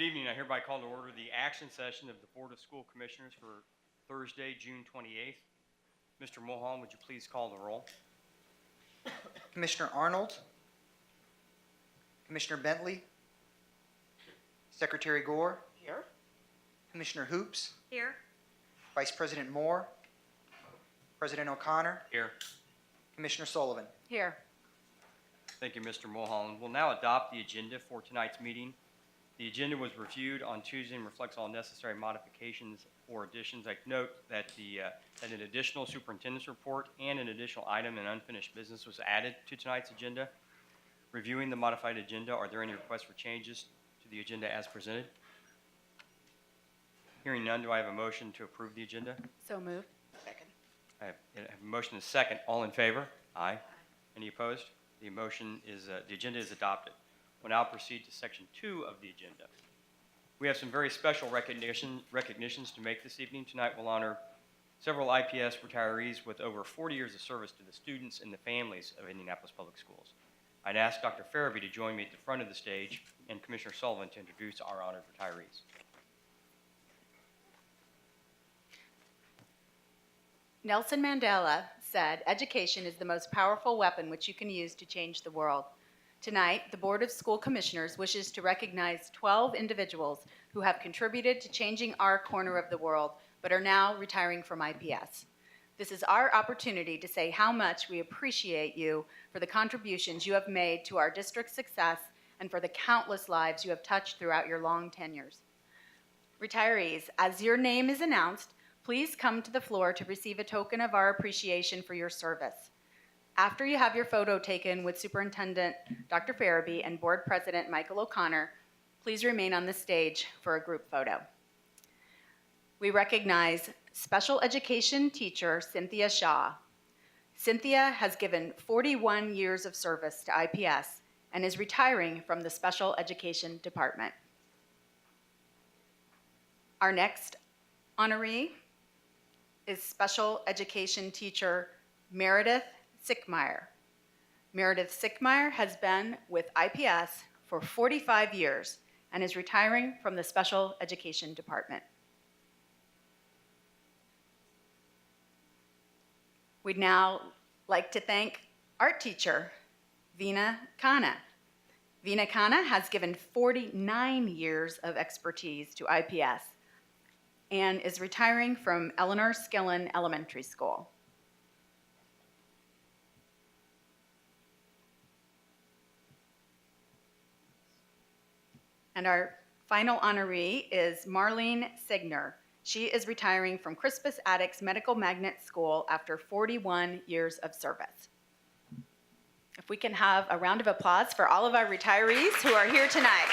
Good evening. I hereby call to order the action session of the Board of School Commissioners for Thursday, June 28th. Mr. Mulholland, would you please call the roll? Commissioner Arnold, Commissioner Bentley, Secretary Gore, Here. Commissioner Hoops, Here. Vice President Moore, President O'Connor, Here. Commissioner Sullivan. Here. Thank you, Mr. Mulholland. We'll now adopt the agenda for tonight's meeting. The agenda was reviewed on Tuesday and reflects all necessary modifications or additions. I note that that an additional superintendent's report and an additional item in unfinished business was added to tonight's agenda. Reviewing the modified agenda, are there any requests for changes to the agenda as presented? Hearing none, do I have a motion to approve the agenda? So moved. Second. I have a motion and a second. All in favor? Aye. Any opposed? The agenda is adopted. We'll now proceed to section 2 of the agenda. We have some very special recognitions to make this evening. Tonight we'll honor several IPS retirees with over 40 years of service to the students and the families of Indianapolis Public Schools. I'd ask Dr. Farabee to join me at the front of the stage and Commissioner Sullivan to introduce our honored retirees. Nelson Mandela said, "Education is the most powerful weapon which you can use to change the world." Tonight, the Board of School Commissioners wishes to recognize 12 individuals who have contributed to changing our corner of the world, but are now retiring from IPS. This is our opportunity to say how much we appreciate you for the contributions you have made to our district's success and for the countless lives you have touched throughout your long tenures. Retirees, as your name is announced, please come to the floor to receive a token of our appreciation for your service. After you have your photo taken with Superintendent Dr. Farabee and Board President Michael O'Connor, please remain on the stage for a group photo. We recognize special education teacher Cynthia Shaw. Cynthia has given 41 years of service to IPS and is retiring from the special education department. Our next honoree is special education teacher Meredith Sickmeyer. Meredith Sickmeyer has been with IPS for 45 years and is retiring from the special education department. We'd now like to thank art teacher Veena Khanna. Veena Khanna has given 49 years of expertise to IPS and is retiring from Eleanor Skillen Elementary School. And our final honoree is Marlene Signer. She is retiring from Crispus Attucks Medical Magnet School after 41 years of service. If we can have a round of applause for all of our retirees who are here tonight.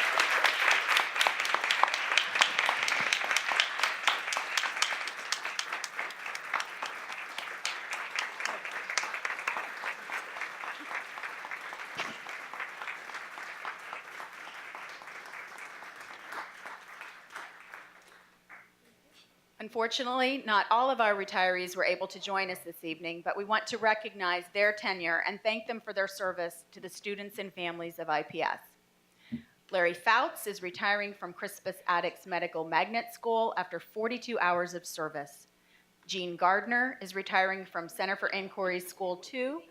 Unfortunately, not all of our retirees were able to join us this evening, but we want to recognize their tenure and thank them for their service to the students and families of IPS. Larry Fouts is retiring from Crispus Attucks Medical Magnet School after 42 hours of service. Jean Gardner is retiring from Center for Inquiry School 2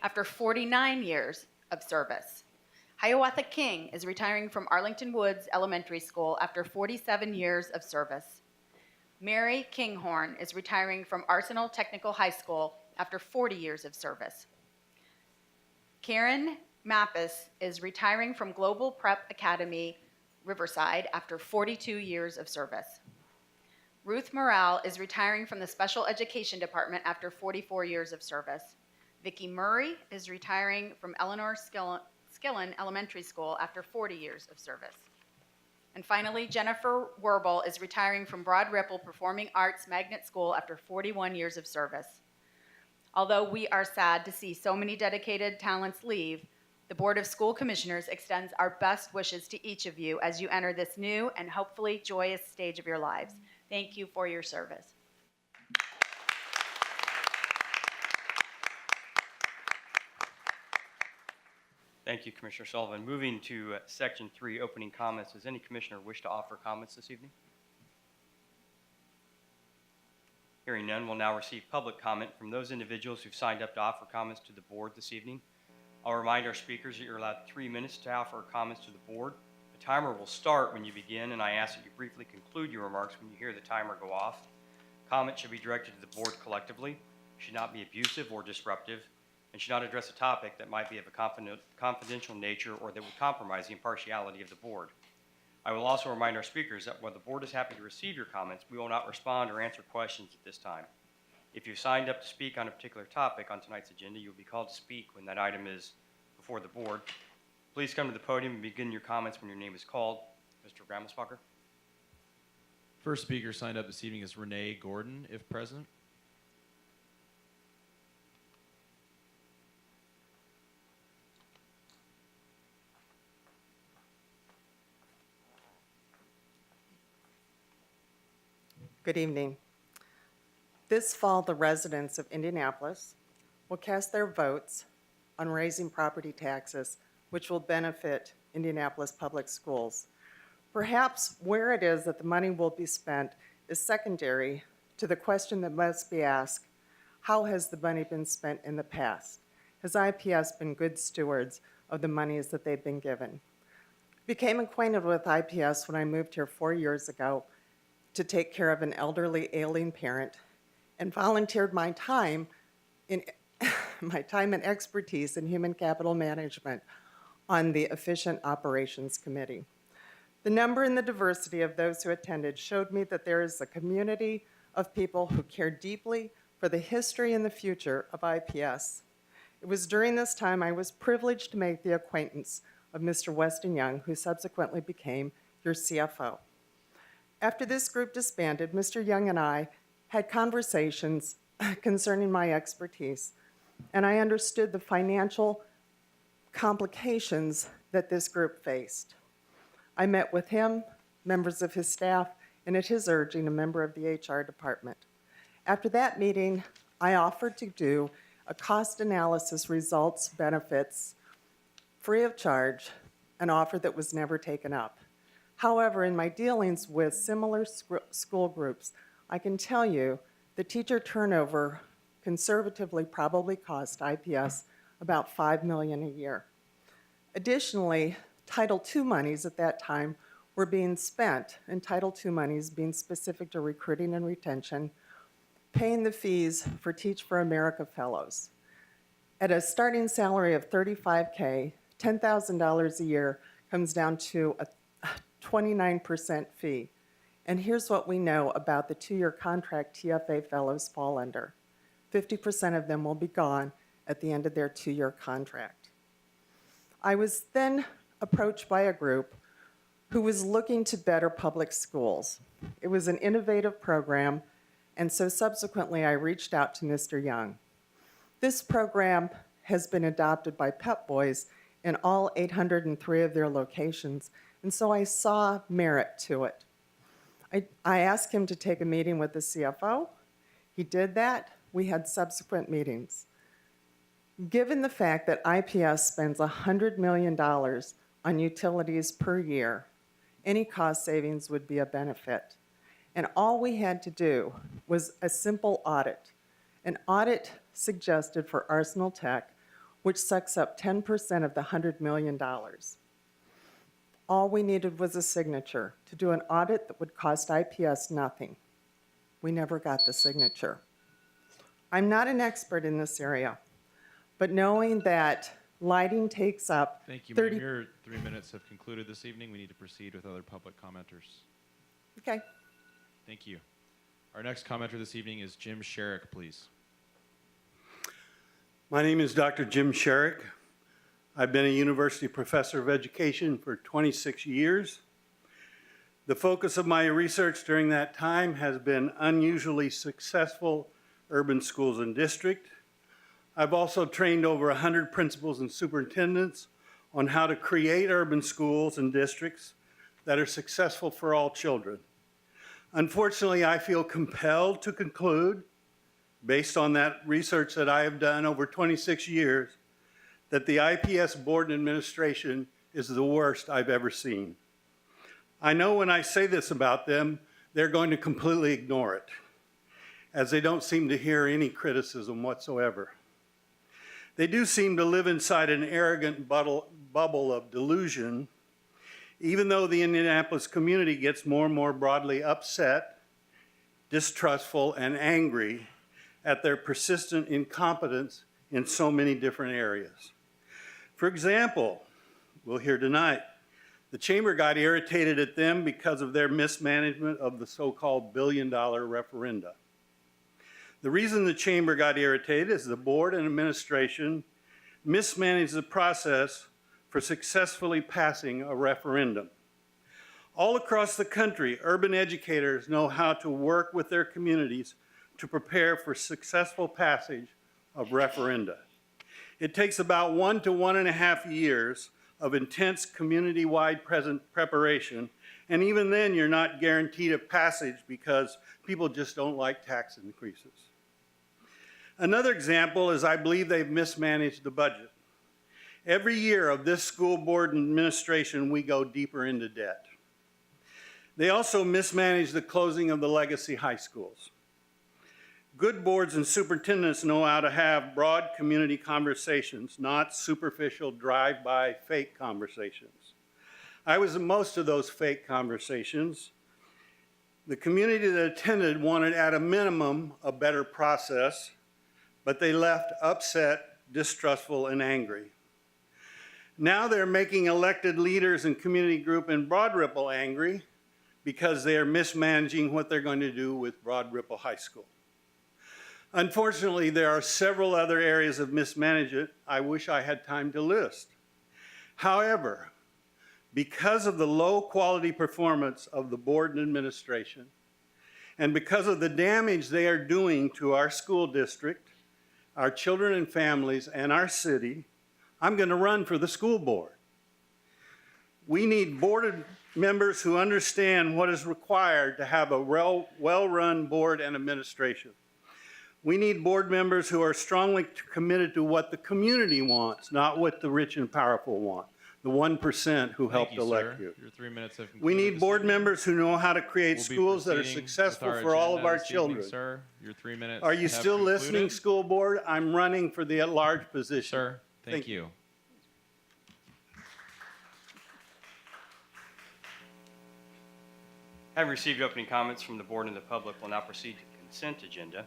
after 49 years of service. Hiawatha King is retiring from Arlington Woods Elementary School after 47 years of service. Mary Kinghorn is retiring from Arsenal Technical High School after 40 years of service. Karen Mappis is retiring from Global Prep Academy Riverside after 42 years of service. Ruth Morrell is retiring from the Special Education Department after 44 years of service. Vicki Murray is retiring from Eleanor Skillen Elementary School after 40 years of service. And finally, Jennifer Werble is retiring from Broad Ripple Performing Arts Magnet School after 41 years of service. Although we are sad to see so many dedicated talents leave, the Board of School Commissioners extends our best wishes to each of you as you enter this new and hopefully joyous stage of your lives. Thank you for your service. Thank you, Commissioner Sullivan. Moving to Section 3, opening comments. Does any commissioner wish to offer comments this evening? Hearing none, we'll now receive public comment from those individuals who've signed up to offer comments to the board this evening. I'll remind our speakers that you're allowed 3 minutes to offer comments to the board. The timer will start when you begin, and I ask that you briefly conclude your remarks when you hear the timer go off. Comments should be directed to the board collectively, should not be abusive or disruptive, and should not address a topic that might be of a confidential nature or that would compromise the impartiality of the board. I will also remind our speakers that while the board is happy to receive your comments, we will not respond or answer questions at this time. If you signed up to speak on a particular topic on tonight's agenda, you will be called to speak when that item is before the board. Please come to the podium and begin your comments when your name is called. Mr. Gramelsbacher. First speaker signed up this evening is Renee Gordon, if present. Good evening. This fall, the residents of Indianapolis will cast their votes on raising property taxes, which will benefit Indianapolis Public Schools. Perhaps where it is that the money will be spent is secondary to the question that must be asked: how has the money been spent in the past? Has IPS been good stewards of the monies that they've been given? Became acquainted with IPS when I moved here 4 years ago to take care of an elderly ailing parent, and volunteered my time and expertise in human capital management on the Efficient Operations Committee. The number and the diversity of those who attended showed me that there is a community of people who care deeply for the history and the future of IPS. It was during this time I was privileged to make the acquaintance of Mr. Weston Young, who subsequently became your CFO. After this group disbanded, Mr. Young and I had conversations concerning my expertise, and I understood the financial complications that this group faced. I met with him, members of his staff, and at his urging, a member of the HR department. After that meeting, I offered to do a cost analysis, results, benefits, free of charge, an offer that was never taken up. However, in my dealings with similar school groups, I can tell you the teacher turnover conservatively probably cost IPS about $5 million a year. Additionally, Title II monies at that time were being spent, and Title II monies being specific to recruiting and retention, paying the fees for Teach for America fellows. At a starting salary of $35K, $10,000 a year comes down to a 29% fee. And here's what we know about the 2-year contract TFA fellows fall under. 50% of them will be gone at the end of their 2-year contract. I was then approached by a group who was looking to better public schools. It was an innovative program, and so subsequently I reached out to Mr. Young. This program has been adopted by Pep Boys in all 803 of their locations, and so I saw merit to it. I asked him to take a meeting with the CFO. He did that. We had subsequent meetings. Given the fact that IPS spends $100 million on utilities per year, any cost savings would be a benefit. And all we had to do was a simple audit. An audit suggested for Arsenal Tech, which sucks up 10% of the $100 million. All we needed was a signature to do an audit that would cost IPS nothing. We never got the signature. I'm not an expert in this area, but knowing that lighting takes up Thank you, 30... ma'am. Your 3 minutes have concluded this evening. We need to proceed with other public commenters. Okay. Thank you. Our next commenter this evening is Jim Sharukh, please. My name is Dr. Jim Sharukh. I've been a university professor of education for 26 years. The focus of my research during that time has been unusually successful urban schools and districts. I've also trained over 100 principals and superintendents on how to create urban schools and districts that are successful for all children. Unfortunately, I feel compelled to conclude, based on that research that I have done over 26 years, that the IPS board and administration is the worst I've ever seen. I know when I say this about them, they're going to completely ignore it, as they don't seem to hear any criticism whatsoever. They do seem to live inside an arrogant bubble of delusion, even though the Indianapolis community gets more and more broadly upset, distrustful, and angry at their persistent incompetence in so many different areas. For example, we'll hear tonight, the chamber got irritated at them because of their mismanagement of the so-called billion-dollar referenda. The reason the chamber got irritated is the board and administration mismanaged the process for successfully passing a referendum. All across the country, urban educators know how to work with their communities to prepare for successful passage of referenda. It takes about 1 to 1.5 years of intense community-wide preparation, and even then you're not guaranteed a passage because people just don't like tax increases. Another example is I believe they've mismanaged the budget. Every year of this school board administration, we go deeper into debt. They also mismanage the closing of the legacy high schools. Good boards and superintendents know how to have broad community conversations, not superficial drive-by fake conversations. I was in most of those fake conversations. The community that attended wanted at a minimum a better process, but they left upset, distrustful, and angry. Now they're making elected leaders and community group in Broad Ripple angry because they are mismanaging what they're going to do with Broad Ripple High School. Unfortunately, there are several other areas of mismanagement I wish I had time to list. However, because of the low quality performance of the board and administration, and because of the damage they are doing to our school district, our children and families, and our city, I'm going to run for the school board. We need board members who understand what is required to have a well-run board and administration. We need board members who are strongly committed to what the community wants, not what the rich and powerful want, the 1% who helped elect you. Your 3 minutes have concluded. We need this board evening. members who know how to create We'll be schools that are proceeding with successful our for all of agenda our this evening, children. Sir, your 3 minutes Are you have still listening, concluded. school board? I'm running for the at-large position. Sir, thank Thank you. Having received opening comments from the board and the public, we'll now proceed to the consent agenda.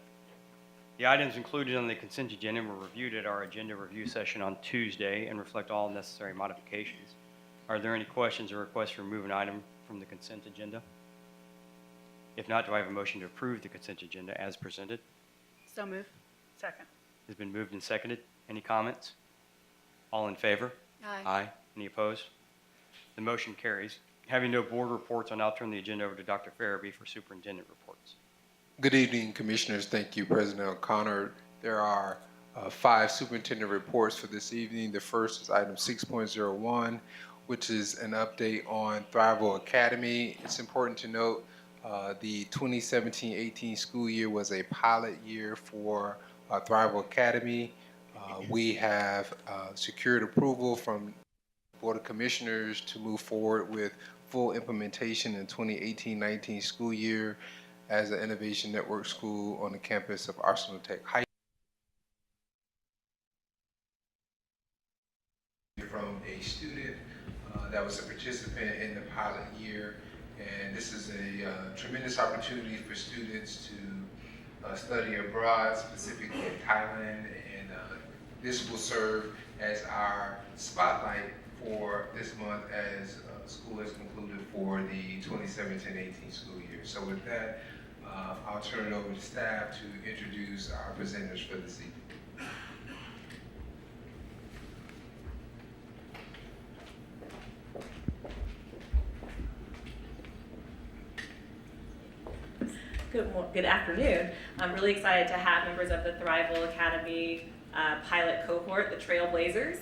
The items included on the consent agenda were reviewed at our agenda review session on Tuesday and reflect all necessary modifications. Are there any questions or requests to remove an item from the consent agenda? If not, do I have a motion to approve the consent agenda as presented? So move. Second. It's been moved and seconded. Any comments? All in favor? Aye. Aye. Any opposed? The motion carries. Having no board reports, I'll now turn the agenda over to Dr. Farabee for superintendent reports. Good evening, Commissioners. Thank you, President O'Connor. There are 5 superintendent reports for this evening. The first is item 6.01, which is an update on Thrival Academy. It's important to note the 2017-18 school year was a pilot year for Thrival Academy. We have secured approval from the Board of Commissioners to move forward with full implementation in 2018-19 school year as an Innovation Network school on the campus of Arsenal Tech High School. From a student that was a participant in the pilot year, and this is a tremendous opportunity for students to study abroad, specifically in Thailand, and this will serve as our spotlight for this month as school has concluded for the 2017-18 school year. So with that, I'll turn it over to staff to introduce our presenters for this evening. Good afternoon. I'm really excited to have members of the Thrival Academy pilot cohort, the Trailblazers,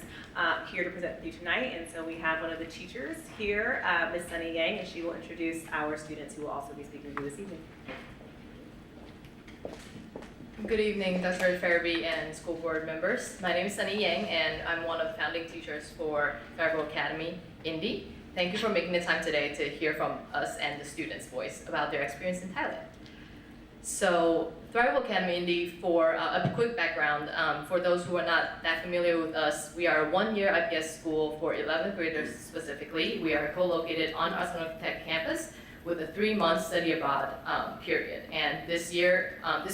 here to present with you tonight. And so we have one of the teachers here, Ms. Sunny Yang, and she will introduce our students who will also be speaking to you this evening. Good evening, Dr. Farabee and school board members. My name is Sunny Yang, and I'm one of the founding teachers for Rago Academy, Indy. Thank you for making the time today to hear from us and the students' voice about their experience in Thailand. So, Thrival Academy Indy, for a quick background, for those who are not that familiar with us, we are a one-year IPS school for 11th graders specifically. We are co-located on Arsenal Tech campus with a 3-month study abroad period. And this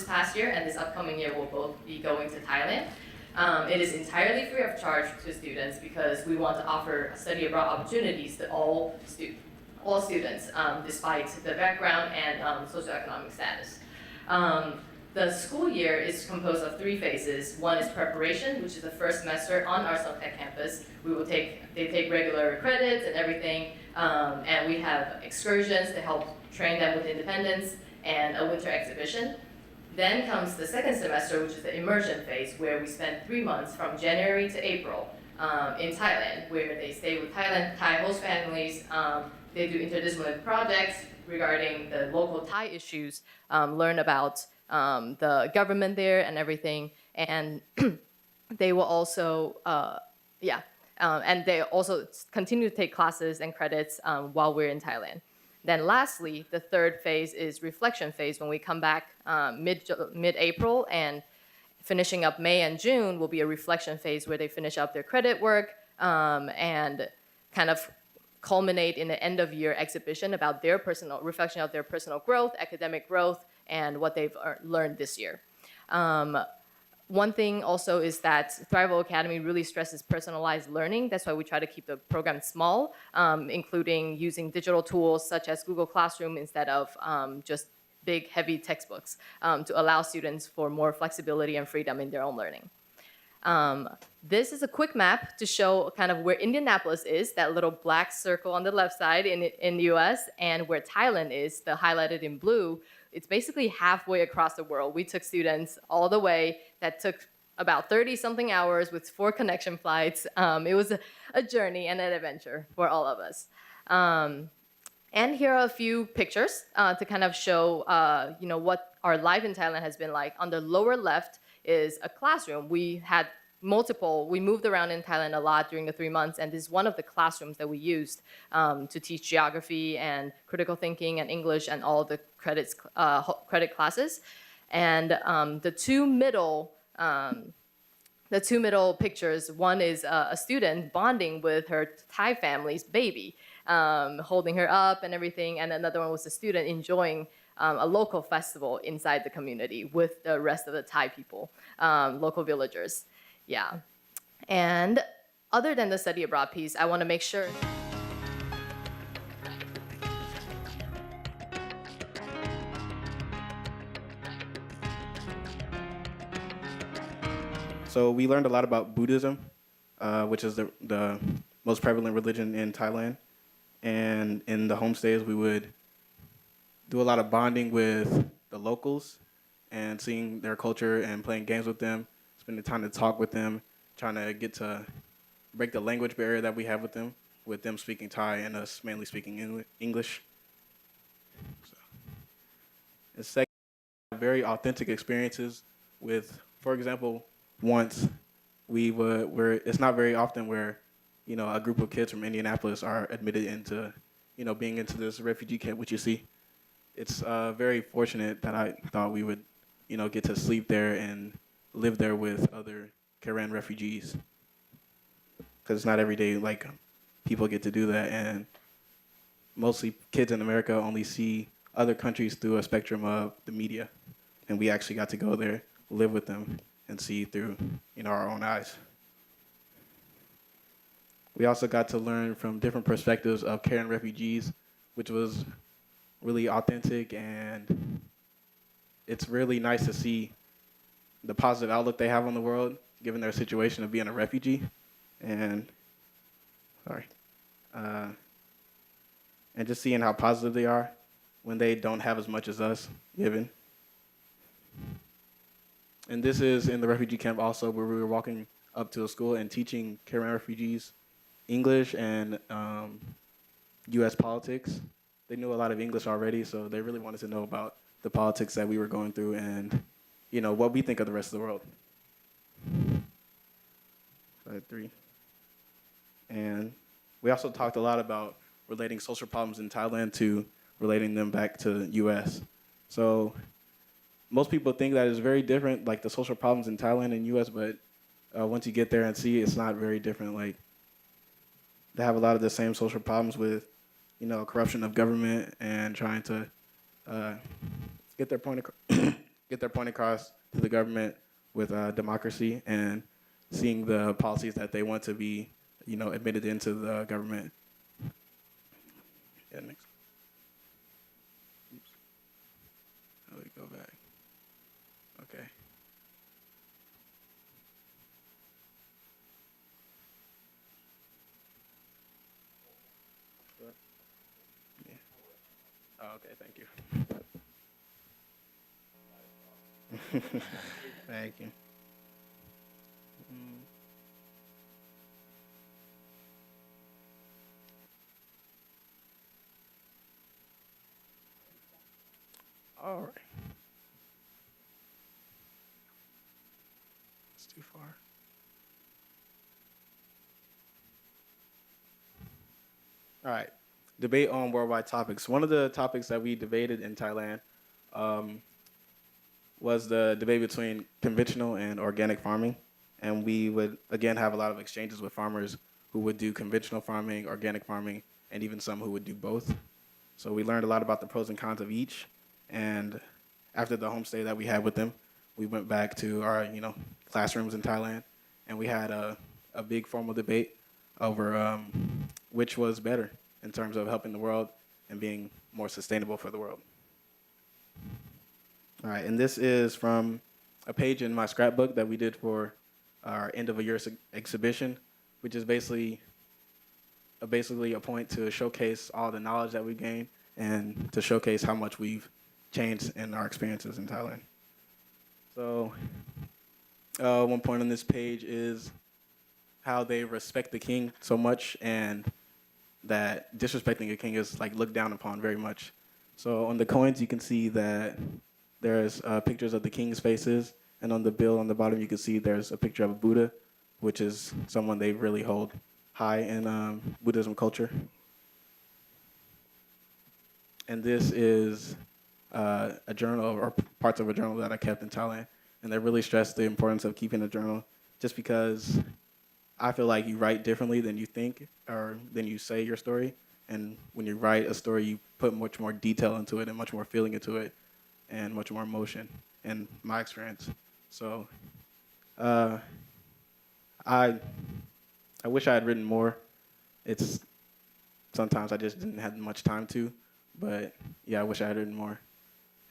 past year and this upcoming year, we'll both be going to Thailand. It is entirely free of charge to students because we want to offer study abroad opportunities to all students, despite the background and socioeconomic status. The school year is composed of 3 phases. One is preparation, which is the first semester on our Tech campus. They take regular credits and everything, and we have excursions to help train them with independence and a winter exhibition. Then comes the second semester, which is the immersion phase, where we spend 3 months from January to April in Thailand, where they stay with Thai host families. They do interdisciplinary projects regarding the local Thai issues, learn about the government there and everything, and they will also, and they also continue to take classes and credits while we're in Thailand. Then lastly, the third phase is reflection phase. When we come back mid-April and finishing up May and June will be a reflection phase where they finish up their credit work and kind of culminate in the end of year exhibition about their personal reflection of their personal growth, academic growth, and what they've learned this year. One thing also is that Thrival Academy really stresses personalized learning. That's why we try to keep the program small, including using digital tools such as Google Classroom instead of just big, heavy textbooks to allow students for more flexibility and freedom in their own learning. This is a quick map to show kind of where Indianapolis is, that little black circle on the left side in the US, and where Thailand is, the highlighted in blue. It's basically halfway across the world. We took students all the way. That took about 30-something hours with 4 connection flights. It was a journey and an adventure for all of us. And here are a few pictures to kind of show what our life in Thailand has been like. On the lower left is a classroom. We moved around in Thailand a lot during the 3 months, and this is one of the classrooms that we used to teach geography and critical thinking and English and all the credit classes. And the two middle pictures, one is a student bonding with her Thai family's baby, holding her up and everything, and another one was a student enjoying a local festival inside the community with the rest of the Thai people, local villagers. Yeah. And other than the study abroad piece, I want to make sure. So we learned a lot about Buddhism, which is the most prevalent religion in Thailand. And in the homestays, we would do a lot of bonding with the locals and seeing their culture and playing games with them, spending time to talk with them, trying to get to break the language barrier that we have with them speaking Thai and us mainly speaking English. So, and second, very authentic experiences with, for example, once it's not very often where, a group of kids from Indianapolis are admitted into, being into this refugee camp, which you see. It's very fortunate that I thought we would, get to sleep there and live there with other Karen refugees. Because it's not every day, people get to do that. And mostly kids in America only see other countries through a spectrum of the media. And we actually got to go there, live with them, and see through, our own eyes. We also got to learn from different perspectives of Karen refugees, which was really authentic, and it's really nice to see the positive outlook they have on the world, given their situation of being a refugee, and just seeing how positive they are when they don't have as much as us given. And this is in the refugee camp also, where we were walking up to a school and teaching Karen refugees English and U.S. politics. They knew a lot of English already, so they really wanted to know about the politics that we were going through and what we think of the rest of the world. Slide 3. And we also talked a lot about relating social problems in Thailand to relating them back to the U.S. So most people think that it's very different, like the social problems in Thailand and U.S., but once you get there and see, it's not very different. Like, they have a lot of the same social problems with, corruption of government and trying to get their point across to the government with democracy and seeing the policies that they want to be, admitted into the government. Yeah, next. Oops. How do we go back? Okay. Yeah. Oh, okay, thank you. Thank you. All right. It's too far. All right. Debate on worldwide topics. One of the topics that we debated in Thailand was the debate between conventional and organic farming. And we would, again, have a lot of exchanges with farmers who would do conventional farming, organic farming, and even some who would do both. So we learned a lot about the pros and cons of each. And after the homestay that we had with them, we went back to our, classrooms in Thailand, and we had a big formal debate over which was better in terms of helping the world and being more sustainable for the world. All right, and this is from a page in my scrapbook that we did for our end of a year exhibition, which is basically a point to showcase all the knowledge that we gained and to showcase how much we've changed in our experiences in Thailand. So one point on this page is how they respect the king so much and that disrespecting a king is like looked down upon very much. So on the coins, you can see that there's pictures of the king's faces, and on the bill on the bottom, you can see there's a picture of a Buddha, which is someone they really hold high in Buddhism culture. And this is a journal or parts of a journal that I kept in Thailand, and they really stressed the importance of keeping a journal, just because I feel like you write differently than you think or than you say your story. And when you write a story, you put much more detail into it and much more feeling into it and much more emotion in my experience. So I wish I had written more. It's sometimes I just didn't have much time to, but yeah, I wish I had written more.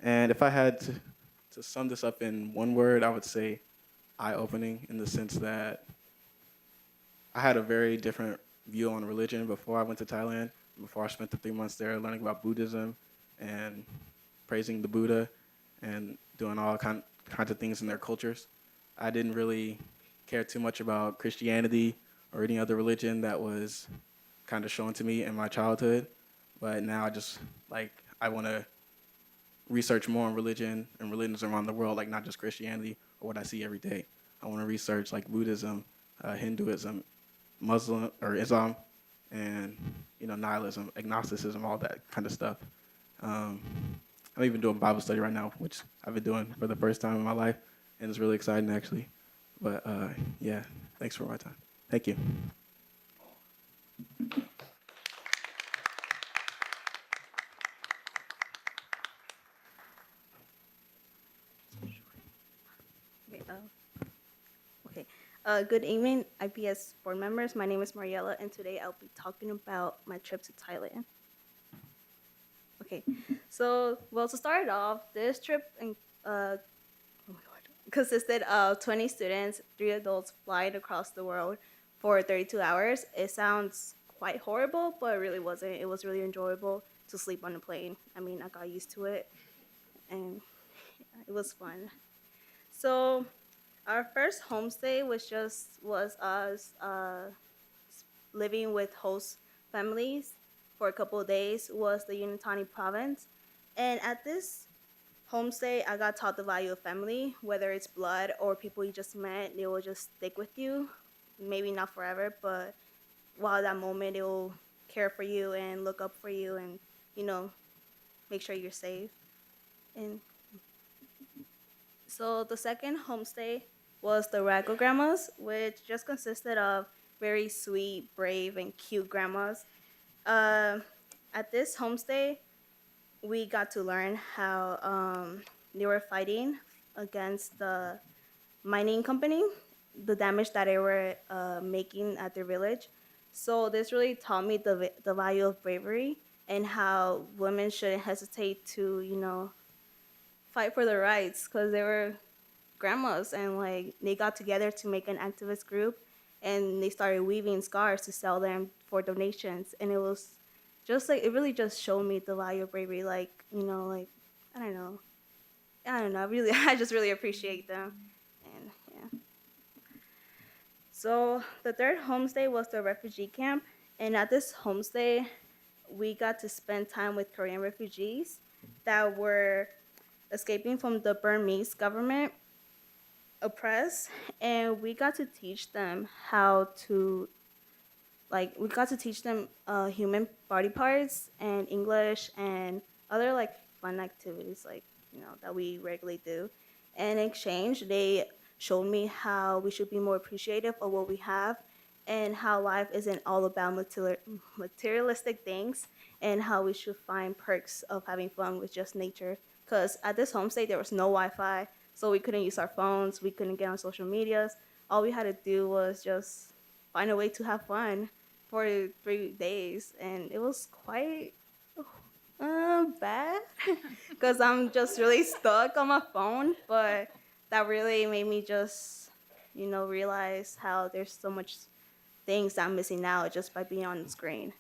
And if I had to sum this up in one word, I would say eye-opening, in the sense that I had a very different view on religion before I went to Thailand, before I spent the 3 months there learning about Buddhism and praising the Buddha and doing all kinds of things in their cultures. I didn't really care too much about Christianity or any other religion that was kind of shown to me in my childhood. But now I want to research more on religion and religions around the world, like not just Christianity or what I see every day. I want to research like Buddhism, Hinduism, Muslim or Islam, and nihilism, agnosticism, all that kind of stuff. I'm even doing Bible study right now, which I've been doing for the first time in my life, and it's really exciting actually. But yeah, thanks for my time. Thank you. Okay. Good evening, IPS board members. My name is Mariela, and today I'll be talking about my trip to Thailand. Okay, so, to start off, this trip consisted of 20 students, 3 adults flying across the world for 32 hours. It sounds quite horrible, but it really wasn't. It was really enjoyable to sleep on the plane. I mean, I got used to it, and it was fun. So our first homestay was us living with host families for a couple of days. Was the Unitani province, and at this homestay, I got taught the value of family, whether it's blood or people you just met, they will just stick with you. Maybe not forever, but while that moment, they will care for you and look up for you and, you know, make sure you're safe. And so the second homestay was the Rago grandmas, which just consisted of very sweet, brave, and cute grandmas. At this homestay, we got to learn how they were fighting against the mining company, the damage that they were making at their village. So this really taught me the value of bravery and how women shouldn't hesitate to, you know, fight for their rights, because they were grandmas and like they got together to make an activist group and they started weaving scarves to sell them for donations. And it was just like, it really just showed me the value of bravery. Like, you know, like, I don't know, really, I just really appreciate them. And yeah. So the third homestay was the refugee camp. And at this homestay, we got to spend time with Korean refugees that were escaping from the Burmese government oppressed, and we got to teach them how to, like, we got to teach them human body parts and English and other like fun activities, like, you know, that we regularly do. And in exchange, they showed me how we should be more appreciative of what we have and how life isn't all about materialistic things, and how we should find perks of having fun with just nature. Because at this homestay, there was no Wi-Fi, so we couldn't use our phones, we couldn't get on social medias. All we had to do was just find a way to have fun for 3 days, and it was quite bad, because I'm just really stuck on my phone, but that really made me just, you know, realize how there's so much things I'm missing out just by being on the screen.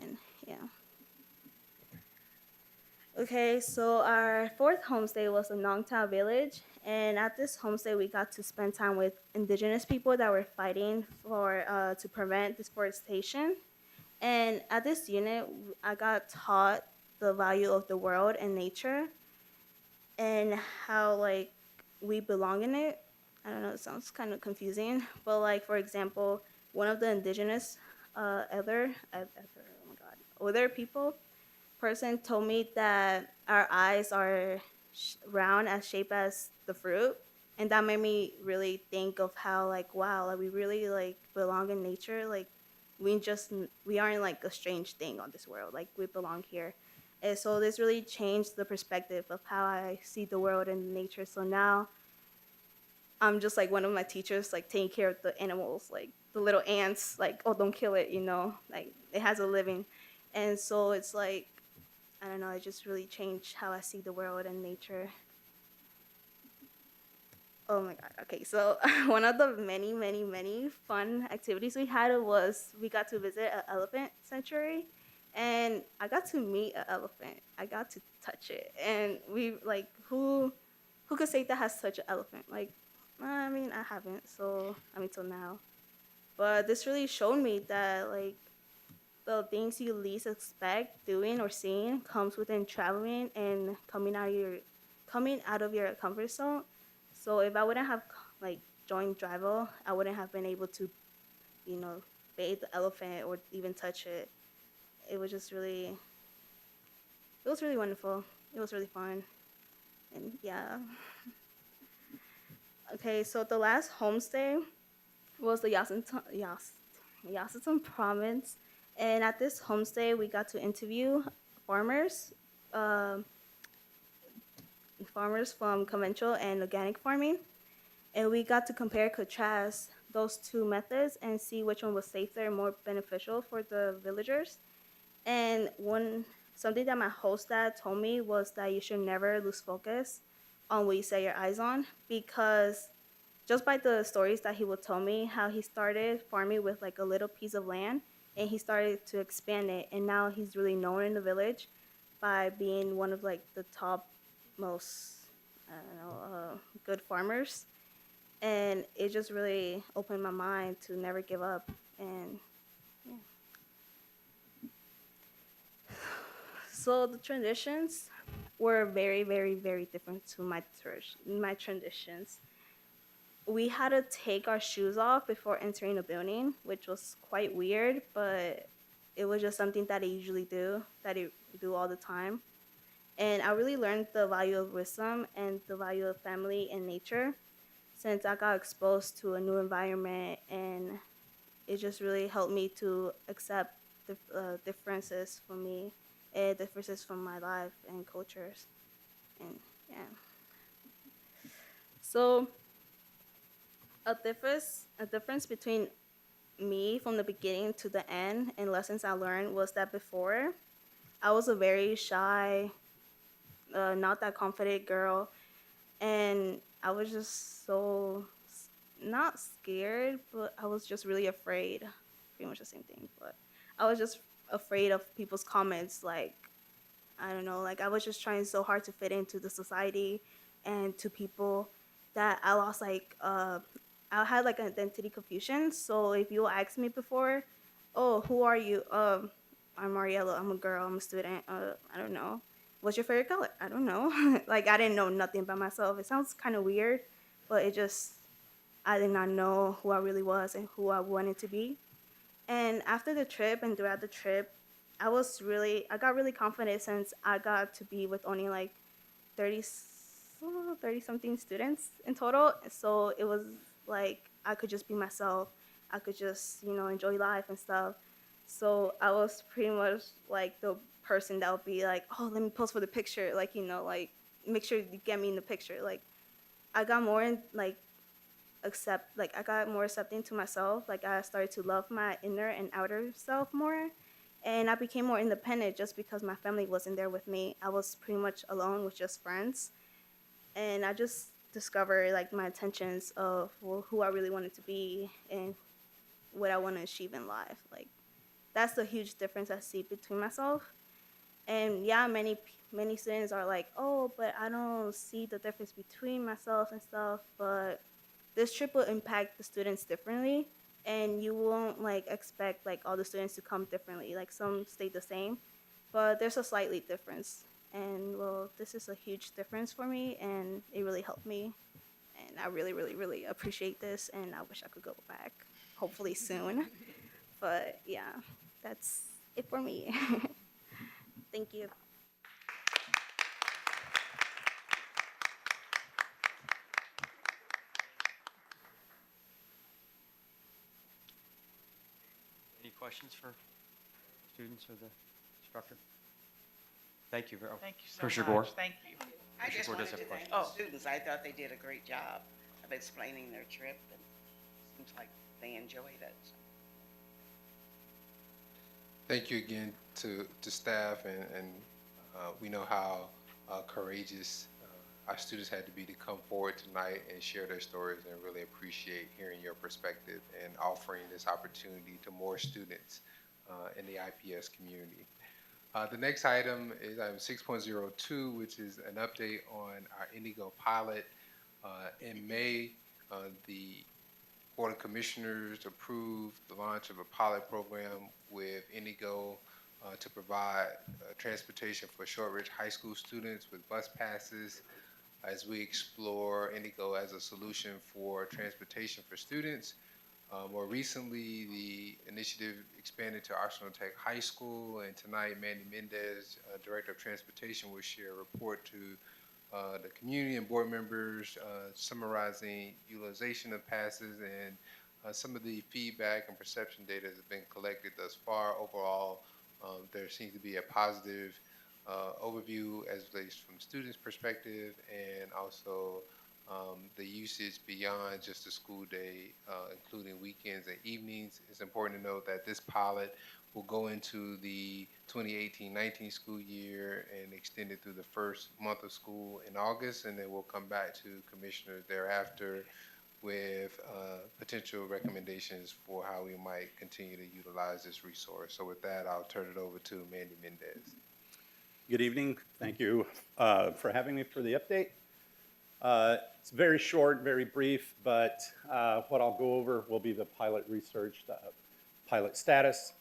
And yeah. Okay, so our fourth homestay was a Nongtao village, and at this homestay we got to spend time with indigenous people that were fighting for to prevent deforestation. And at this unit, I got taught the value of the world and nature, and how like we belong in it. I don't know, it sounds kind of confusing, but like, for example, one of the indigenous other people person told me that our eyes are round as shape as the fruit, and that made me really think of how like, wow, like we really like belong in nature. Like we aren't like a strange thing on this world, like we belong here. And so this really changed the perspective of how I see the world and nature. So now I'm just like one of my teachers, like taking care of the animals, like the little ants, like, oh, don't kill it, you know, like it has a living. And so it's like, I don't know, it just really changed how I see the world and nature. Oh my God, okay, so one of the many fun activities we had was we got to visit an elephant sanctuary, and I got to meet an elephant. I got to touch it, and we like, who could say that has such an elephant? Like, I mean, I haven't, so, I mean, till now. But this really showed me that, like, the things you least expect doing or seeing comes within traveling and coming out of your comfort zone. So if I wouldn't have, like, joined Drival, I wouldn't have been able to, you know, bathe the elephant or even touch it. It was just really, it was really wonderful. It was really fun. And, yeah. Okay, so the last homestay was the Yasaton province. And at this homestay, we got to interview farmers from conventional and organic farming. And we got to compare, contrast those two methods and see which one was safer and more beneficial for the villagers. And something that my host dad told me was that you should never lose focus on what you set your eyes on, because just by the stories that he would tell me, how he started farming with like a little piece of land, and he started to expand it, and now he's really known in the village by being one of like the top most, I don't know, good farmers. And it just really opened my mind to never give up. And yeah. So the traditions were very, very, very different to my traditions. We had to take our shoes off before entering the building, which was quite weird, but it was just something that they usually do, that they do all the time. And I really learned the value of wisdom and the value of family and nature since I got exposed to a new environment, and it just really helped me to accept the differences from me and differences from my life and cultures. And yeah. So a difference between me from the beginning to the end and lessons I learned was that before I was a very shy, not that confident girl, and I was just so not scared, but I was just really afraid. Pretty much the same thing, but I was just afraid of people's comments. Like, I don't know, like I was just trying so hard to fit into the society and to people that I lost I had like an identity confusion. So if you asked me before, oh, who are you? I'm Mariela. I'm a girl. I'm a student. I don't know. What's your favorite color? I don't know. Like I didn't know nothing about myself. It sounds kind of weird, but I did not know who I really was and who I wanted to be. And after the trip and throughout the trip, I got really confident since I got to be with only like 30, 30 something students in total. So it was like I could just be myself. I could just, enjoy life and stuff. So I was pretty much like the person that would be like, oh, let me pose for the picture. Like, like make sure you get me in the picture. Like I got more I got more accepting to myself. Like I started to love my inner and outer self more. And I became more independent just because my family wasn't there with me. I was pretty much alone with just friends. And I just discovered like my intentions of who I really wanted to be and what I want to achieve in life. Like that's the huge difference I see between myself. And yeah, many students are like, oh, but I don't see the difference between myself and stuff. But this trip will impact the students differently, and you won't like expect like all the students to come differently. Like some stay the same, but there's a slightly difference. And well, this is a huge difference for me, and it really helped me. And I really, really, really appreciate this, and I wish I could go back, hopefully soon. But yeah, that's it for me. Thank you. Any questions for students or the instructor? Thank you very much. Thank you so Commissioner much. Gore? Thank you. I just Commissioner Gore wanted does have to a thank question. the students. I thought they did a great job of explaining their trip, and seems like they enjoyed it. Thank you again to staff, and we know how courageous our students had to be to come forward tonight and share their stories, and really appreciate hearing your perspective and offering this opportunity to more students in the IPS community. The next item is item 6.02, which is an update on our Inigo pilot. In May, the Board of Commissioners approved the launch of a pilot program with Inigo to provide transportation for Shortridge High School students with bus passes as we explore Inigo as a solution for transportation for students. More recently, the initiative expanded to Arsenal Tech High School, and tonight Mandy Mendez, Director of Transportation, will share a report to the community and board members summarizing utilization of passes and some of the feedback and perception data has been collected thus far. Overall, there seems to be a positive overview as relates from students' perspective, and also the usage beyond just the school day, including weekends and evenings. It's important to note that this pilot will go into the 2018-19 school year and extend it through the first month of school in August, and then we'll come back to commissioners thereafter with potential recommendations for how we might continue to utilize this resource. So with that, I'll turn it over to Mandy Mendez. Good evening. Thank you for having me for the update. It's very short, very brief, but what I'll go over will be the pilot research, the pilot status,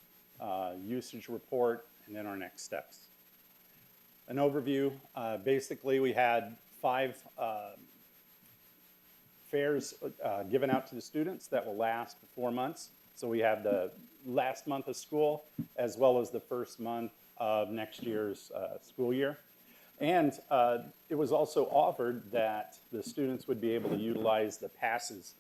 usage report, and then our next steps. an overview. Basically, we had 5 fairs given out to the students that will last for 4 months. So we have the last month of school as well as the first month of next year's school year. And it was also offered that the students would be able to utilize the passes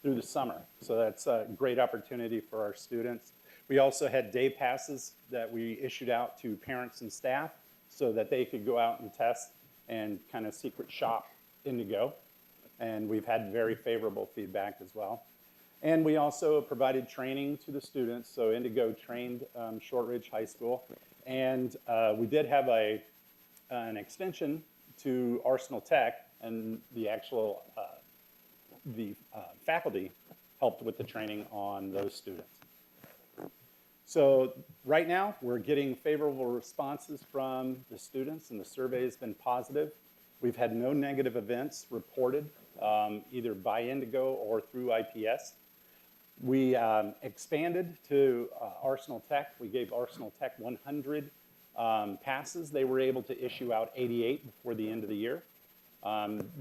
through the summer. So that's a great opportunity for our students. We also had day passes that we issued out to parents and staff so that they could go out and test and kind of secret shop Inigo. And we've had very favorable feedback as well. And we also provided training to the students. So Inigo trained Shortridge High School. And we did have an extension to Arsenal Tech, and the actual faculty helped with the training on those students. So right now, we're getting favorable responses from the students, and the survey has been positive. We've had no negative events reported, either by Inigo or through IPS. We expanded to Arsenal Tech. We gave Arsenal Tech 100 passes. They were able to issue out 88 before the end of the year.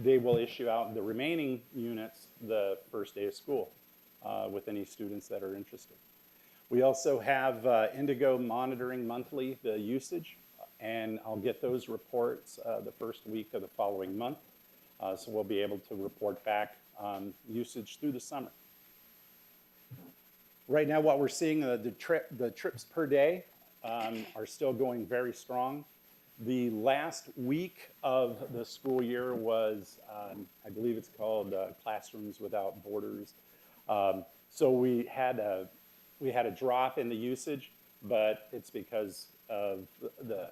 They will issue out the remaining units the first day of school with any students that are interested. We also have Inigo monitoring monthly the usage, and I'll get those reports the first week of the following month. So we'll be able to report back usage through the summer. Right now, what we're seeing, the trips per day are still going very strong. The last week of the school year was, I believe it's called Classrooms Without Borders. So we had a drop in the usage, but it's because of the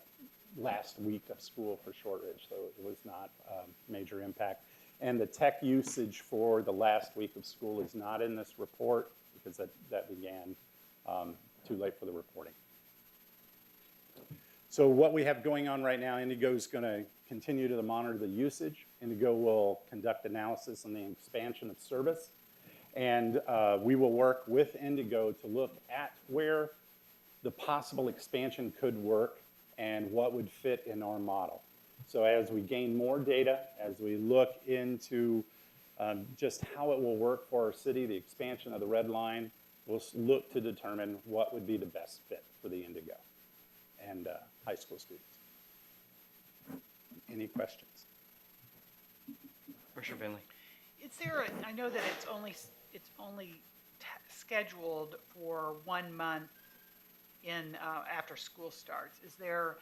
last week of school for Shortridge, so it was not a major impact. And the tech usage for the last week of school is not in this report because that began too late for the reporting. So what we have going on right now, Inigo is going to continue to monitor the usage. Inigo will conduct analysis on the expansion of service. And we will work with Inigo to look at where the possible expansion could work and what would fit in our model. So as we gain more data, as we look into just how it will work for our city, the expansion of the red line, we'll look to determine what would be the best fit for the Inigo and high school students. Any questions? Commissioner Finley. Is there I know that it's only scheduled for 1 month in after school starts. Is there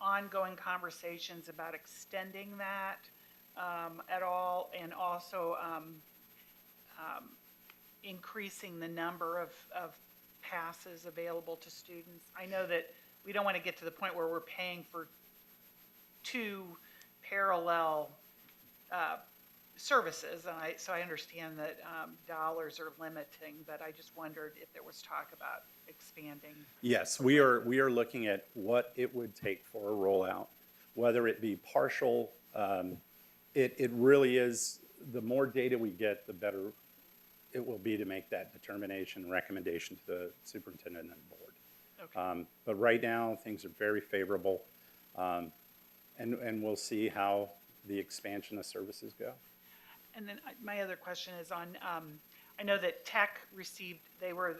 ongoing conversations about extending that at all, and also increasing the number of passes available to students? I know that we don't want to get to the point where we're paying for 2 parallel services, and so I understand that dollars are limiting, but I just wondered if there was talk about expanding. Yes, we are looking at what it would take for a rollout, whether it be partial. It really is, the more data we get, the better it will be to make that determination and recommendation to the superintendent and board. Okay. But right now, things are very favorable, and we'll see how the expansion of services go. And then my other question is on, I know that Tech they were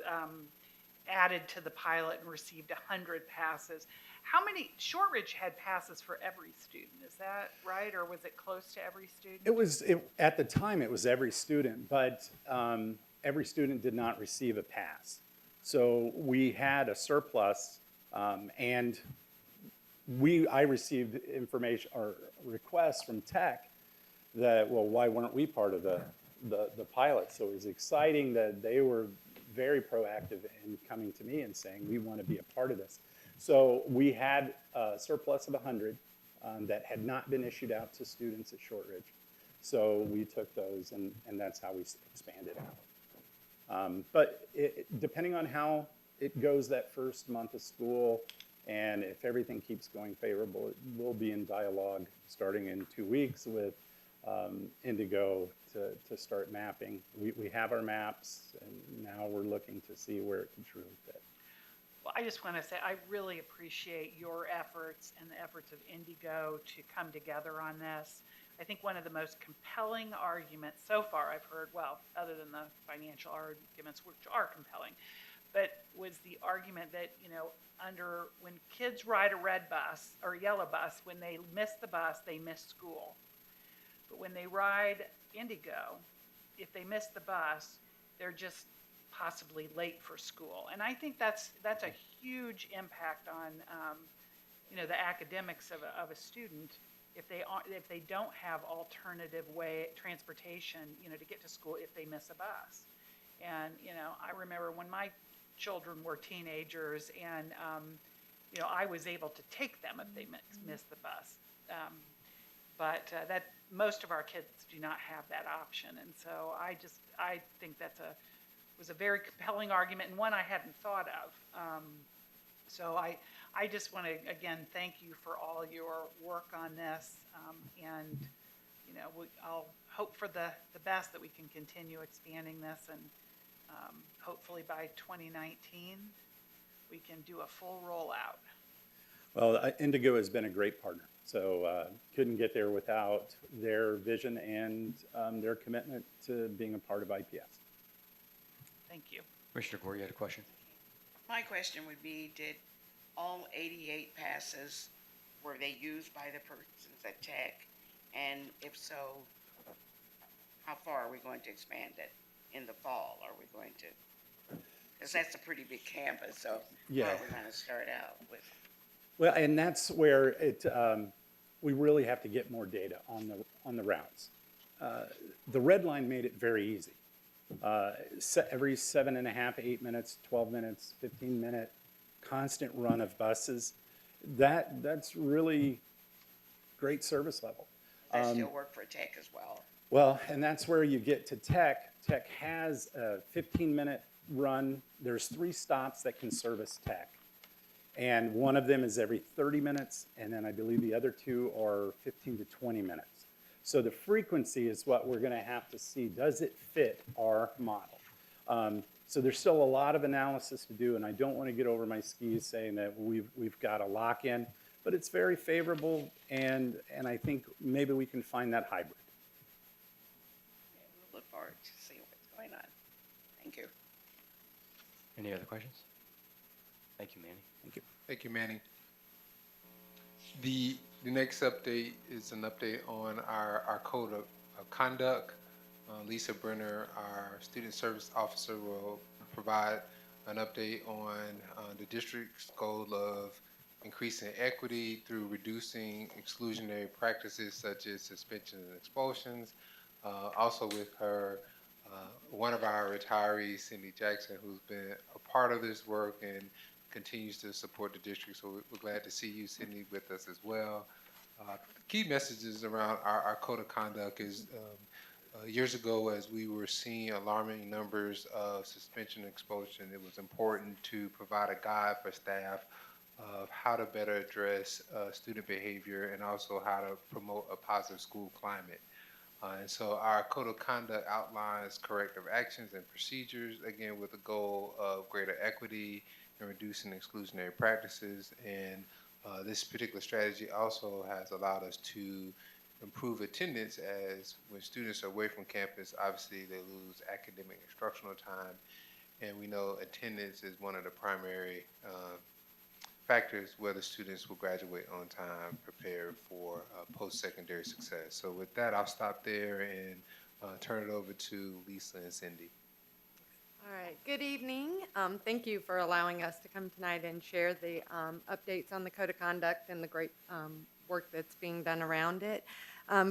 added to the pilot and received 100 passes. How many, Shortridge had passes for every student, is that right? Or was it close to every student? At the time, it was every student, but every student did not receive a pass. So we had a surplus, and I received information or requests from Tech that, well, why weren't we part of the pilot? So it was exciting that they were very proactive in coming to me and saying, we want to be a part of this. So we had a surplus of 100 that had not been issued out to students at Shortridge. So we took those, and that's how we expanded out. But depending on how it goes that first month of school, and if everything keeps going favorable, we'll be in dialogue starting in 2 weeks with Inigo to start mapping. We have our maps, and now we're looking to see where it can truly fit. Well, I just want to say, I really appreciate your efforts and the efforts of Indigo to come together on this. I think one of the most compelling arguments so far I've heard, well, other than the financial arguments, which are compelling, but was the argument that, you know, when kids ride a red bus or a yellow bus, when they miss the bus, they miss school. But when they ride Indigo, if they miss the bus, they're just possibly late for school. And I think that's a huge impact on, you know, the academics of a student if they don't have alternative transportation, you know, to get to school if they miss a bus. And, you know, I remember when my children were teenagers and, you know, I was able to take them if they missed the bus. But that most of our kids do not have that option. And so I think was a very compelling argument and one I hadn't thought of. So I just want to, again, thank you for all your work on this. And, you know, I'll hope for the best that we can continue expanding this. And hopefully by 2019, we can do a full rollout. Well, Indigo has been a great partner. So couldn't get there without their vision and their commitment to being a part of IPS. Thank you. Commissioner Gore, you had a question? My question would be, did all 88 passes, were they used by the persons at Tech? And if so, how far are we going to expand it in the fall? Are we going to, because that's a pretty big campus, so Yeah. how are we going to start out with? Well, and that's where we really have to get more data on the routes. The red line made it very easy. Every 7.5, 8 minutes, 12 minutes, 15-minute constant run of buses. That's really great service level. Does that still work for Tech as well? Well, and that's where you get to Tech. Tech has a 15-minute run. There's 3 stops that can service Tech. And one of them is every 30 minutes, and then I believe the other 2 are 15 to 20 minutes. So the frequency is what we're going to have to see. Does it fit our model? So there's still a lot of analysis to do, and I don't want to get over my skis saying that we've got a lock-in, but it's very favorable, and I think maybe we can find that hybrid. Yeah, we'll look forward to seeing what's going on. Thank you. Any other questions? Thank you, Manny. Thank you. Thank you, Manny. The next update is an update on our code of conduct. Lisa Brenner, our student service officer, will provide an update on the district's goal of increasing equity through reducing exclusionary practices such as suspensions and expulsions. Also with her, one of our retirees, Cindy Jackson, who's been a part of this work and continues to support the district. So we're glad to see you, Cindy, with us as well. Key messages around our code of conduct is years ago, as we were seeing alarming numbers of suspension and expulsion, it was important to provide a guide for staff of how to better address student behavior and also how to promote a positive school climate. And so our code of conduct outlines corrective actions and procedures, again, with the goal of greater equity and reducing exclusionary practices. And this particular strategy also has allowed us to improve attendance, as when students are away from campus, obviously they lose academic instructional time. And we know attendance is one of the primary factors whether students will graduate on time, prepare for post-secondary success. So with that, I'll stop there and turn it over to Lisa and Cindy. All right, good evening. Thank you for allowing us to come tonight and share the updates on the Code of Conduct and the great work that's being done around it.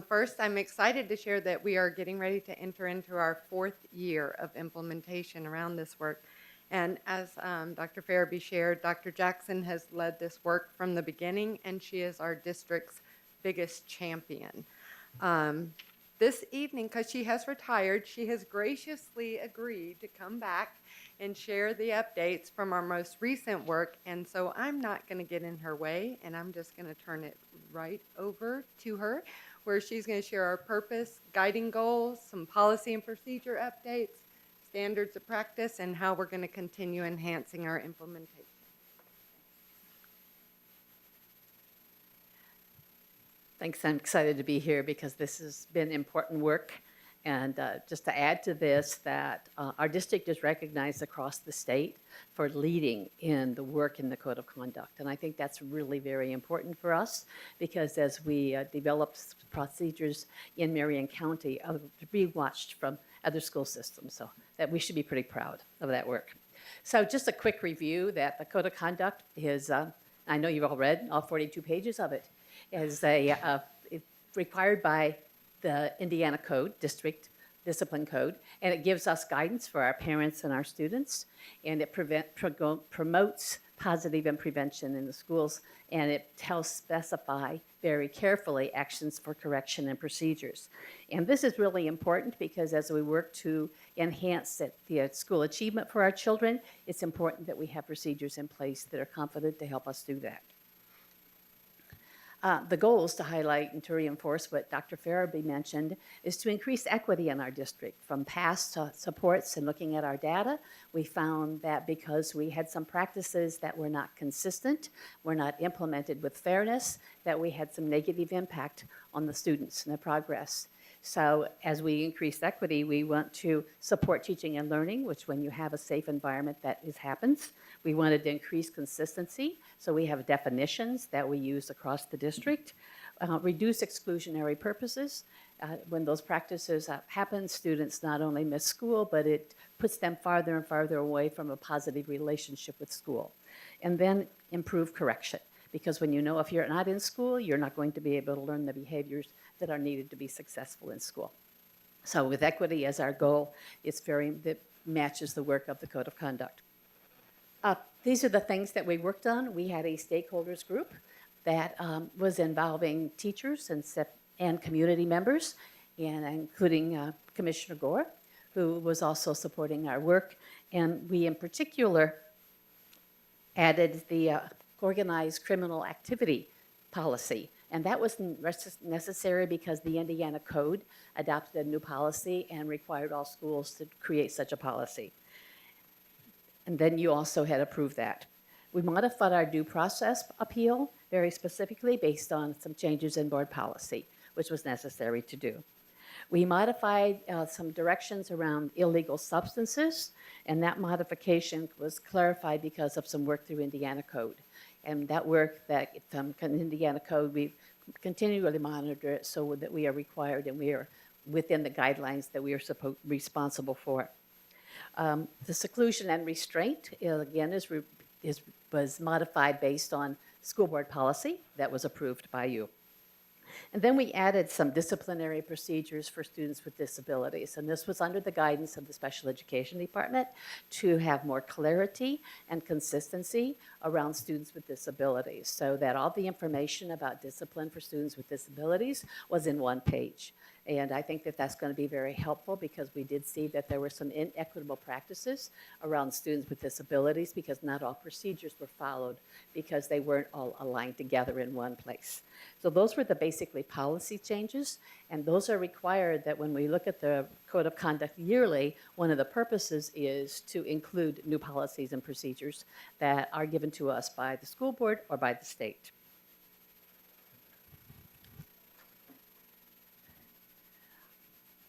First, I'm excited to share that we are getting ready to enter into our 4th year of implementation around this work. And as Dr. Farabee shared, Dr. Jackson has led this work from the beginning, and she is our district's biggest champion. This evening, because she has retired, she has graciously agreed to come back and share the updates from our most recent work. And so I'm not going to get in her way, and I'm just going to turn it right over to her, where she's going to share our purpose, guiding goals, some policy and procedure updates, standards of practice, and how we're going to continue enhancing our implementation. Thanks. I'm excited to be here because this has been important work. And just to add to this, that our district is recognized across the state for leading in the work in the Code of Conduct. And I think that's really very important for us because as we develop procedures in Marion County, to be watched from other school systems. So that we should be pretty proud of that work. So just a quick review that the Code of Conduct is, I know you've all read all 42 pages of it, is required by the Indiana Code, District Discipline Code, and it gives us guidance for our parents and our students, and it promotes positive and prevention in the schools, and it helps specify very carefully actions for correction and procedures. And this is really important because as we work to enhance the school achievement for our children, it's important that we have procedures in place that are competent to help us do that. The goals to highlight and to reinforce what Dr. Farabee mentioned is to increase equity in our district. From past supports and looking at our data, we found that because we had some practices that were not consistent, were not implemented with fairness, that we had some negative impact on the students and their progress. So as we increase equity, we want to support teaching and learning, which when you have a safe environment, that happens. We wanted to increase consistency, so we have definitions that we use across the district. Reduce exclusionary purposes. When those practices happen, students not only miss school, but it puts them farther and farther away from a positive relationship with school. And then improve correction, because when you know if you're not in school, you're not going to be able to learn the behaviors that are needed to be successful in school. So with equity as our goal, that matches the work of the Code of Conduct. These are the things that we worked on. We had a stakeholders group that was involving teachers and community members, and including Commissioner Gore, who was also supporting our work. And we, in particular, added the organized criminal activity policy. And that was necessary because the Indiana Code adopted a new policy and required all schools to create such a policy. And then you also had approved that. We modified our due process appeal very specifically based on some changes in board policy, which was necessary to do. We modified some directions around illegal substances, and that modification was clarified because of some work through Indiana Code. And that work that Indiana Code, we continually monitor it so that we are required and we are within the guidelines that we are responsible for. The seclusion and restraint, again, was modified based on school board policy that was approved by you. And then we added some disciplinary procedures for students with disabilities. And this was under the guidance of the Special Education Department to have more clarity and consistency around students with disabilities so that all the information about discipline for students with disabilities was in one page. And I think that that's going to be very helpful because we did see that there were some inequitable practices around students with disabilities because not all procedures were followed because they weren't all aligned together in one place. So those were the basically policy changes, and those are required that when we look at the Code of Conduct yearly, one of the purposes is to include new policies and procedures that are given to us by the school board or by the state.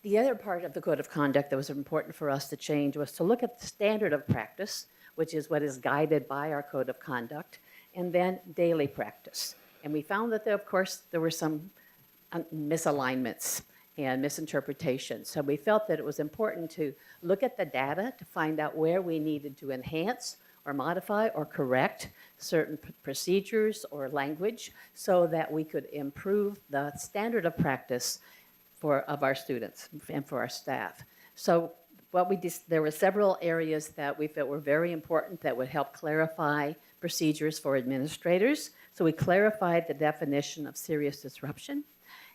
The other part of the Code of Conduct that was important for us to change was to look at the standard of practice, which is what is guided by our Code of Conduct, and then daily practice. And we found that, of course, there were some misalignments and misinterpretations. So we felt that it was important to look at the data to find out where we needed to enhance or modify or correct certain procedures or language so that we could improve the standard of practice of our students and for our staff. So there were several areas that we felt were very important that would help clarify procedures for administrators. So we clarified the definition of serious disruption.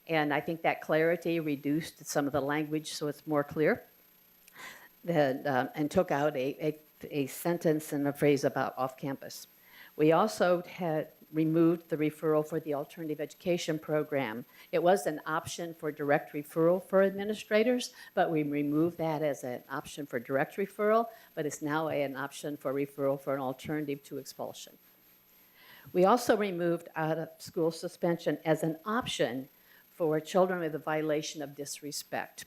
And I think that clarity reduced some of the language so it's more clear. And took out a sentence and a phrase about off-campus. We also had removed the referral for the alternative education program. It was an option for direct referral for administrators, but we removed that as an option for direct referral, but it's now an option for referral for an alternative to expulsion. We also removed out-of-school suspension as an option for children with a violation of disrespect.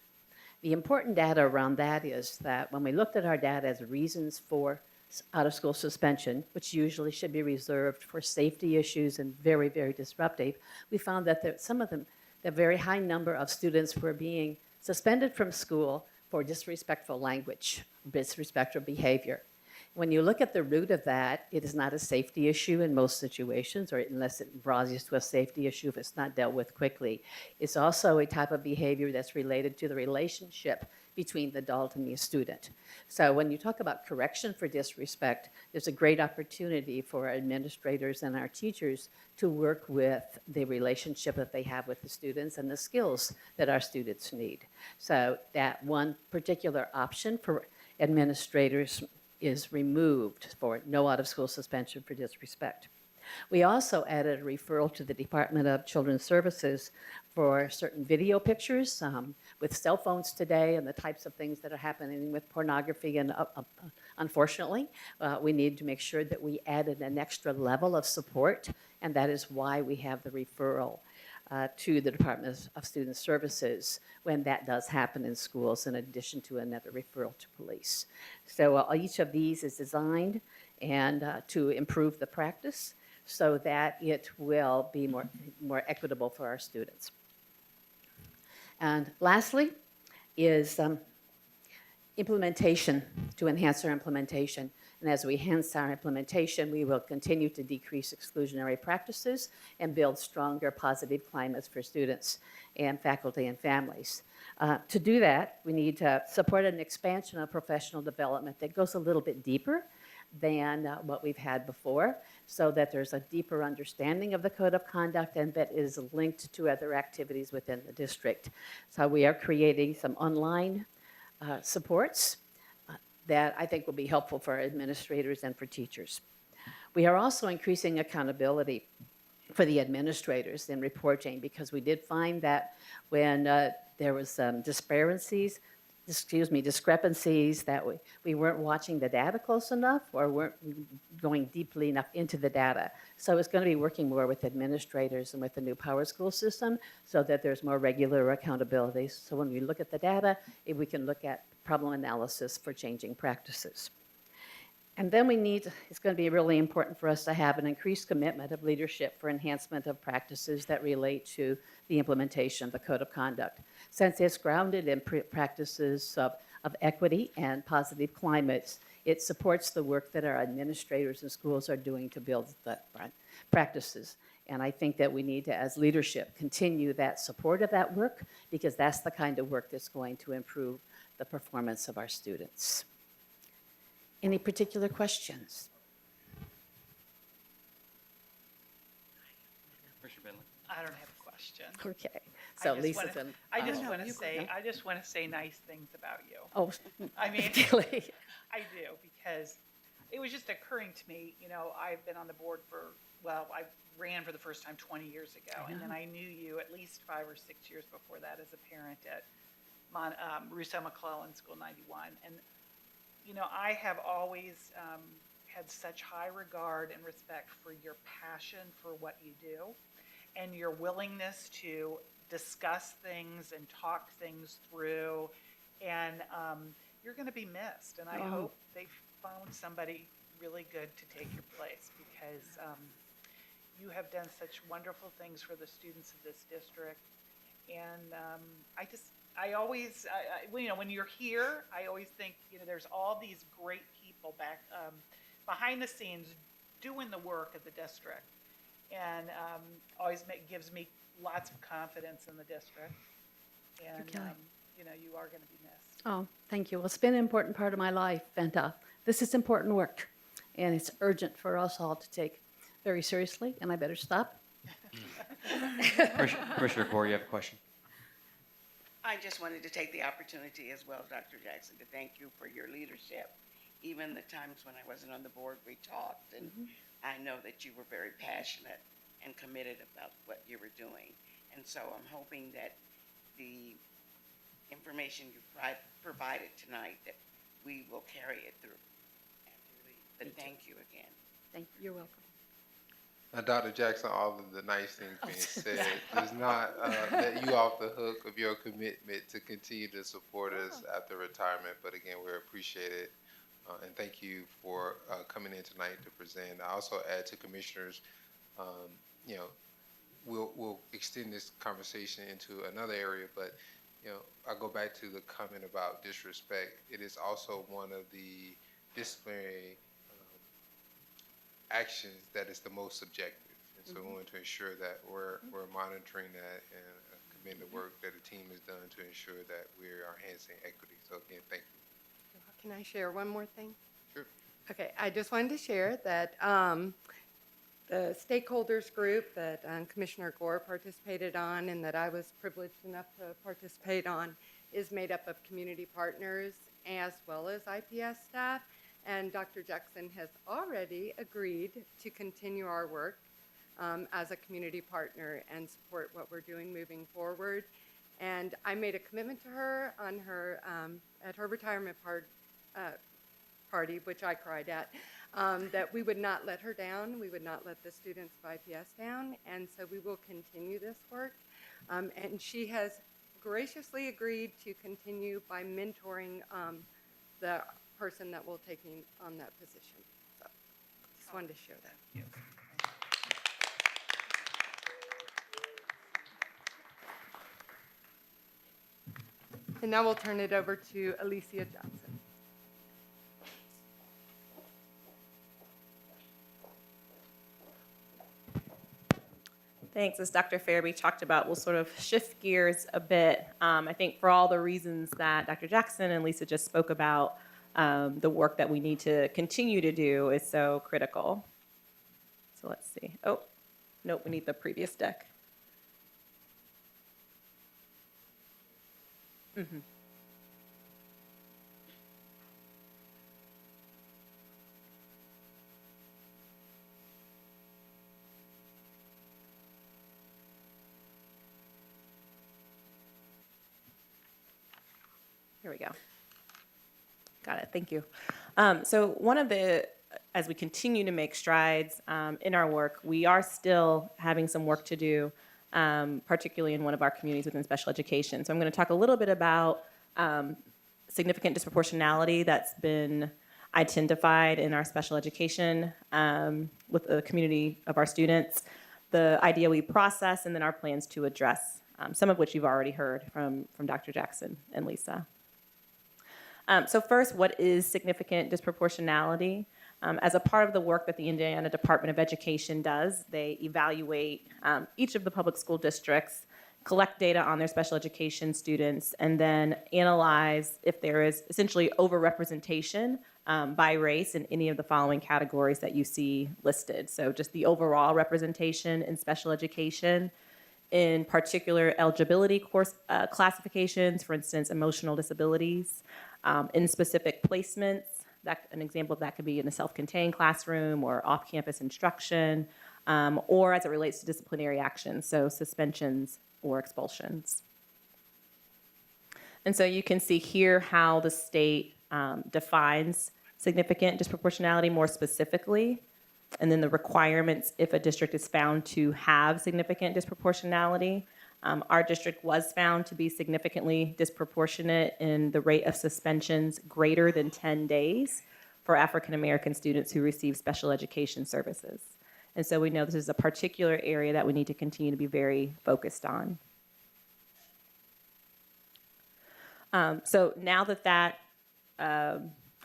The important data around that is that when we looked at our data as reasons for out-of-school suspension, which usually should be reserved for safety issues and very, very disruptive, we found that some of them, the very high number of students were being suspended from school for disrespectful language, disrespectful behavior. When you look at the root of that, it is not a safety issue in most situations, or unless it rises to a safety issue if it's not dealt with quickly. It's also a type of behavior that's related to the relationship between the adult and the student. So when you talk about correction for disrespect, there's a great opportunity for our administrators and our teachers to work with the relationship that they have with the students and the skills that our students need. So that one particular option for administrators is removed for no out-of-school suspension for disrespect. We also added a referral to the Department of Children's Services for certain video pictures. With cell phones today and the types of things that are happening with pornography, and unfortunately, we need to make sure that we added an extra level of support, and that is why we have the referral to the Department of Student Services when that does happen in schools, in addition to another referral to police. So each of these is designed and to improve the practice so that it will be more equitable for our students. And lastly is implementation, to enhance our implementation. And as we enhance our implementation, we will continue to decrease exclusionary practices and build stronger positive climates for students and faculty and families. To do that, we need to support an expansion of professional development that goes a little bit deeper than what we've had before, so that there's a deeper understanding of the code of conduct and that is linked to other activities within the district. So we are creating some online supports that I think will be helpful for our administrators and for teachers. We are also increasing accountability for the administrators in reporting, because we did find that when there was discrepancies, that we weren't watching the data close enough or weren't going deeply enough into the data. So it's going to be working more with administrators and with the new Power School system so that there's more regular accountability. So when we look at the data, we can look at problem analysis for changing practices. And then it's going to be really important for us to have an increased commitment of leadership for enhancement of practices that relate to the implementation of the Code of Conduct. Since it's grounded in practices of equity and positive climates, it supports the work that our administrators and schools are doing to build the practices. And I think that we need to, as leadership, continue that support of that work, because that's the kind of work that's going to improve the performance of our students. Any particular questions? Commissioner Bentley. I don't have a question. Okay, so I just Lisa's wanna- in. I just no, want to you say, go. I just want to say nice things about you. Oh, I mean, really? I do, because it was just occurring to me, I've been on the board I ran for the first time 20 years ago, and then I knew you at least 5 or 6 years before that as a parent at Rousseau McClellan School 91. And, I have always had such high regard and respect for your passion for what you do and your willingness to discuss things and talk things through. And you're going to be missed. And I hope they found somebody really good to take your place, because you have done such wonderful things for the students of this district. And when you're here, I always think, there's all these great people back behind the scenes doing the work of the district. And always gives me lots of confidence in the district. And, you are going to be missed. Oh, thank you. Well, it's been an important part of my life, and this is important work, and it's urgent for us all to take very seriously, and I better stop. Commissioner Gore, you have a question? I just wanted to take the opportunity as well, Dr. Jackson, to thank you for your leadership. Even the times when I wasn't on the board, we talked, and I know that you were very passionate and committed about what you were doing. And so I'm hoping that the information you provided tonight, that we will carry it through after you leave. But thank you again. Thank you. You're welcome. Now, Dr. Jackson, all of the nice things being said does not let you off the hook of your commitment to continue to support us after retirement. But again, we appreciate it. And thank you for coming in tonight to present. I also add to commissioners, you know, we'll extend this conversation into another area, but you know, I go back to the comment about disrespect. It is also one of the disciplinary actions that is the most subjective. And so we want to ensure that we're monitoring that and commend the work that the team has done to ensure that we are enhancing equity. So again, thank you. Can I share one more thing? Sure. Okay, I just wanted to share that the stakeholders group that Commissioner Gore participated on and that I was privileged enough to participate on is made up of community partners as well as IPS staff. And Dr. Jackson has already agreed to continue our work as a community partner and support what we're doing moving forward. And I made a commitment to her on her at her retirement party, which I cried at, that we would not let her down. We would not let the students of IPS down. And so we will continue this work. And she has graciously agreed to continue by mentoring the person that will take on that position. So just wanted to share that. And now we'll turn it over to Alicia Johnson. Thanks. As Dr. Farabee talked about, we'll sort of shift gears a bit. I think for all the reasons that Dr. Jackson and Lisa just spoke about, the work that we need to continue to do is so critical. So let's see. Oh, nope, we need the previous deck. Mm-hmm. Here we go. Got it. Thank you. So one of the, as we continue to make strides in our work, we are still having some work to do, particularly in one of our communities within special education. So I'm going to talk a little bit about significant disproportionality that's been identified in our special education with the community of our students, the idea we process, and then our plans to address, some of which you've already heard from Dr. Jackson and Lisa. So first, what is significant disproportionality? As a part of the work that the Indiana Department of Education does, they evaluate each of the public school districts, collect data on their special education students, and then analyze if there is essentially overrepresentation by race in any of the following categories that you see listed. So just the overall representation in special education, in particular eligibility course classifications, for instance, emotional disabilities, in specific placements. An example of that could be in a self-contained classroom or off-campus instruction, or as it relates to disciplinary actions, so suspensions or expulsions. And so you can see here how the state defines significant disproportionality more specifically, and then the requirements if a district is found to have significant disproportionality. Our district was found to be significantly disproportionate in the rate of suspensions greater than 10 days for African American students who receive special education services. And so we know this is a particular area that we need to continue to be very focused on. So now that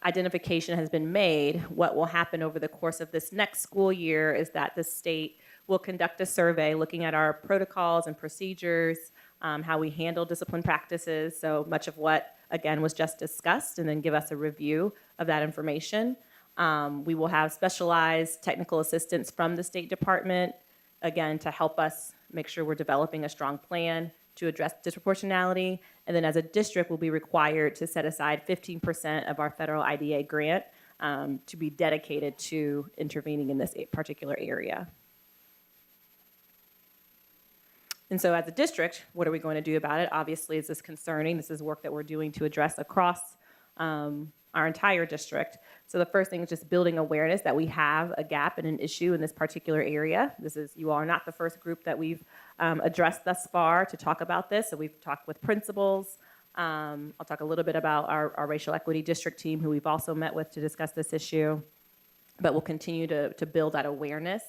identification has been made, what will happen over the course of this next school year is that the state will conduct a survey looking at our protocols and procedures, how we handle discipline practices, so much of what, again, was just discussed, and then give us a review of that information. We will have specialized technical assistance from the State Department, again, to help us make sure we're developing a strong plan to address disproportionality. And then as a district, we'll be required to set aside 15% of our federal IDA grant to be dedicated to intervening in this particular area. And so as a district, what are we going to do about it? Obviously, this is concerning. This is work that we're doing to address across our entire district. So the first thing is just building awareness that we have a gap and an issue in this particular area. You all are not the first group that we've addressed thus far to talk about this. So we've talked with principals. I'll talk a little bit about our racial equity district team, who we've also met with to discuss this issue. But we'll continue to build that awareness.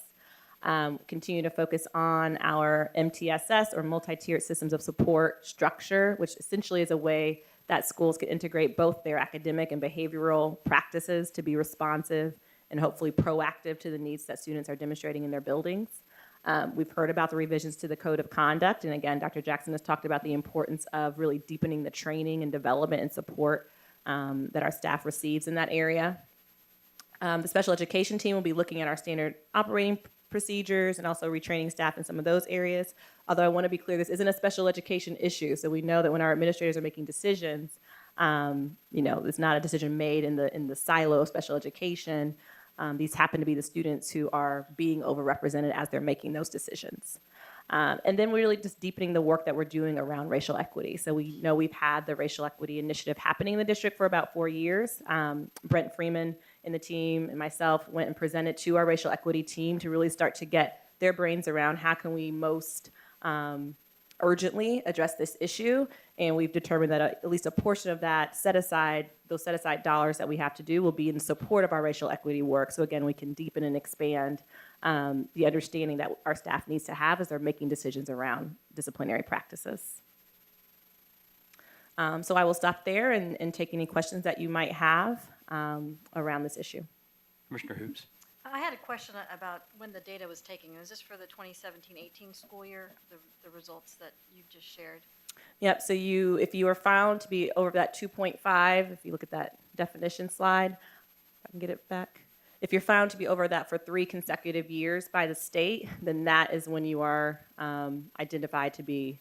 Continue to focus on our MTSS, or multi-tiered systems of support structure, which essentially is a way that schools can integrate both their academic and behavioral practices to be responsive and hopefully proactive to the needs that students are demonstrating in their buildings. We've heard about the revisions to the Code of Conduct, and again, Dr. Jackson has talked about the importance of really deepening the training and development and support that our staff receives in that area. The special education team will be looking at our standard operating procedures and also retraining staff in some of those areas. Although I want to be clear, this isn't a special education issue. So we know that when our administrators are making decisions, it's not a decision made in the silo of special education. These happen to be the students who are being overrepresented as they're making those decisions. And then we're really just deepening the work that we're doing around racial equity. So we know we've had the racial equity initiative happening in the district for about 4 years. Brent Freeman and the team and myself went and presented to our racial equity team to really start to get their brains around how can we most urgently address this issue. And we've determined that at least a portion of that those set aside dollars that we have to do will be in support of our racial equity work. So again, we can deepen and expand the understanding that our staff needs to have as they're making decisions around disciplinary practices. So I will stop there and take any questions that you might have around this issue. Commissioner Hoops. I had a question about when the data was taken. Is this for the 2017-18 school year, the results that you just shared? Yep, so if you are found to be over that 2.5, if you look at that definition slide, if I can get it back. If you're found to be over that for 3 consecutive years by the state, then that is when you are identified to be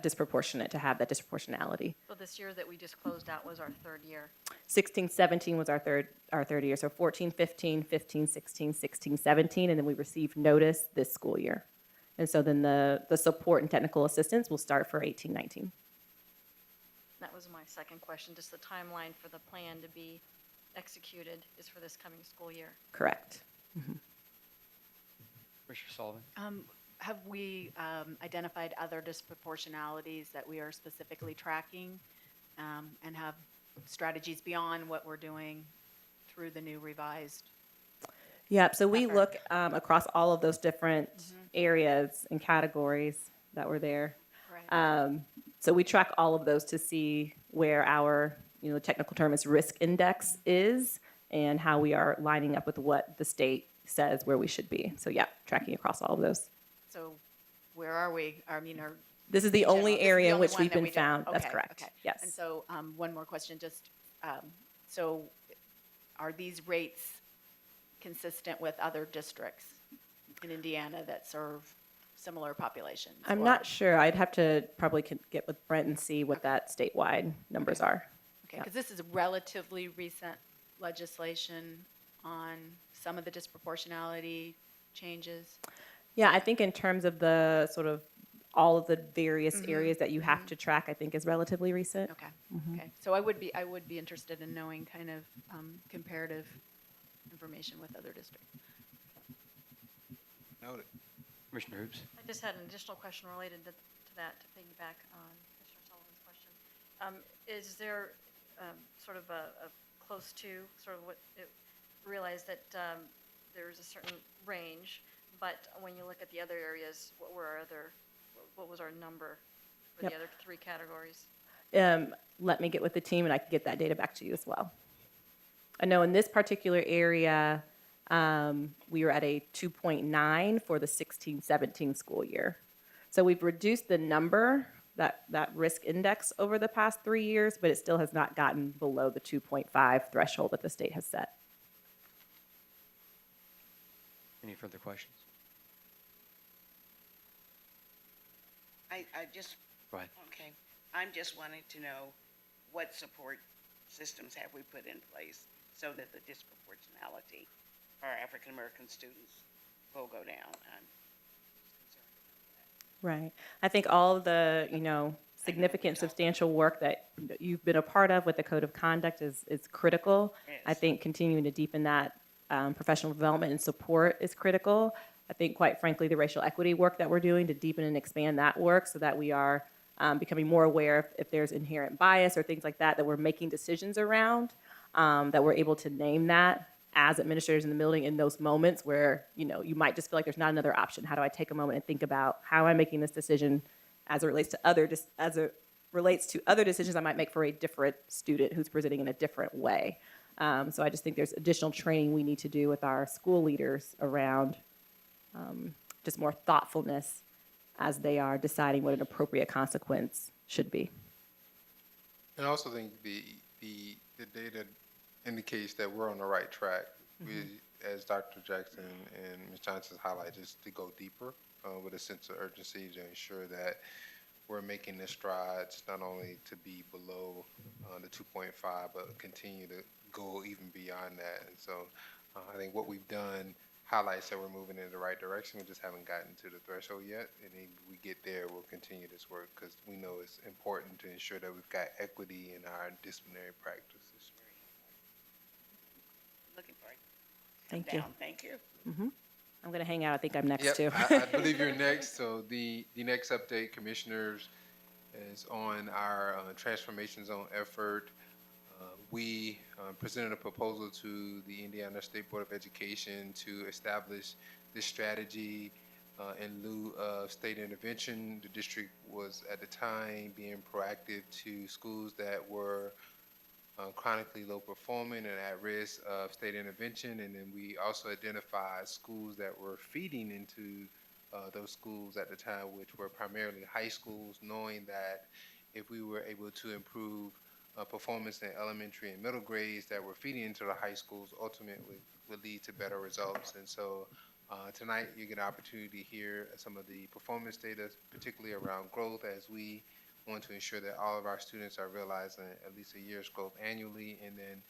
disproportionate, to have that disproportionality. So this year that we just closed out was our 3rd year. 16-17 was our third year. So 14-15, 15-16, 16-17, and then we received notice this school year. And so then the support and technical assistance will start for 18-19. That was my second question. Just the timeline for the plan to be executed is for this coming school year. Correct. Mm-hmm. Commissioner Sullivan. Have we identified other disproportionalities that we are specifically tracking and have strategies beyond what we're doing through the new revised? Yep, so we look across all of those different areas and categories that were there. Right. So we track all of those to see where our, the technical term is risk index is and how we are lining up with what the state says where we should be. So yeah, tracking across all of those. So where are we? This is the only area in which we've been found. That's Okay, correct. okay. Yes. And so one more question, so are these rates consistent with other districts in Indiana that serve similar populations? I'm or- not sure. I'd have to probably get with Brent and see what that statewide numbers are. Okay, because this is relatively recent legislation on some of the disproportionality changes. Yeah, I think in terms of the sort of all of the various areas that you have to track, I think is relatively recent. Okay, okay. So I would be interested in knowing kind of comparative information with other districts. Noted. Commissioner Hoops. I just had an additional question related to that, to piggyback on Commissioner Sullivan's question. Is there sort of a close to sort of what it realized that there's a certain range, but when you look at the other areas, what was our number for Yep. the other 3 categories? Let me get with the team and I can get that data back to you as well. I know in this particular area, we were at a 2.9 for the 16-17 school year. So we've reduced the number, that risk index over the past 3 years, but it still has not gotten below the 2.5 threshold that the state has set. Any further questions? I just, Go ahead. okay, I'm just wanting to know what support systems have we put in place so that the disproportionality for our African-American students will go down. I'm concerned about that. Right. I think all of the, significant, substantial work that you've been a part of with the Code of Conduct is critical. I think continuing to deepen that professional development and support is critical. I think, quite frankly, the racial equity work that we're doing to deepen and expand that work so that we are becoming more aware if there's inherent bias or things like that, that we're making decisions around, that we're able to name that as administrators in the building in those moments where, you might just feel like there's not another option. How do I take a moment and think about how I'm making this decision as it relates to other decisions I might make for a different student who's presenting in a different way. So I just think there's additional training we need to do with our school leaders around just more thoughtfulness as they are deciding what an appropriate consequence should be. And I also think the data indicates that we're on the right track. We, as Dr. Jackson and Ms. Johnson highlighted, is to go deeper with a sense of urgency to ensure that we're making the strides not only to be below the 2.5, but continue to go even beyond that. And so I think what we've done highlights that we're moving in the right direction. We just haven't gotten to the threshold yet. And if we get there, we'll continue this work because we know it's important to ensure that we've got equity in our disciplinary practices. Looking for it. Thank you. Thank you. I'm going to hang out. I think I'm next Yep, too. I believe you're next. So the next update, commissioners, is on our transformation zone effort. We presented a proposal to the Indiana State Board of Education to establish this strategy in lieu of state intervention. The district was at the time being proactive to schools that were chronically low performing and at risk of state intervention. And then we also identified schools that were feeding into those schools at the time, which were primarily high schools, knowing that if we were able to improve performance in elementary and middle grades that were feeding into the high schools, ultimately would lead to better results. And so tonight you get an opportunity to hear some of the performance data, particularly around growth, as we want to ensure that all of our students are realizing at least a year's growth annually, and then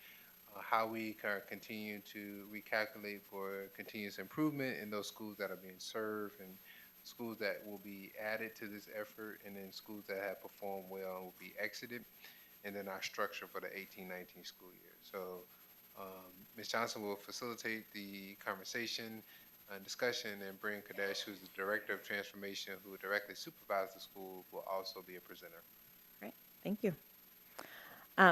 how we can continue to recalculate for continuous improvement in those schools that are being served and schools that will be added to this effort, and then schools that have performed well and will be exited, and then our structure for the 18-19 school year. So Ms. Johnson will facilitate the conversation and discussion, and Brian Kadesh, who's the Director of Transformation, who will directly supervise the school, will also be a presenter. Great, thank you.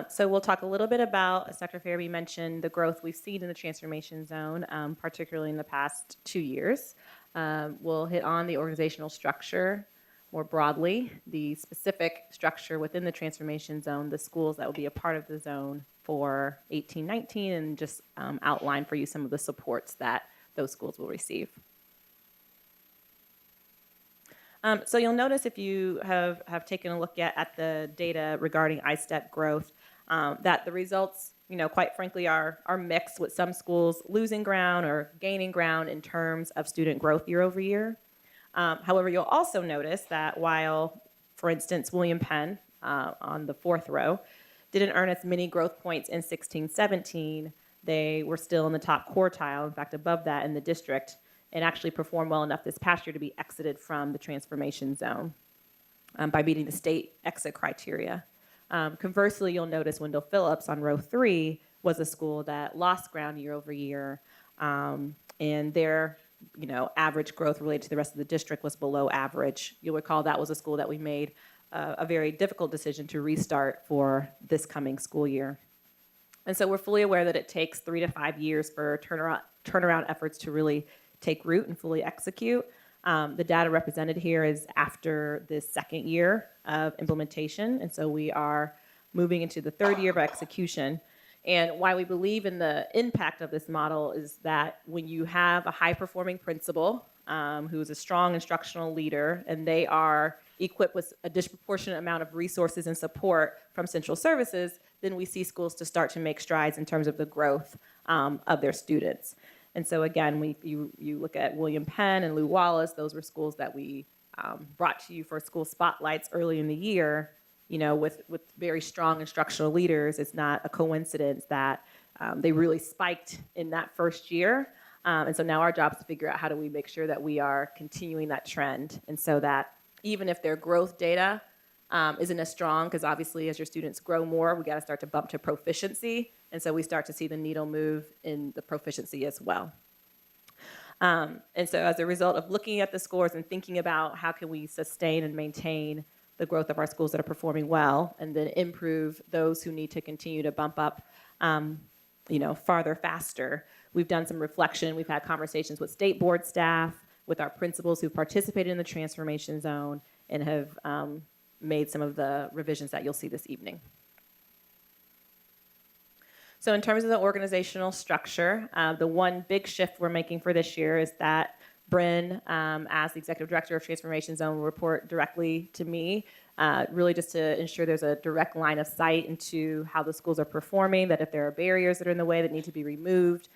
So we'll talk a little bit about, as Dr. Farabee mentioned, the growth we've seen in the transformation zone, particularly in the past 2 years. We'll hit on the organizational structure more broadly, the specific structure within the transformation zone, the schools that will be a part of the zone for 18-19, and just outline for you some of the supports that those schools will receive. So you'll notice if you have taken a look at the data regarding ISTEP growth, that the results, quite frankly, are mixed, with some schools losing ground or gaining ground in terms of student growth year over year. However, you'll also notice that while, for instance, William Penn on the 4th row didn't earn as many growth points in 16-17, they were still in the top quartile, in fact, above that in the district, and actually performed well enough this past year to be exited from the transformation zone by meeting the state exit criteria. Conversely, you'll notice Wendell Phillips on row 3 was a school that lost ground year over year, and their average growth related to the rest of the district was below average. You'll recall that was a school that we made a very difficult decision to restart for this coming school year. And so we're fully aware that it takes 3 to 5 years for turnaround efforts to really take root and fully execute. The data represented here is after the 2nd year of implementation, and so we are moving into the 3rd year of execution. And why we believe in the impact of this model is that when you have a high-performing principal who is a strong instructional leader, and they are equipped with a disproportionate amount of resources and support from central services, then we see schools to start to make strides in terms of the growth of their students. And so again, you look at William Penn and Lew Wallace, those were schools that we brought to you for school spotlights early in the year. With very strong instructional leaders, it's not a coincidence that they really spiked in that first year. And so now our job is to figure out how do we make sure that we are continuing that trend, and so that even if their growth data isn't as strong because obviously as your students grow more, we got to start to bump to proficiency. And so we start to see the needle move in the proficiency as well. And so as a result of looking at the scores and thinking about how can we sustain and maintain the growth of our schools that are performing well, and then improve those who need to continue to bump up, farther, faster. We've done some reflection. We've had conversations with state board staff, with our principals who've participated in the transformation zone, and have made some of the revisions that you'll see this evening. So in terms of the organizational structure, the one big shift we're making for this year is that Bryn, as the Executive Director of Transformation Zone, will report directly to me, really just to ensure there's a direct line of sight into how the schools are performing, that if there are barriers that are in the way that need to be removed,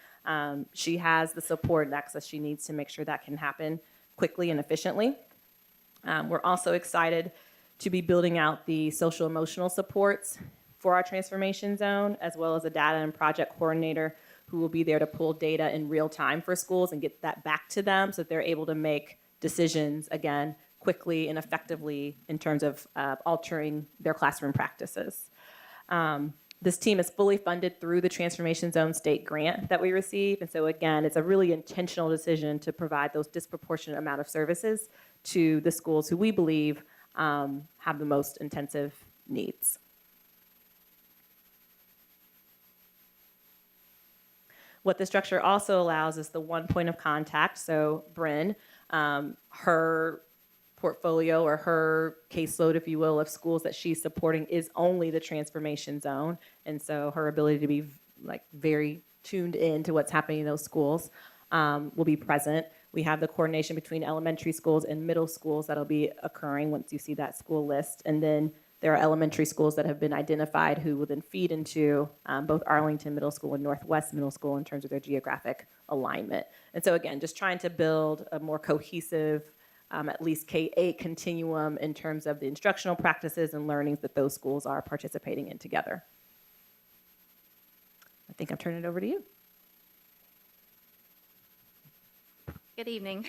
she has the support and access she needs to make sure that can happen quickly and efficiently. We're also excited to be building out the social emotional supports for our transformation zone, as well as a data and project coordinator who will be there to pull data in real time for schools and get that back to them so that they're able to make decisions, again, quickly and effectively in terms of altering their classroom practices. This team is fully funded through the Transformation Zone state grant that we receive. And so again, it's a really intentional decision to provide those disproportionate amount of services to the schools who we believe have the most intensive needs. What the structure also allows is the one point of contact. So Bryn, her portfolio or her caseload, if you will, of schools that she's supporting is only the transformation zone. And so her ability to be very tuned in to what's happening in those schools will be present. We have the coordination between elementary schools and middle schools that'll be occurring once you see that school list. And then there are elementary schools that have been identified who will then feed into both Arlington Middle School and Northwest Middle School in terms of their geographic alignment. And so again, just trying to build a more cohesive, at least K-8 continuum in terms of the instructional practices and learnings that those schools are participating in together. I think I'm turning it over to you. Good evening.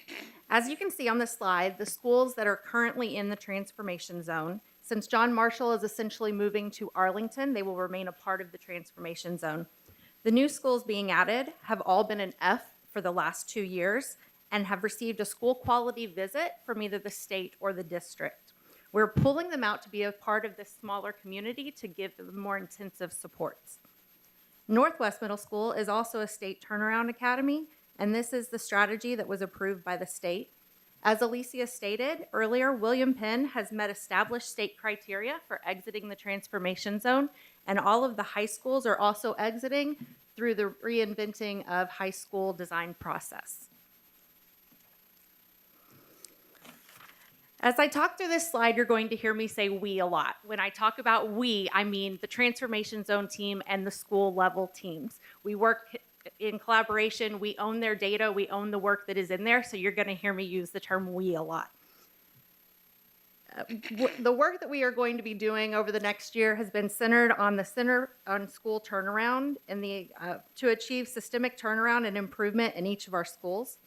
As you can see on the slide, the schools that are currently in the transformation zone, since John Marshall is essentially moving to Arlington, they will remain a part of the transformation zone. The new schools being added have all been an F for the last 2 years and have received a school quality visit from either the state or the district. We're pulling them out to be a part of this smaller community to give them more intensive supports. Northwest Middle School is also a state turnaround academy, and this is the strategy that was approved by the state. As Alicia stated earlier, William Penn has met established state criteria for exiting the transformation zone, and all of the high schools are also exiting through the reinventing of high school design process. As I talk through this slide, you're going to hear me say we a lot. When I talk about we, I mean the transformation zone team and the school level teams. We work in collaboration, we own their data, we own the work that is in there, so you're going to hear me use the term we a lot. The work that we are going to be doing over the next year has been centered on the Center on School Turnaround and to achieve systemic turnaround and improvement in each of our schools.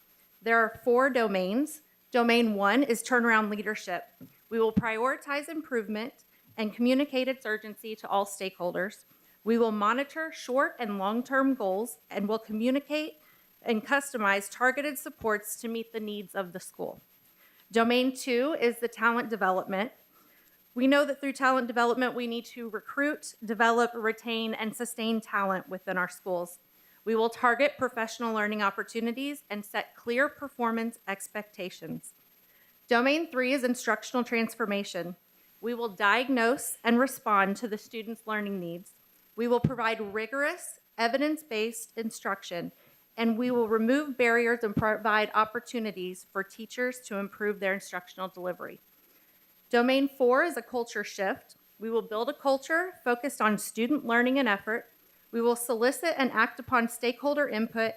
There are 4 domains. Domain 1 is turnaround leadership. We will prioritize improvement and communicate its urgency to all stakeholders. We will monitor short and long-term goals and will communicate and customize targeted supports to meet the needs of the school. Domain 2 is the talent development. We know that through talent development, we need to recruit, develop, retain, and sustain talent within our schools. We will target professional learning opportunities and set clear performance expectations. Domain 3 is instructional transformation. We will diagnose and respond to the students' learning needs. We will provide rigorous, evidence-based instruction, and we will remove barriers and provide opportunities for teachers to improve their instructional delivery. Domain 4 is a culture shift. We will build a culture focused on student learning and effort. We will solicit and act upon stakeholder input,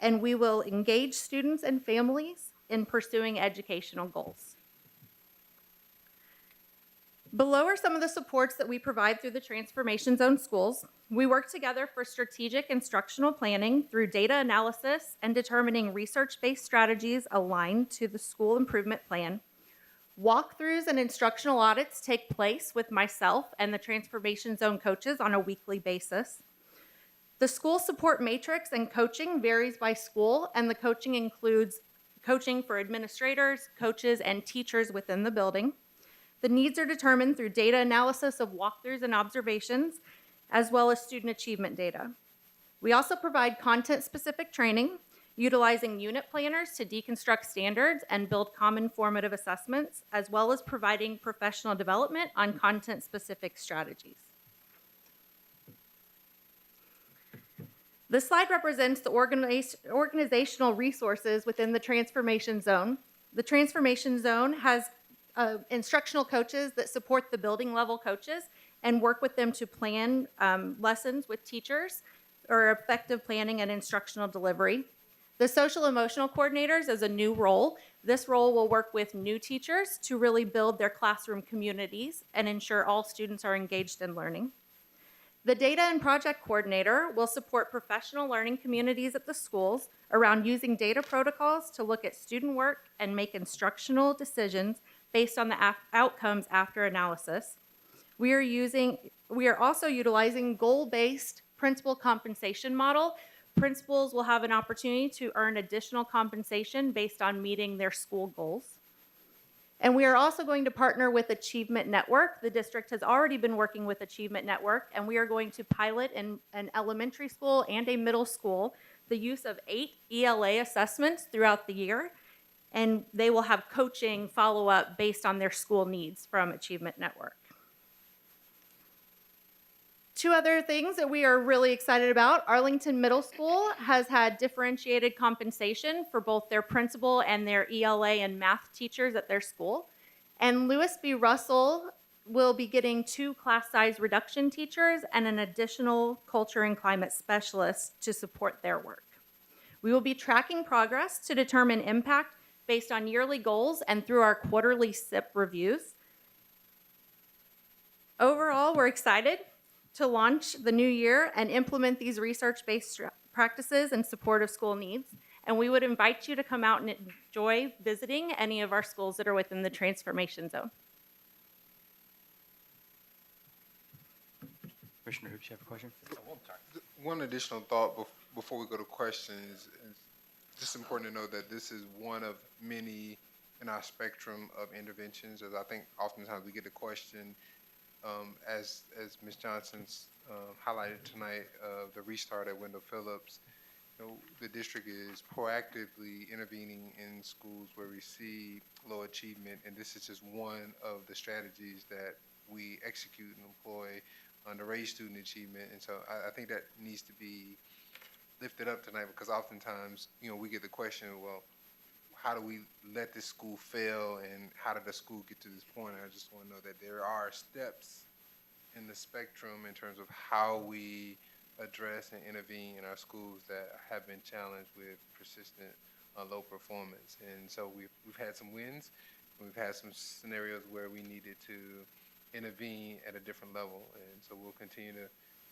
and we will engage students and families in pursuing educational goals. Below are some of the supports that we provide through the Transformation Zone schools. We work together for strategic instructional planning through data analysis and determining research-based strategies aligned to the school improvement plan. Walkthroughs and instructional audits take place with myself and the Transformation Zone coaches on a weekly basis. The school support matrix and coaching varies by school, and the coaching includes coaching for administrators, coaches, and teachers within the building. The needs are determined through data analysis of walkthroughs and observations, as well as student achievement data. We also provide content-specific training, utilizing unit planners to deconstruct standards and build common formative assessments, as well as providing professional development on content-specific strategies. This slide represents the organizational resources within the Transformation Zone. The Transformation Zone has instructional coaches that support the building level coaches and work with them to plan lessons with teachers or effective planning and instructional delivery. The social emotional coordinators is a new role. This role will work with new teachers to really build their classroom communities and ensure all students are engaged in learning. The data and project coordinator will support professional learning communities at the schools around using data protocols to look at student work and make instructional decisions based on the outcomes after analysis. We are also utilizing goal-based principal compensation model. Principals will have an opportunity to earn additional compensation based on meeting their school goals. And we are also going to partner with Achievement Network. The district has already been working with Achievement Network, and we are going to pilot in an elementary school and a middle school the use of 8 ELA assessments throughout the year, and they will have coaching follow-up based on their school needs from Achievement Network. Two other things that we are really excited about. Arlington Middle School has had differentiated compensation for both their principal and their ELA and math teachers at their school. And Lewis B. Russell will be getting 2 class size reduction teachers and an additional culture and climate specialist to support their work. We will be tracking progress to determine impact based on yearly goals and through our quarterly SIP reviews. Overall, we're excited to launch the new year and implement these research-based practices in support of school needs. And we would invite you to come out and enjoy visiting any of our schools that are within the Transformation Zone. Commissioner Hoops, you have a question? One additional thought before we go to questions is just important to know that this is one of many in our spectrum of interventions. As I think oftentimes we get the question, as Ms. Johnson's highlighted tonight, the restart at Wendell Phillips, the district is proactively intervening in schools where we see low achievement, and this is just one of the strategies that we execute and employ to raise student achievement. And so I think that needs to be lifted up tonight, because oftentimes, we get the question, well, how do we let this school fail, and how did the school get to this point? And I just want to know that there are steps in the spectrum in terms of how we address and intervene in our schools that have been challenged with persistent low performance. And so we've had some wins, and we've had some scenarios where we needed to intervene at a different level. And so we'll continue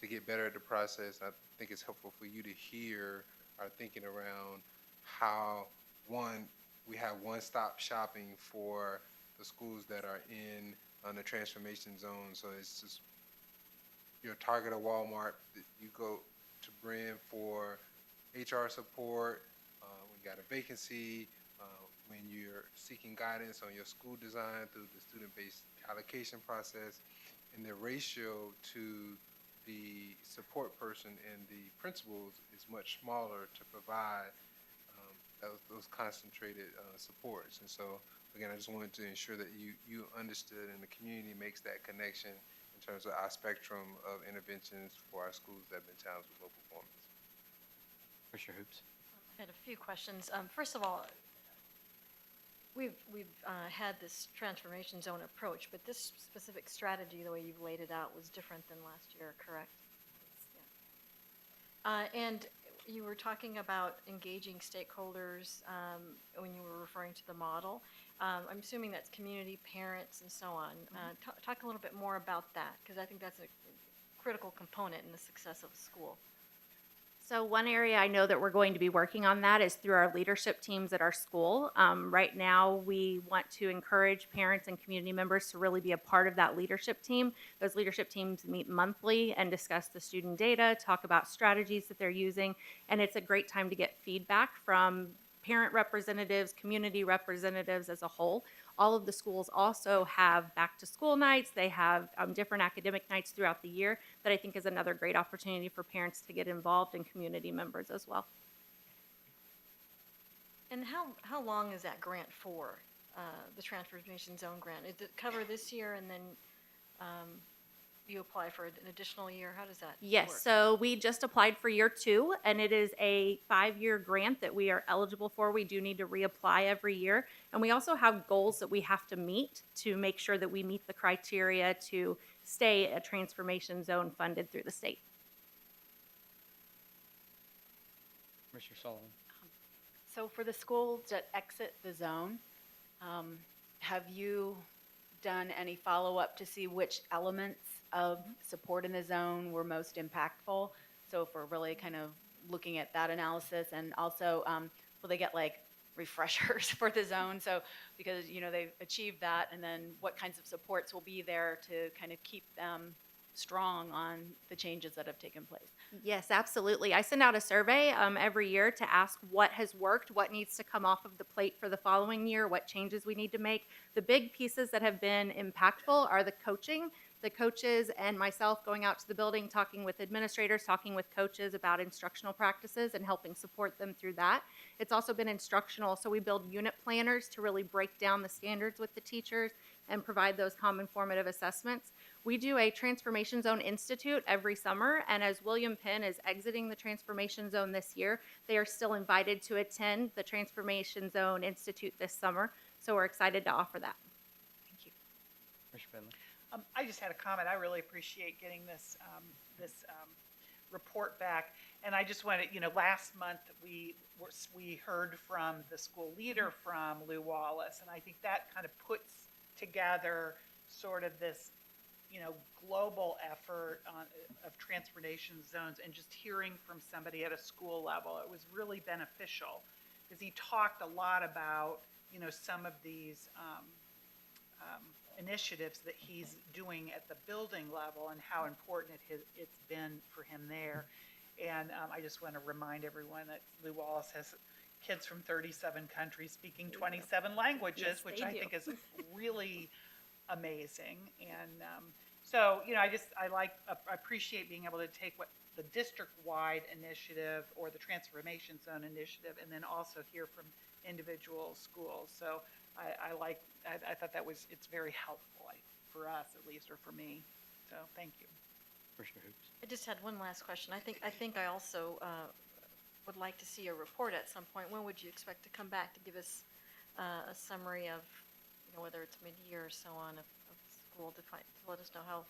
to get better at the process. I think it's helpful for you to hear our thinking around how, one, we have one-stop shopping for the schools that are in the Transformation Zone. So it's just your Target or Walmart that you go to Bryn for HR support, when you got a vacancy, when you're seeking guidance on your school design through the student-based allocation process, and the ratio to the support person and the principals is much smaller to provide those concentrated supports. And so, again, I just wanted to ensure that you understood and the community makes that connection in terms of our spectrum of interventions for our schools that have been challenged with low performance. Commissioner Hoops. I had a few questions. First of all, we've had this Transformation Zone approach, but this specific strategy, the way you've laid it out, was different than last year, correct? Yeah. And you were talking about engaging stakeholders when you were referring to the model. I'm assuming that's community, parents, and so on. Talk a little bit more about that, because I think that's a critical component in the success of a school. So one area I know that we're going to be working on that is through our leadership teams at our school. Right now, we want to encourage parents and community members to really be a part of that leadership team. Those leadership teams meet monthly and discuss the student data, talk about strategies that they're using, and it's a great time to get feedback from parent representatives, community representatives as a whole. All of the schools also have back to school nights. They have different academic nights throughout the year that I think is another great opportunity for parents to get involved and community members as well. And how long is that grant for, the Transformation Zone grant? Is it cover this year and then you apply for an additional year? How does that work? Yes, so we just applied for year 2, and it is a 5-year grant that we are eligible for. We do need to reapply every year, and we also have goals that we have to meet to make sure that we meet the criteria to stay a transformation zone funded through the state. Commissioner Sullivan. So for the schools that exit the zone, have you done any follow-up to see which elements of support in the zone were most impactful? So if we're really kind of looking at that analysis, and also will they get like refreshers for the zone? So because they've achieved that, and then what kinds of supports will be there to kind of keep them strong on the changes that have taken place? Yes, absolutely. I send out a survey every year to ask what has worked, what needs to come off of the plate for the following year, what changes we need to make. The big pieces that have been impactful are the coaching. The coaches and myself going out to the building, talking with administrators, talking with coaches about instructional practices and helping support them through that. It's also been instructional, so we build unit planners to really break down the standards with the teachers and provide those common formative assessments. We do a Transformation Zone Institute every summer, and as William Penn is exiting the Transformation Zone this year, they are still invited to attend the Transformation Zone Institute this summer, so we're excited to offer that. Thank you. Commissioner Finley. I just had a comment. I really appreciate getting this report back, and I just wanted, last month we heard from the school leader from Lew Wallace, and I think that kind of puts together sort of this, global effort of transformation zones, and just hearing from somebody at a school level, it was really beneficial because he talked a lot about, some of these initiatives that he's doing at the building level and how important it's been for him there. And I just want to remind everyone that Lew Wallace has kids from 37 countries speaking 27 languages, Yes, which they I do. think is really amazing. And so, I appreciate being able to take what the district-wide initiative or the Transformation Zone initiative, and then also hear from individual schools. So I thought it's very helpful for us, at least, or for me. So thank you. Commissioner Hoops. I just had one last question. I think I also would like to see a report at some point. When would you expect to come back to give us a summary of, whether it's mid-year or so on, of school to let us know how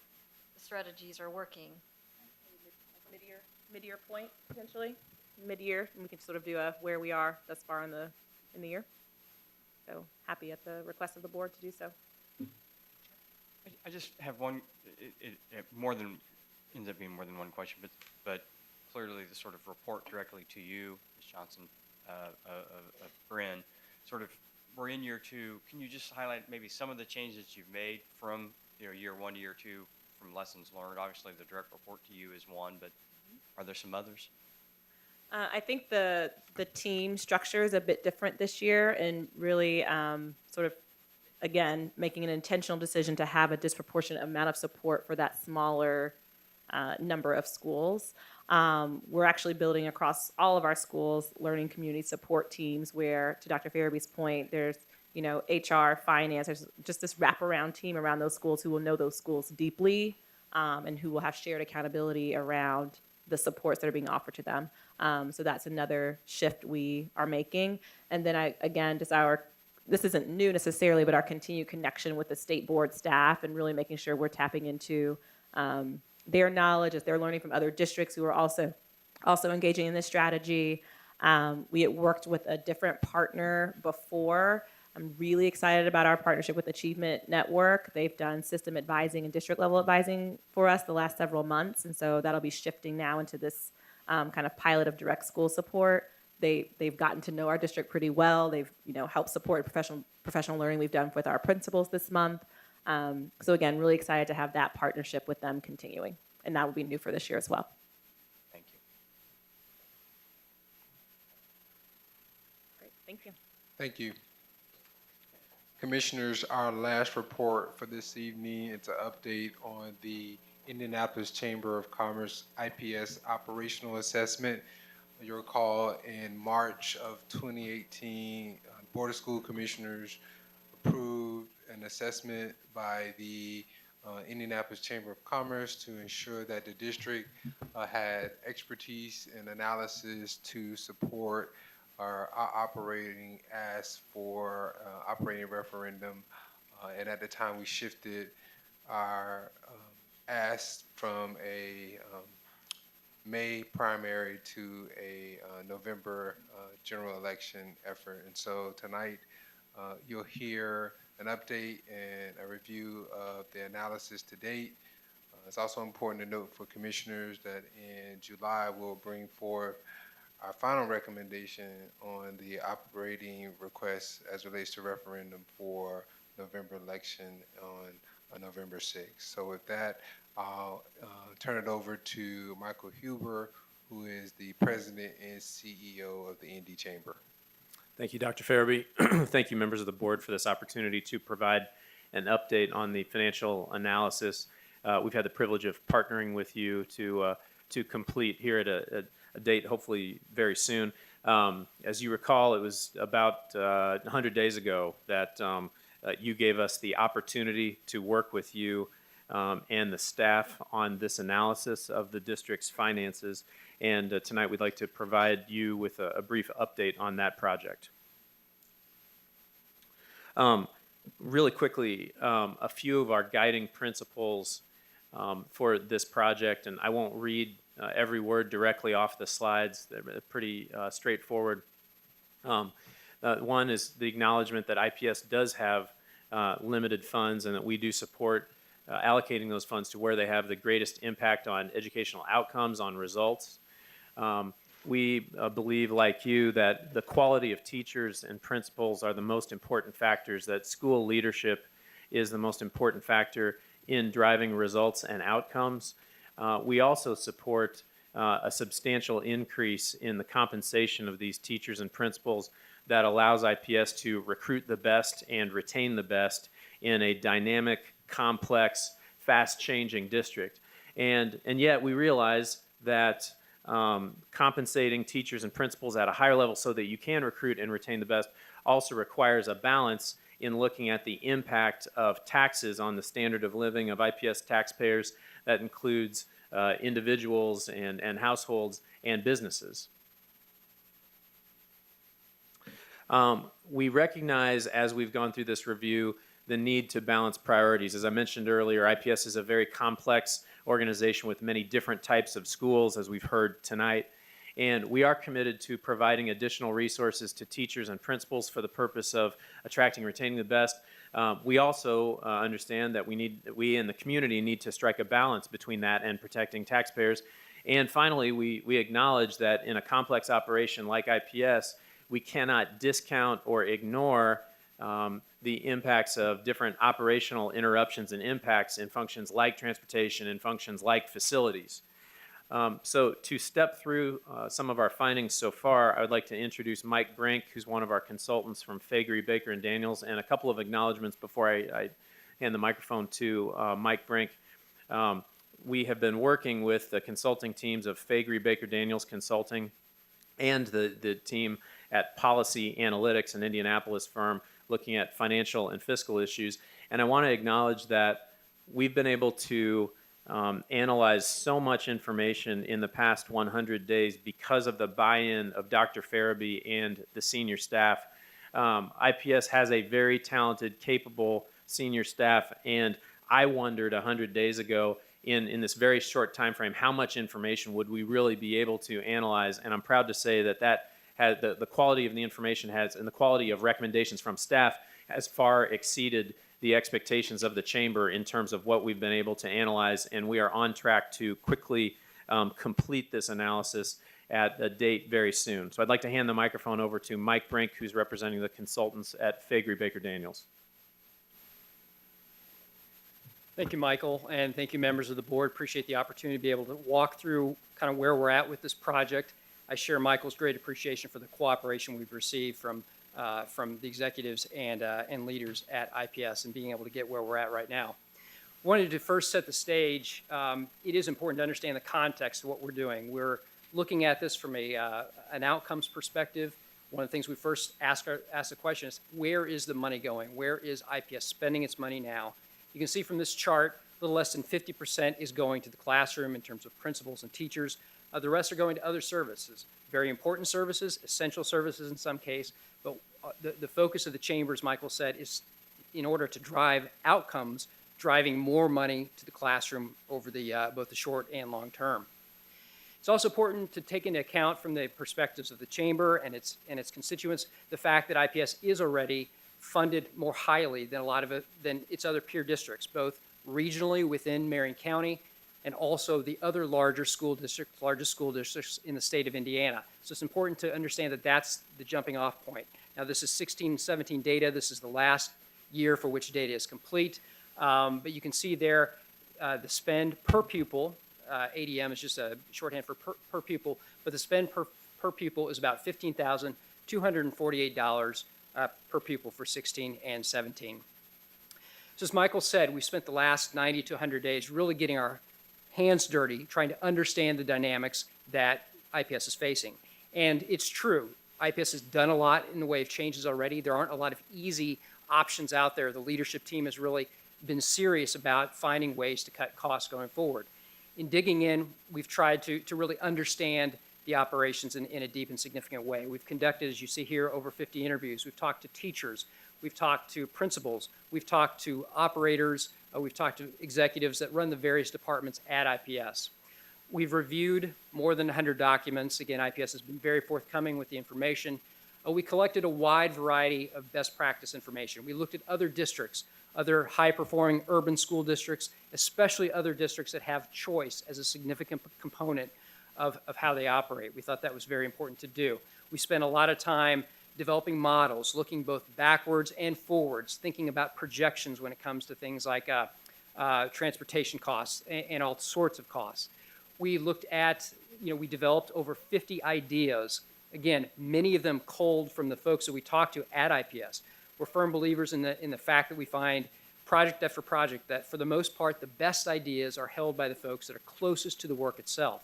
the strategies are working? Mid-year point, potentially. Mid-year, and we can sort of do a where we are thus far in the year. So happy at the request of the board to do so. I just have one, it ends up being more than one question, but clearly the sort of report directly to you, Ms. Johnson, of Bryn, sort of, we're in year 2. Can you just highlight maybe some of the changes you've made from year 1 to year 2 from lessons learned? Obviously, the direct report to you is one, but are there some others? I think the team structure is a bit different this year, and really sort of, again, making an intentional decision to have a disproportionate amount of support for that smaller number of schools. We're actually building across all of our schools learning community support teams where, to Dr. Farabee's point, there's HR, finance, there's just this wraparound team around those schools who will know those schools deeply and who will have shared accountability around the supports that are being offered to them. So that's another shift we are making. And then this isn't new necessarily, but our continued connection with the state board staff and really making sure we're tapping into their knowledge as they're learning from other districts who are also engaging in this strategy. We had worked with a different partner before. I'm really excited about our partnership with Achievement Network. They've done system advising and district level advising for us the last several months, and so that'll be shifting now into this kind of pilot of direct school support. They've gotten to know our district pretty well. They've helped support professional learning we've done with our principals this month. So again, really excited to have that partnership with them continuing, and that will be new for this year as well. Thank you. Great, thank you. Thank you. Commissioners, our last report for this evening, it's an update on the Indianapolis Chamber of Commerce IPS operational assessment. You'll recall in March of 2018, Board of School Commissioners approved an assessment by the Indianapolis Chamber of Commerce to ensure that the district had expertise and analysis to support our operating ask for operating referendum. And at the time we shifted our ask from a May primary to a November general election effort. And so tonight you'll hear an update and a review of the analysis to date. It's also important to note for commissioners that in July we'll bring forth our final recommendation on the operating request as relates to referendum for November election on November 6th. So with that, I'll turn it over to Michael Huber, who is the president and CEO of the Indy Chamber. Thank you, Dr. Farabee. Thank you, members of the board, for this opportunity to provide an update on the financial analysis. We've had the privilege of partnering with you to complete here at a date hopefully very soon. As you recall, it was about 100 days ago that you gave us the opportunity to work with you and the staff on this analysis of the district's finances. And tonight we'd like to provide you with a brief update on that project. Really quickly, a few of our guiding principles for this project, and I won't read every word directly off the slides. They're pretty straightforward. One is the acknowledgement that IPS does have limited funds and that we do support allocating those funds to where they have the greatest impact on educational outcomes, on results. We believe, like you, that the quality of teachers and principals are the most important factors, that school leadership is the most important factor in driving results and outcomes. We also support a substantial increase in the compensation of these teachers and principals that allows IPS to recruit the best and retain the best in a dynamic, complex, fast-changing district. And yet we realize that compensating teachers and principals at a higher level so that you can recruit and retain the best also requires a balance in looking at the impact of taxes on the standard of living of IPS taxpayers. That includes individuals and households and businesses. We recognize, as we've gone through this review, the need to balance priorities. As I mentioned earlier, IPS is a very complex organization with many different types of schools, as we've heard tonight. And we are committed to providing additional resources to teachers and principals for the purpose of attracting and retaining the best. We also understand that we in the community need to strike a balance between that and protecting taxpayers. And finally, we acknowledge that in a complex operation like IPS, we cannot discount or ignore the impacts of different operational interruptions and impacts in functions like transportation and functions like facilities. So to step through some of our findings so far, I would like to introduce Mike Brink, who's one of our consultants from Faegre, Baker & Daniels, and a couple of acknowledgments before I hand the microphone to Mike Brink. We have been working with the consulting teams of Faegre, Baker & Daniels Consulting and the team at Policy Analytics, an Indianapolis firm, looking at financial and fiscal issues. And I want to acknowledge that we've been able to analyze so much information in the past 100 days because of the buy-in of Dr. Farabee and the senior staff. IPS has a very talented, capable senior staff, and I wondered 100 days ago in this very short time frame, how much information would we really be able to analyze? And I'm proud to say that the quality of the information and the quality of recommendations from staff has far exceeded the expectations of the chamber in terms of what we've been able to analyze, and we are on track to quickly complete this analysis at a date very soon. So I'd like to hand the microphone over to Mike Brink, who's representing the consultants at Faegre Baker Daniels. Thank you, Michael, and thank you, members of the board. Appreciate the opportunity to be able to walk through kind of where we're at with this project. I share Michael's great appreciation for the cooperation we've received from the executives and leaders at IPS and being able to get where we're at right now. Wanted to first set the stage. It is important to understand the context of what we're doing. We're looking at this from an outcomes perspective. One of the things we first ask the question is, where is the money going? Where is IPS spending its money now? You can see from this chart, a little less than 50% is going to the classroom in terms of principals and teachers. The rest are going to other services, very important services, essential services in some case. But the focus of the chamber, as Michael said, is in order to drive outcomes, driving more money to the classroom over both the short and long term. It's also important to take into account from the perspectives of the chamber and its constituents the fact that IPS is already funded more highly than its other peer districts, both regionally within Marion County and also the other largest school districts in the state of Indiana. So it's important to understand that that's the jumping off point. Now this is 16-17 data. This is the last year for which data is complete. But you can see there the spend per pupil, ADM is just a shorthand for per pupil, but the spend per pupil is about $15,248 per pupil for 16 and 17. So as Michael said, we spent the last 90 to 100 days really getting our hands dirty, trying to understand the dynamics that IPS is facing. And it's true, IPS has done a lot in the way of changes already. There aren't a lot of easy options out there. The leadership team has really been serious about finding ways to cut costs going forward. In digging in, we've tried to really understand the operations in a deep and significant way. We've conducted, as you see here, over 50 interviews. We've talked to teachers. We've talked to principals. We've talked to operators. We've talked to executives that run the various departments at IPS. We've reviewed more than 100 documents. Again, IPS has been very forthcoming with the information. We collected a wide variety of best practice information. We looked at other districts, other high-performing urban school districts, especially other districts that have choice as a significant component of how they operate. We thought that was very important to do. We spent a lot of time developing models, looking both backwards and forwards, thinking about projections when it comes to things like transportation costs and all sorts of costs. We looked at, we developed over 50 ideas. Again, many of them culled from the folks that we talked to at IPS. We're firm believers in the fact that we find project after project that for the most part, the best ideas are held by the folks that are closest to the work itself.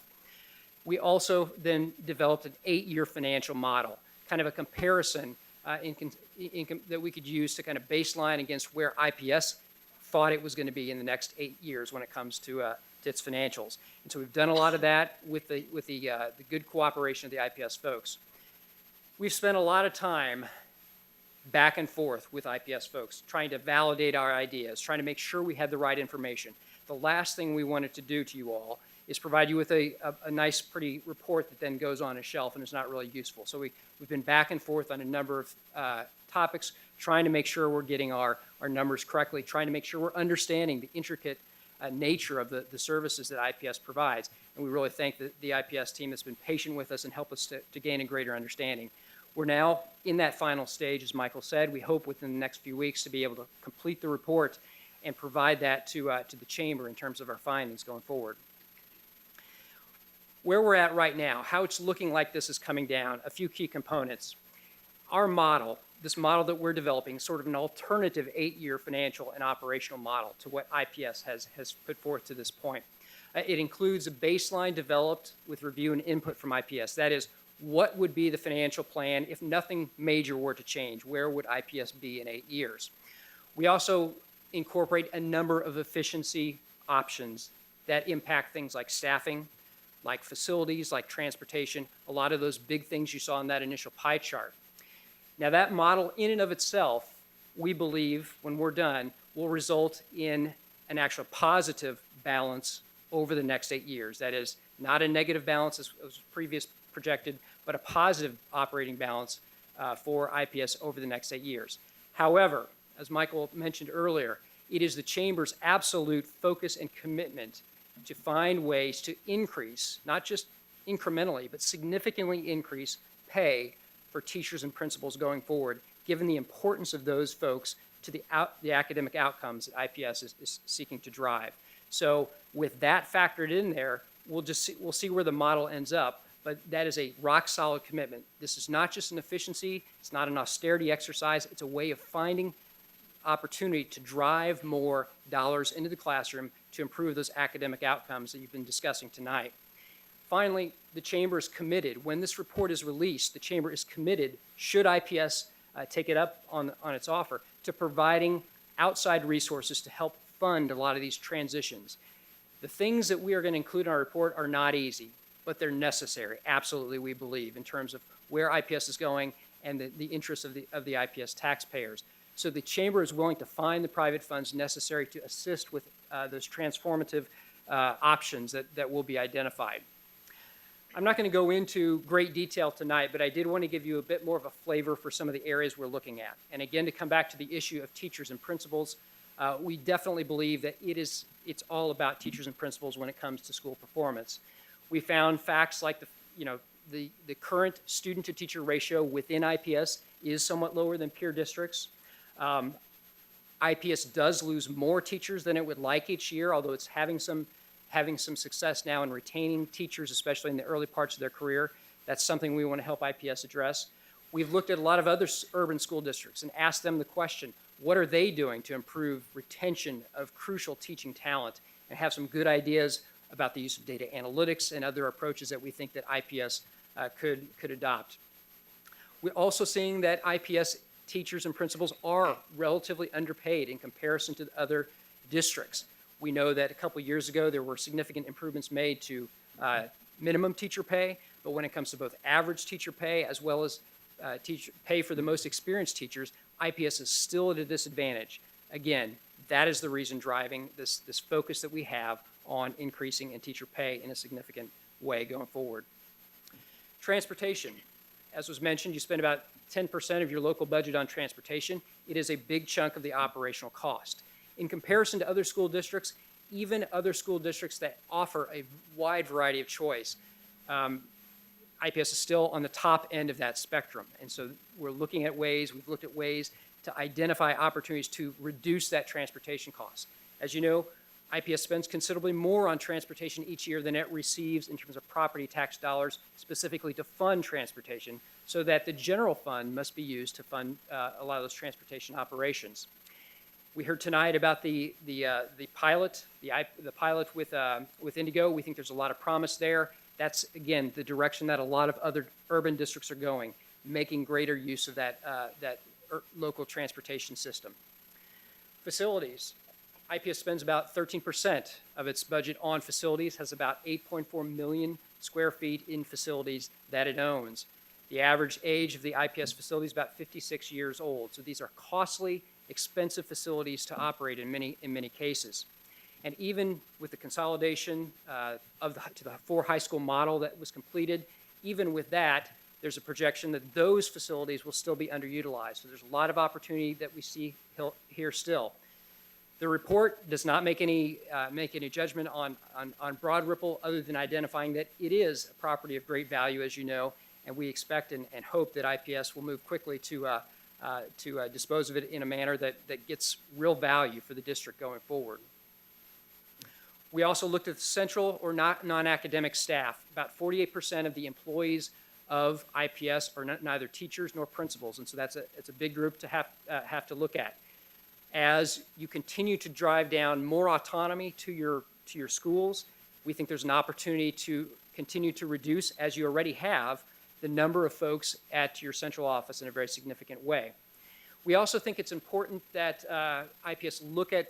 We also then developed an 8-year financial model, kind of a comparison that we could use to kind of baseline against where IPS thought it was going to be in the next 8 years when it comes to its financials. And so we've done a lot of that with the good cooperation of the IPS folks. We've spent a lot of time back and forth with IPS folks, trying to validate our ideas, trying to make sure we had the right information. The last thing we wanted to do to you all is provide you with a nice, pretty report that then goes on a shelf and is not really useful. So we've been back and forth on a number of topics, trying to make sure we're getting our numbers correctly, trying to make sure we're understanding the intricate nature of the services that IPS provides. And we really thank the IPS team that's been patient with us and helped us to gain a greater understanding. We're now in that final stage, as Michael said. We hope within the next few weeks to be able to complete the report and provide that to the chamber in terms of our findings going forward. Where we're at right now, how it's looking like this is coming down, a few key components. Our model, this model that we're developing, sort of an alternative 8-year financial and operational model to what IPS has put forth to this point. It includes a baseline developed with review and input from IPS. That is, what would be the financial plan if nothing major were to change? Where would IPS be in 8 years? We also incorporate a number of efficiency options that impact things like staffing, like facilities, like transportation, a lot of those big things you saw in that initial pie chart. Now that model in and of itself, we believe when we're done, will result in an actual positive balance over the next 8 years. That is not a negative balance as previous projected, but a positive operating balance for IPS over the next 8 years. However, as Michael mentioned earlier, it is the Chamber's absolute focus and commitment to find ways to increase, not just incrementally, but significantly increase pay for teachers and principals going forward, given the importance of those folks to the academic outcomes that IPS is seeking to drive. So with that factored in there, we'll see where the model ends up, but that is a rock solid commitment. This is not just an efficiency, it's not an austerity exercise, it's a way of finding opportunity to drive more dollars into the classroom to improve those academic outcomes that you've been discussing tonight. Finally, the Chamber is committed. When this report is released, the Chamber is committed, should IPS take it up on its offer, to providing outside resources to help fund a lot of these transitions. The things that we are going to include in our report are not easy, but they're necessary, absolutely, we believe, in terms of where IPS is going and the interests of the IPS taxpayers. So the Chamber is willing to find the private funds necessary to assist with those transformative options that will be identified. I'm not going to go into great detail tonight, but I did want to give you a bit more of a flavor for some of the areas we're looking at. And again, to come back to the issue of teachers and principals, we definitely believe that it's all about teachers and principals when it comes to school performance. We found facts like the current student-to-teacher ratio within IPS is somewhat lower than peer districts. IPS does lose more teachers than it would like each year, although it's having some success now in retaining teachers, especially in the early parts of their career. That's something we want to help IPS address. We've looked at a lot of other urban school districts and asked them the question, what are they doing to improve retention of crucial teaching talent, and have some good ideas about the use of data analytics and other approaches that we think that IPS could adopt. We're also seeing that IPS teachers and principals are relatively underpaid in comparison to the other districts. We know that a couple years ago there were significant improvements made to minimum teacher pay, but when it comes to both average teacher pay as well as teacher pay for the most experienced teachers, IPS is still at a disadvantage. Again, that is the reason driving this focus that we have on increasing in teacher pay in a significant way going forward. Transportation. As was mentioned, you spend about 10% of your local budget on transportation. It is a big chunk of the operational cost. In comparison to other school districts, even other school districts that offer a wide variety of choice, IPS is still on the top end of that spectrum. And so we've looked at ways to identify opportunities to reduce that transportation cost. As you know, IPS spends considerably more on transportation each year than it receives in terms of property tax dollars, specifically to fund transportation, so that the general fund must be used to fund a lot of those transportation operations. We heard tonight about the pilot with Inigo. We think there's a lot of promise there. That's, again, the direction that a lot of other urban districts are going, making greater use of that local transportation system. Facilities. IPS spends about 13% of its budget on facilities, has about 8.4 million square feet in facilities that it owns. The average age of the IPS facility is about 56 years old. So these are costly, expensive facilities to operate in many cases. And even with the consolidation to the 4 high school model that was completed, even with that, there's a projection that those facilities will still be underutilized. So there's a lot of opportunity that we see here still. The report does not make any judgment on Broad Ripple other than identifying that it is a property of great value, as you know, and we expect and hope that IPS will move quickly to dispose of it in a manner that gets real value for the district going forward. We also looked at the central or non-academic staff. About 48% of the employees of IPS are neither teachers nor principals, and so it's a big group to have to look at. As you continue to drive down more autonomy to your schools, we think there's an opportunity to continue to reduce, as you already have, the number of folks at your central office in a very significant way. We also think it's important that IPS look at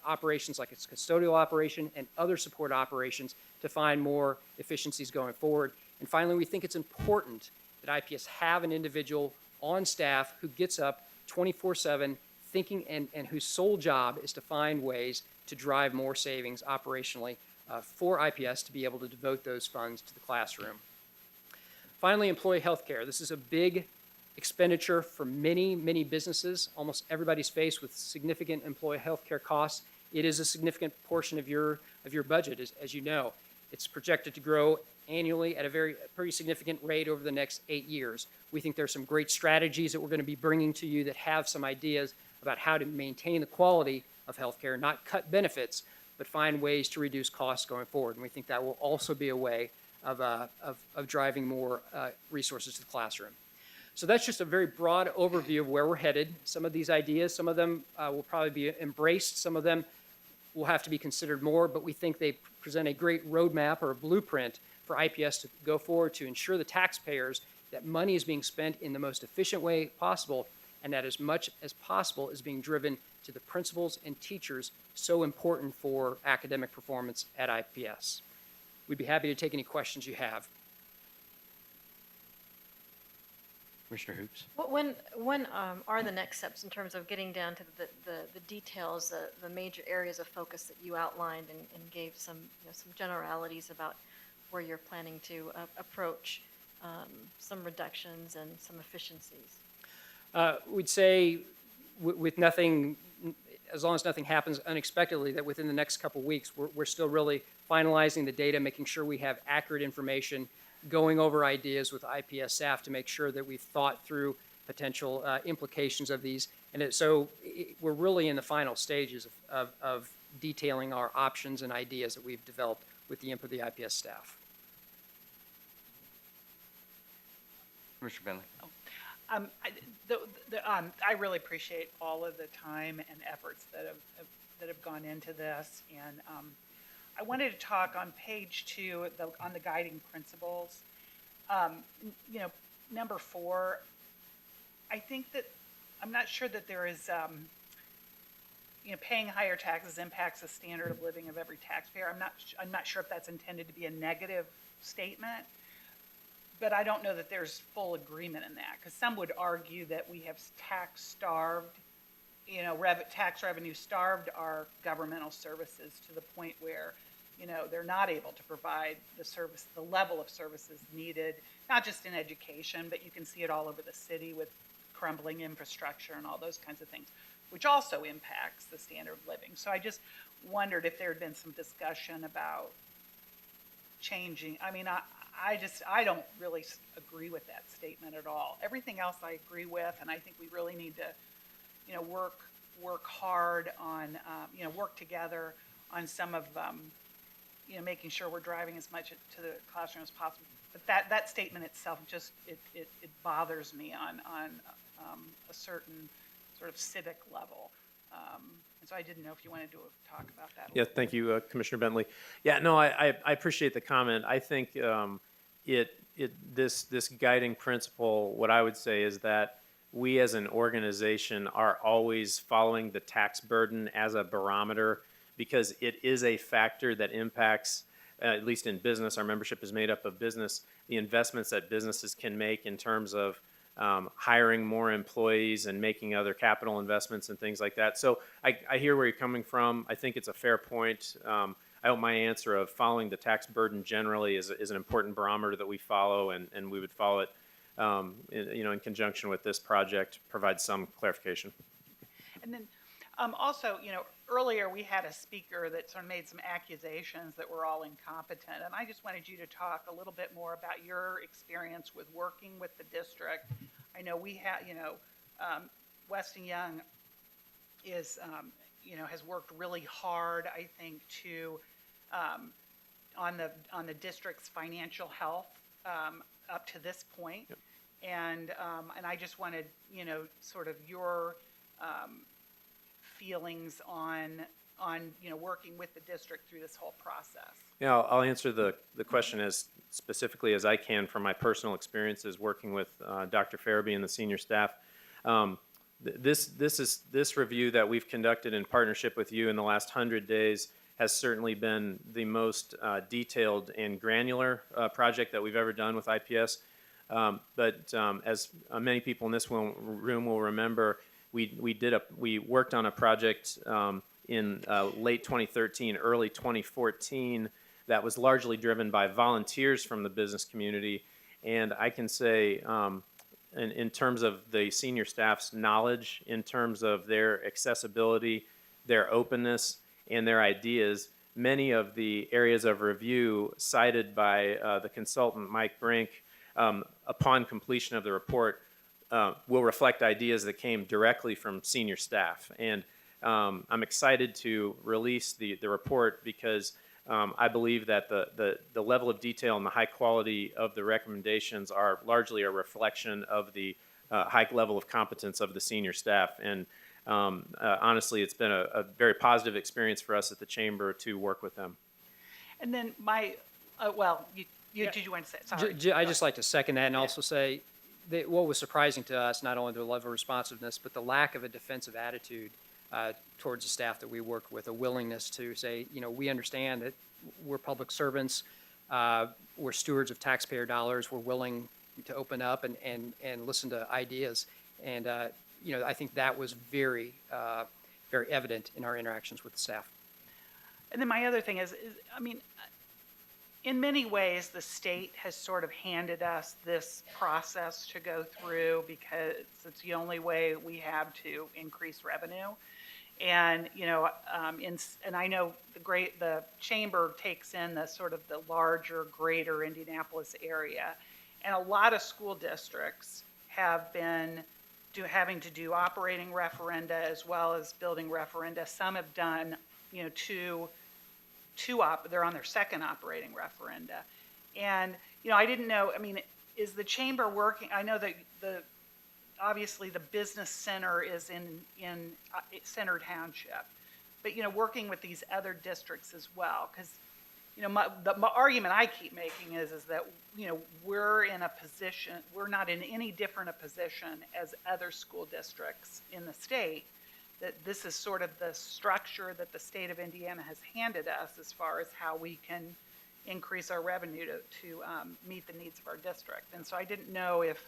operations like its custodial operation and other support operations to find more efficiencies going forward. And finally, we think it's important that IPS have an individual on staff who gets up 24/7 thinking and whose sole job is to find ways to drive more savings operationally for IPS to be able to devote those funds to the classroom. Finally, employee health care. This is a big expenditure for many businesses. Almost everybody's faced with significant employee health care costs, It is a significant portion of your budget, as you know. It's projected to grow annually at a pretty significant rate over the next 8 years. We think there's some great strategies that we're going to be bringing to you that have some ideas about how to maintain the quality of healthcare, not cut benefits, but find ways to reduce costs going forward. And we think that will also be a way of driving more resources to the classroom. So that's just a very broad overview of where we're headed. Some of these ideas, some of them will probably be embraced, some of them will have to be considered more, but we think they present a great roadmap or a blueprint for IPS to go forward to ensure the taxpayers that money is being spent in the most efficient way possible, and that as much as possible is being driven to the principals and teachers so important for academic performance at IPS. We'd be happy to take any questions you have. Commissioner Hoops. When are the next steps in terms of getting down to the details, the major areas of focus that you outlined and gave some generalities about where you're planning to approach some reductions and some efficiencies? We'd say with nothing, as long as nothing happens unexpectedly, that within the next couple of weeks, we're still really finalizing the data, making sure we have accurate information, going over ideas with IPS staff to make sure that we've thought through potential implications of these. And we're really in the final stages of detailing our options and ideas that we've developed with the input of the IPS staff. Commissioner Bentley. I really appreciate all of the time and efforts that have gone into this, and I wanted to talk on page 2 on the guiding principles. Number 4. I think that I'm not sure that there is. Paying higher taxes impacts the standard of living of every taxpayer. I'm not sure if that's intended to be a negative statement. But I don't know that there's full agreement in that, because some would argue that we have tax revenue starved our governmental services to the point where, they're not able to provide the level of services needed, not just in education, but you can see it all over the city with crumbling infrastructure and all those kinds of things, which also impacts the standard of living. So I just wondered if there had been some discussion about changing. I don't really agree with that statement at all. Everything else I agree with, and I think we really need to, work hard on, work together on some of, making sure we're driving as much to the classroom as possible. But that statement itself just it bothers me on a certain sort of civic level. And so I didn't know if you wanted to talk about that. Yeah, thank you, Commissioner Bentley. Yeah, no, I appreciate the comment. I think this guiding principle, what I would say is that we as an organization are always following the tax burden as a barometer, because it is a factor that impacts, at least in business, our membership is made up of business, the investments that businesses can make in terms of hiring more employees and making other capital investments and things like that. So I hear where you're coming from. I think it's a fair point. I hope my answer of following the tax burden generally is an important barometer that we follow, and we would follow it in conjunction with this project, provide some clarification. And then also, earlier we had a speaker that sort of made some accusations that we're all incompetent, and I just wanted you to talk a little bit more about your experience with working with the district. I know we have, Weston Young is, has worked really hard, I think, to on the district's financial health up to this point. Yep. And I just wanted, sort of your feelings on working with the district through this whole process. Yeah, I'll answer the question as specifically as I can from my personal experiences working with Dr. Farabee and the senior staff. This review that we've conducted in partnership with you in the last 100 days has certainly been the most detailed and granular project that we've ever done with IPS. But as many people in this room will remember, we worked on a project in late 2013, early 2014 that was largely driven by volunteers from the business community. And I can say in terms of the senior staff's knowledge, in terms of their accessibility, their openness, and their ideas. Many of the areas of review cited by the consultant, Mike Brink, upon completion of the report, will reflect ideas that came directly from senior staff. And I'm excited to release the report because I believe that the level of detail and the high quality of the recommendations are largely a reflection of the high level of competence of the senior staff. And honestly, it's been a very positive experience for us at the Chamber to work with them. And then did you want to say, sorry. I just like to second that and also say that what was surprising to us, not only the level of responsiveness, but the lack of a defensive attitude towards the staff that we work with, a willingness to say, we understand that we're public servants, we're stewards of taxpayer dollars, we're willing to open up and listen to ideas. And, I think that was very, very evident in our interactions with the staff. And then my other thing is, in many ways, the state has sort of handed us this process to go through because it's the only way we have to increase revenue. And, and I know the Chamber takes in the sort of the larger, greater Indianapolis area. And a lot of school districts have been having to do operating referenda as well as building referenda. Some have done, they're on their second operating referenda. And, I didn't know, is the Chamber working? I know that obviously the business center is in Center Township, but, working with these other districts as well, because, the argument I keep making is that, we're in a position, we're not in any different a position as other school districts in the state, that this is sort of the structure that the state of Indiana has handed us as far as how we can increase our revenue to meet the needs of our district. And so I didn't know if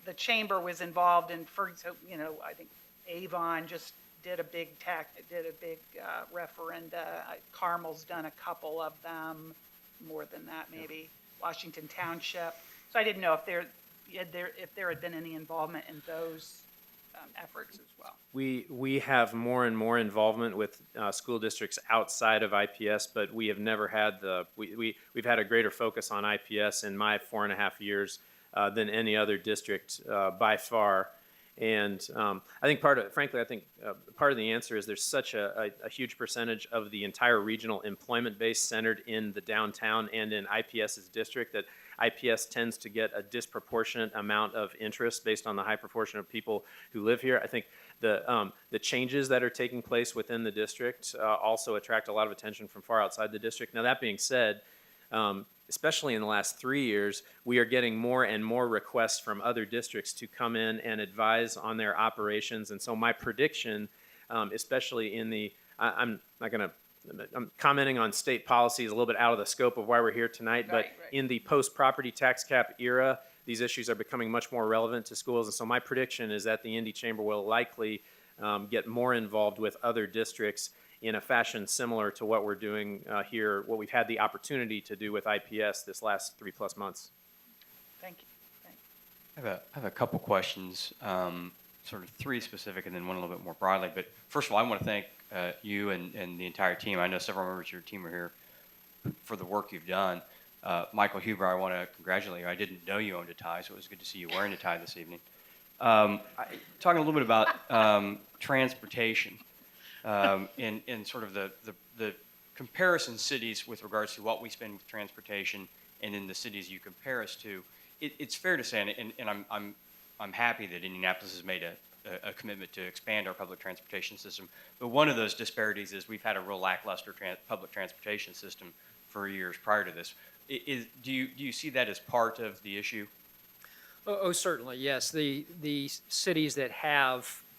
the Chamber was involved in, I think Avon just did a big referenda. Carmel's done a couple of them, more than that maybe. Washington Township. So I didn't know if there had been any involvement in those efforts as well. We have more and more involvement with school districts outside of IPS, but we have never had we've had a greater focus on IPS in my 4.5 years than any other district by far. And I think part of the answer is there's such a huge percentage of the entire regional employment base centered in the downtown and in IPS's district that IPS tends to get a disproportionate amount of interest based on the high proportion of people who live here. I think the changes that are taking place within the district also attract a lot of attention from far outside the district. Now, that being said, especially in the last 3 years, we are getting more and more requests from other districts to come in and advise on their operations. And so my prediction, especially in I'm commenting on state policies a little bit out of the scope of why we're here tonight, but in the post-property tax cap era, these issues are becoming much more relevant to schools. And so my prediction is that the Indy Chamber will likely get more involved with other districts in a fashion similar to what we're doing here, what we've had the opportunity to do with IPS this last 3+ months. Thank you. I have a couple questions, sort of three specific and then one a little bit more broadly. But first of all, I want to thank you and the entire team. I know several members of your team are here for the work you've done. Michael Huber, I want to congratulate you. I didn't know you owned a tie, so it was good to see you wearing a tie this evening. Talking a little bit about transportation. In sort of the comparison cities with regards to what we spend with transportation and in the cities you compare us to, it's fair to say, and I'm happy that Indianapolis has made a commitment to expand our public transportation system. But one of those disparities is we've had a real lackluster public transportation system for years prior to this. Do you see that as part of the issue? Oh, certainly, yes. The cities that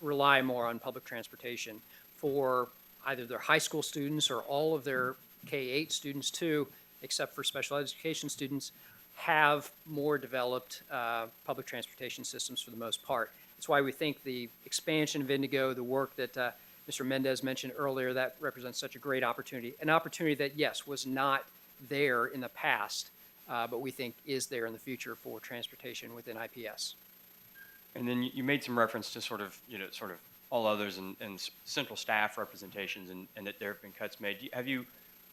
rely more on public transportation for either their high school students or all of their K-8 students too, except for special education students, have more developed public transportation systems for the most part. That's why we think the expansion of Inigo, the work that Mr. Mendez mentioned earlier, that represents such a great opportunity. An opportunity that, yes, was not there in the past, but we think is there in the future for transportation within IPS. And then you made some reference to sort of all others and central staff representations and that there have been cuts made. Are you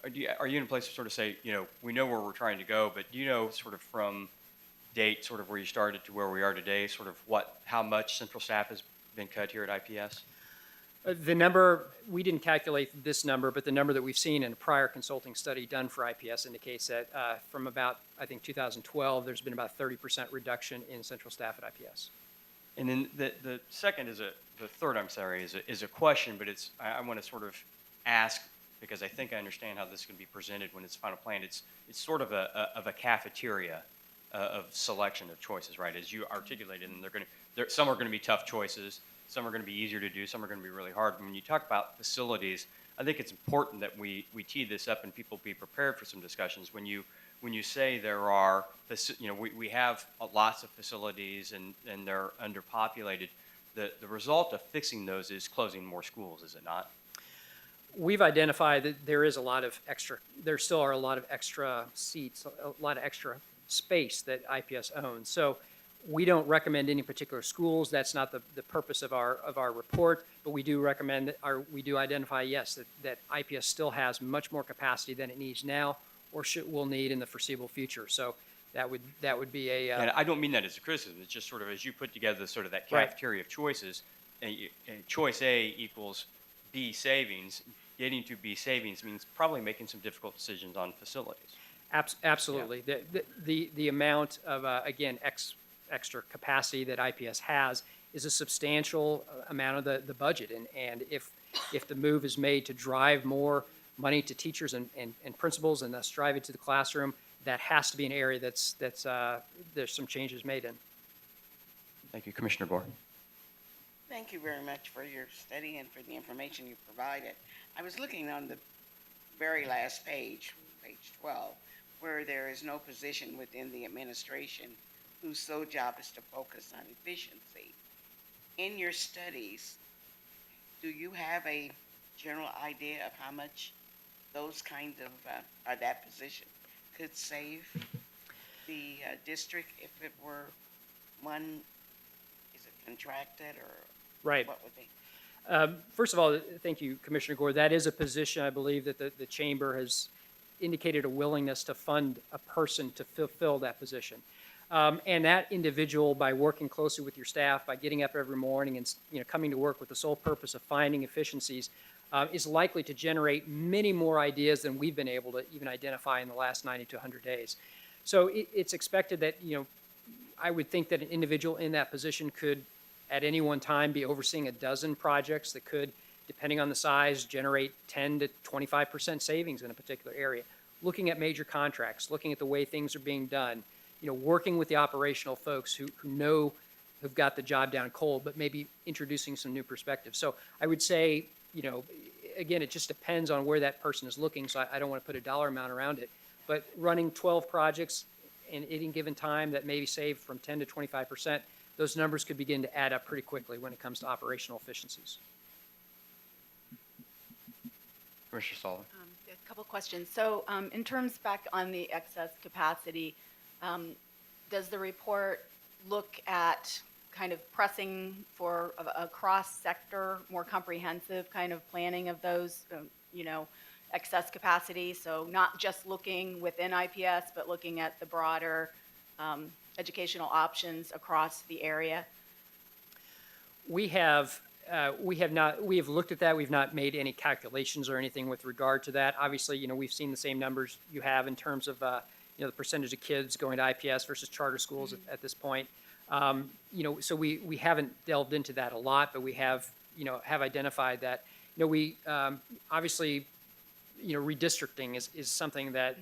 in a place to sort of say, we know where we're trying to go, but do you know sort of from date, sort of where you started to where we are today, sort of how much central staff has been cut here at IPS? The number, we didn't calculate this number, but the number that we've seen in a prior consulting study done for IPS indicates that from about, I think, 2012, there's been about 30% reduction in central staff at IPS. And then the second the third, I'm sorry, is a question, but I want to sort of ask, because I think I understand how this is going to be presented when it's final planned. It's sort of a cafeteria of selection of choices, right? As you articulated, and some are going to be tough choices. Some are going to be easier to do. Some are going to be really hard. When you talk about facilities, I think it's important that we tee this up and people be prepared for some discussions. When you say there are, we have lots of facilities and they're underpopulated, the result of fixing those is closing more schools, is it not? We've identified that there still are a lot of extra seats, a lot of extra space that IPS owns. So we don't recommend any particular schools. That's not the purpose of our report, but we do recommend we do identify, yes, that IPS still has much more capacity than it needs now or will need in the foreseeable future. So that would be a. And I don't mean that as a criticism. It's just sort of as you put together sort of that cafeteria of choices, and choice A equals B savings. Getting to B savings means probably making some difficult decisions on facilities. Absolutely. Yeah. The amount of again extra capacity that IPS has is a substantial amount of the budget, and if the move is made to drive more money to teachers and principals and thus drive it to the classroom, that has to be an area that's there's some changes made in. Thank you, Commissioner Gordon. Thank you very much for your study and for the information you provided. I was looking on the very last page, page 12, where there is no position within the administration whose sole job is to focus on efficiency. In your studies, do you have a general idea of how much those kind of, or that position could save the district if it were one, is it contracted or right. What would be? First of all, thank you, Commissioner Gore. That is a position I believe that the Chamber has indicated a willingness to fund a person to fulfill that position. And that individual, by working closely with your staff, by getting up every morning and coming to work with the sole purpose of finding efficiencies, is likely to generate many more ideas than we've been able to even identify in the last 90 to 100 days. So it's expected that, I would think that an individual in that position could, at any one time, be overseeing a dozen projects that could, depending on the size, generate 10 to 25% savings in a particular area. Looking at major contracts, looking at the way things are being done, working with the operational folks who've got the job down cold, but maybe introducing some new perspectives. So I would say, again, it just depends on where that person is looking, so I don't want to put a dollar amount around it. But running 12 projects in any given time that maybe save from 10 to 25%, those numbers could begin to add up pretty quickly when it comes to operational efficiencies. Commissioner Sullivan. A couple questions. So in terms back on the excess capacity, does the report look at kind of pressing for a cross-sector, more comprehensive kind of planning of those, excess capacity? So not just looking within IPS, but looking at the broader educational options across the area? We have looked at that. We've not made any calculations or anything with regard to that. Obviously, we've seen the same numbers you have in terms of, the percentage of kids going to IPS versus charter schools at this point. So we haven't delved into that a lot, but we have identified that, we obviously, redistricting is something that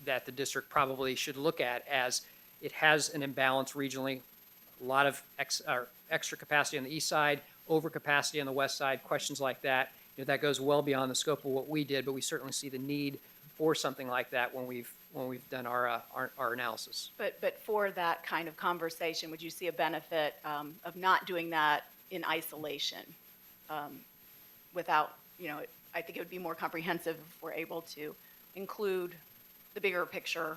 the district probably should look at, as it has an imbalance regionally, a lot of extra capacity on the east side, overcapacity on the west side, questions like that. That goes well beyond the scope of what we did, but we certainly see the need for something like that when we've done our analysis. But for that kind of conversation, would you see a benefit of not doing that in isolation? Without, I think it would be more comprehensive if we're able to include the bigger picture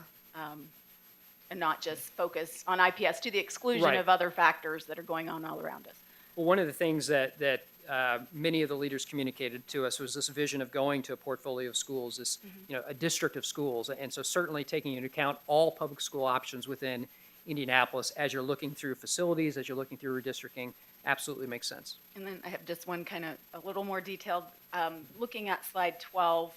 and not just focus on IPS to the exclusion Right. of other factors that are going on all around us. Well, one of the things that many of the leaders communicated to us was this vision of going to a portfolio of schools, this, a district of schools. And so certainly taking into account all public school options within Indianapolis as you're looking through facilities, as you're looking through redistricting, absolutely makes sense. And then I have just one kind of a little more detailed, looking at slide 12,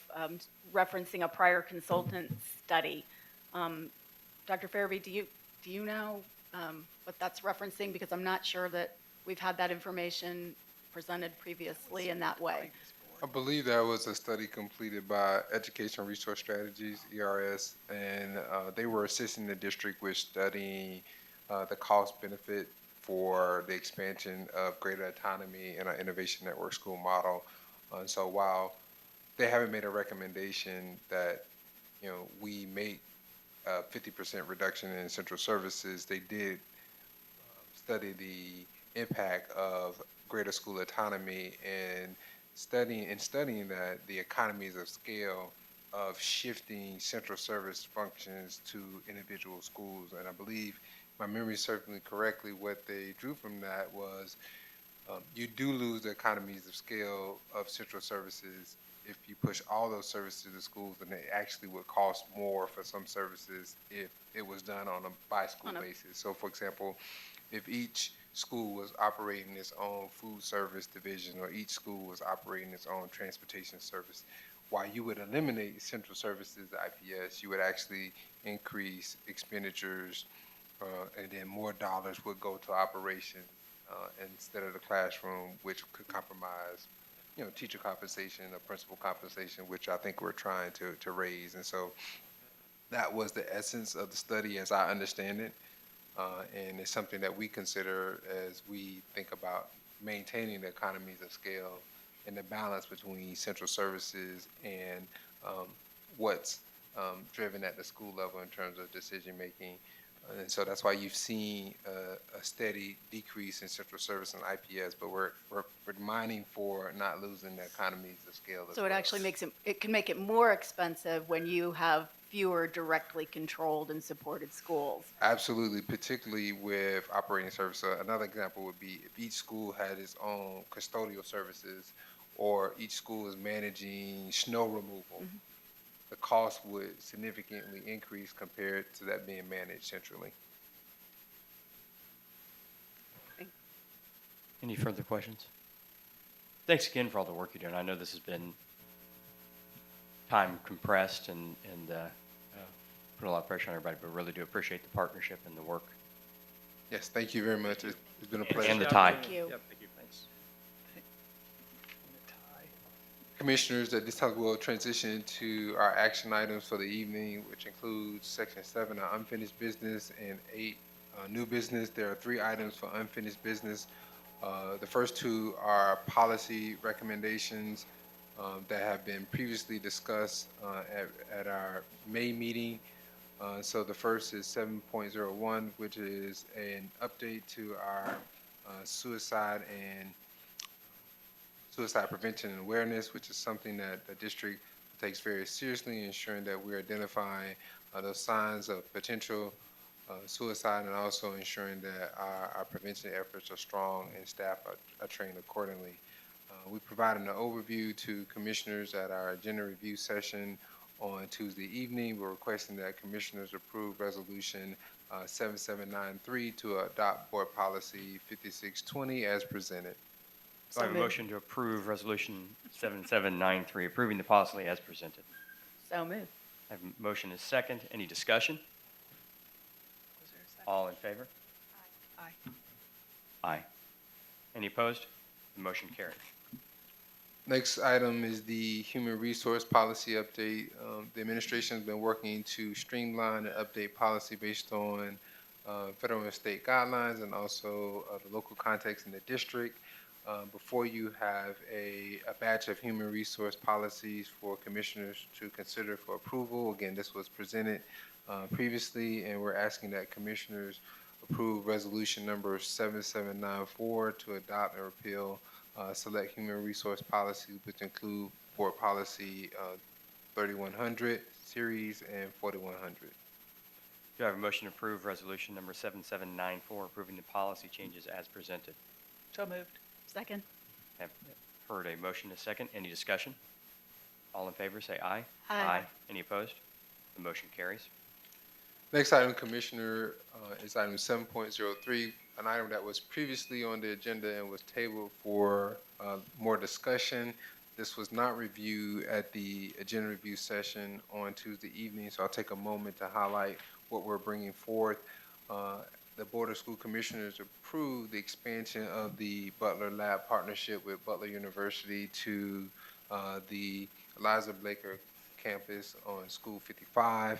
referencing a prior consultant study. Dr. Farabee, do you know what that's referencing? Because I'm not sure that we've had that information presented previously in that way. I believe that was a study completed by Education Resource Strategies, ERS, and they were assisting the district with studying the cost benefit for the expansion of greater autonomy in our innovation network school model. And so while they haven't made a recommendation that we make a 50% reduction in central services, they did study the impact of greater school autonomy and studying that the economies of scale of shifting central service functions to individual schools. And I believe, my memory serves me correctly, what they drew from that was you do lose the economies of scale of central services if you push all those services to the schools, and it actually would cost more for some services if it was done on a by-school basis. So, for example, if each school was operating its own food service division, or each school was operating its own transportation service, while you would eliminate central services, the IPS, you would actually increase expenditures, and then more dollars would go to operations instead of the classroom, which could compromise, teacher compensation or principal compensation, which I think we're trying to raise. And so that was the essence of the study as I understand it. And it's something that we consider as we think about maintaining the economies of scale and the balance between central services and what's driven at the school level in terms of decision making. And so that's why you've seen a steady decrease in central service and IPS, but we're mining for not losing the economies of scale. So it actually it can make it more expensive when you have fewer directly controlled and supported schools. Absolutely, particularly with operating service. So another example would be if each school had its own custodial services, or each school is managing snow removal. The cost would significantly increase compared to that being managed centrally. Any further questions? Thanks again for all the work you're doing. I know this has been time compressed and put a lot of pressure on everybody, but really do appreciate the partnership and the work. Yes, thank you very much. It's been a pleasure. And the time. Thank you. Yep, thank you. Thanks. Commissioners, at this time we'll transition to our action items for the evening, which includes section 7, our unfinished business, and 8, new business. There are 3 items for unfinished business. The first 2 are policy recommendations that have been previously discussed at our May meeting. So the first is 7.01, which is an update to our suicide prevention and awareness, which is something that the district takes very seriously, ensuring that we're identifying those signs of potential suicide, and also ensuring that our prevention efforts are strong and staff are trained accordingly. We provided an overview to commissioners at our agenda review session on Tuesday evening. We're requesting that commissioners approve resolution 7793 to adopt board policy 5620 as presented. Do I have a motion to approve resolution 7793, approving the policy as presented? So moved. I have a motion is second. Any discussion? All in favor? Aye. Aye. Any opposed? The motion carries. Next item is the human resource policy update. The administration has been working to streamline and update policy based on federal and state guidelines, and also the local context in the district. Before you have a batch of human resource policies for commissioners to consider for approval. Again, this was presented previously, and we're asking that commissioners approve resolution number 7794 to adopt and repeal select human resource policies, which include board policy 3100 series and 4100. Do I have a motion to approve resolution number 7794, approving the policy changes as presented? So moved. Second. Have heard a motion and a second. Any discussion? All in favor, say aye. Aye. Any opposed? The motion carries. Next item, Commissioner, is item 7.03, an item that was previously on the agenda and was tabled for more discussion. This was not reviewed at the agenda review session on Tuesday evening, so I'll take a moment to highlight what we're bringing forth. The Board of School Commissioners approved the expansion of the Butler Lab partnership with Butler University to the Eliza Blaker campus on School 55.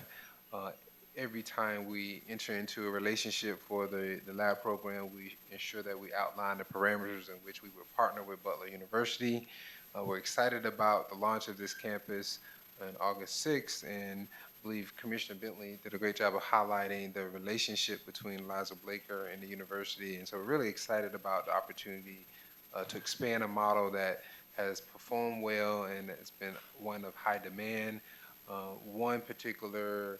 Every time we enter into a relationship for the lab program, we ensure that we outline the parameters in which we will partner with Butler University. We're excited about the launch of this campus on August 6th, and I believe Commissioner Bentley did a great job of highlighting the relationship between Eliza Blaker and the university. And so we're really excited about the opportunity to expand a model that has performed well and it's been one of high demand. One particular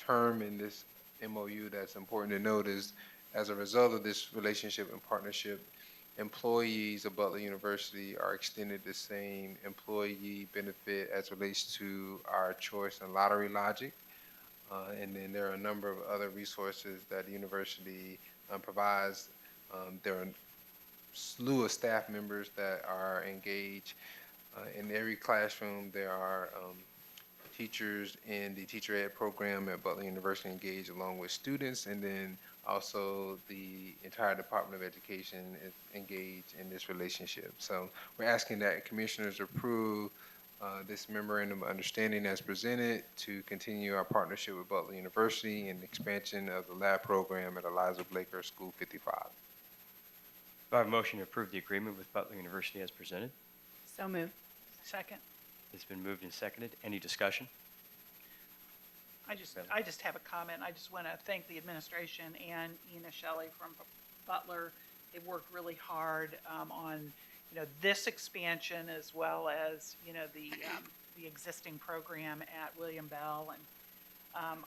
term in this MOU that's important to note is, as a result of this relationship and partnership, employees of Butler University are extended the same employee benefit as relates to our choice and lottery logic. And then there are a number of other resources that the university provides. There are a slew of staff members that are engaged. In every classroom, there are teachers in the teacher ed program at Butler University engaged along with students, and then also the entire Department of Education is engaged in this relationship. So we're asking that commissioners approve this memorandum of understanding as presented to continue our partnership with Butler University and expansion of the lab program at Eliza Blaker School 55. Do I have a motion to approve the agreement with Butler University as presented? So moved. Second. It's been moved and seconded. Any discussion? I just have a comment. I just want to thank the administration and Ina Shelley from Butler. They worked really hard on, this expansion as well as, the existing program at William Bell. And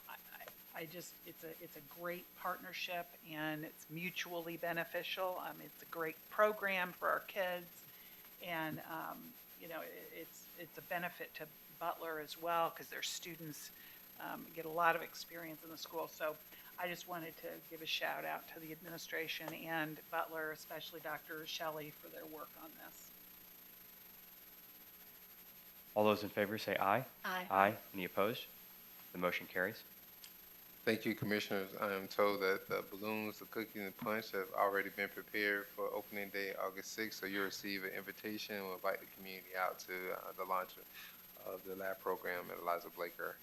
it's a great partnership and it's mutually beneficial. It's a great program for our kids, and it's a benefit to Butler as well because their students get a lot of experience in the school. So I just wanted to give a shout out to the administration and Butler, especially Dr. Shelley, for their work on this. All those in favor say aye. Aye. Aye. Any opposed? The motion carries. Thank you, Commissioners. I am told that the balloons, the cookies, and punch have already been prepared for opening day, August 6th, so you'll receive an invitation. We'll invite the community out to the launch of the lab program at Eliza Blaker.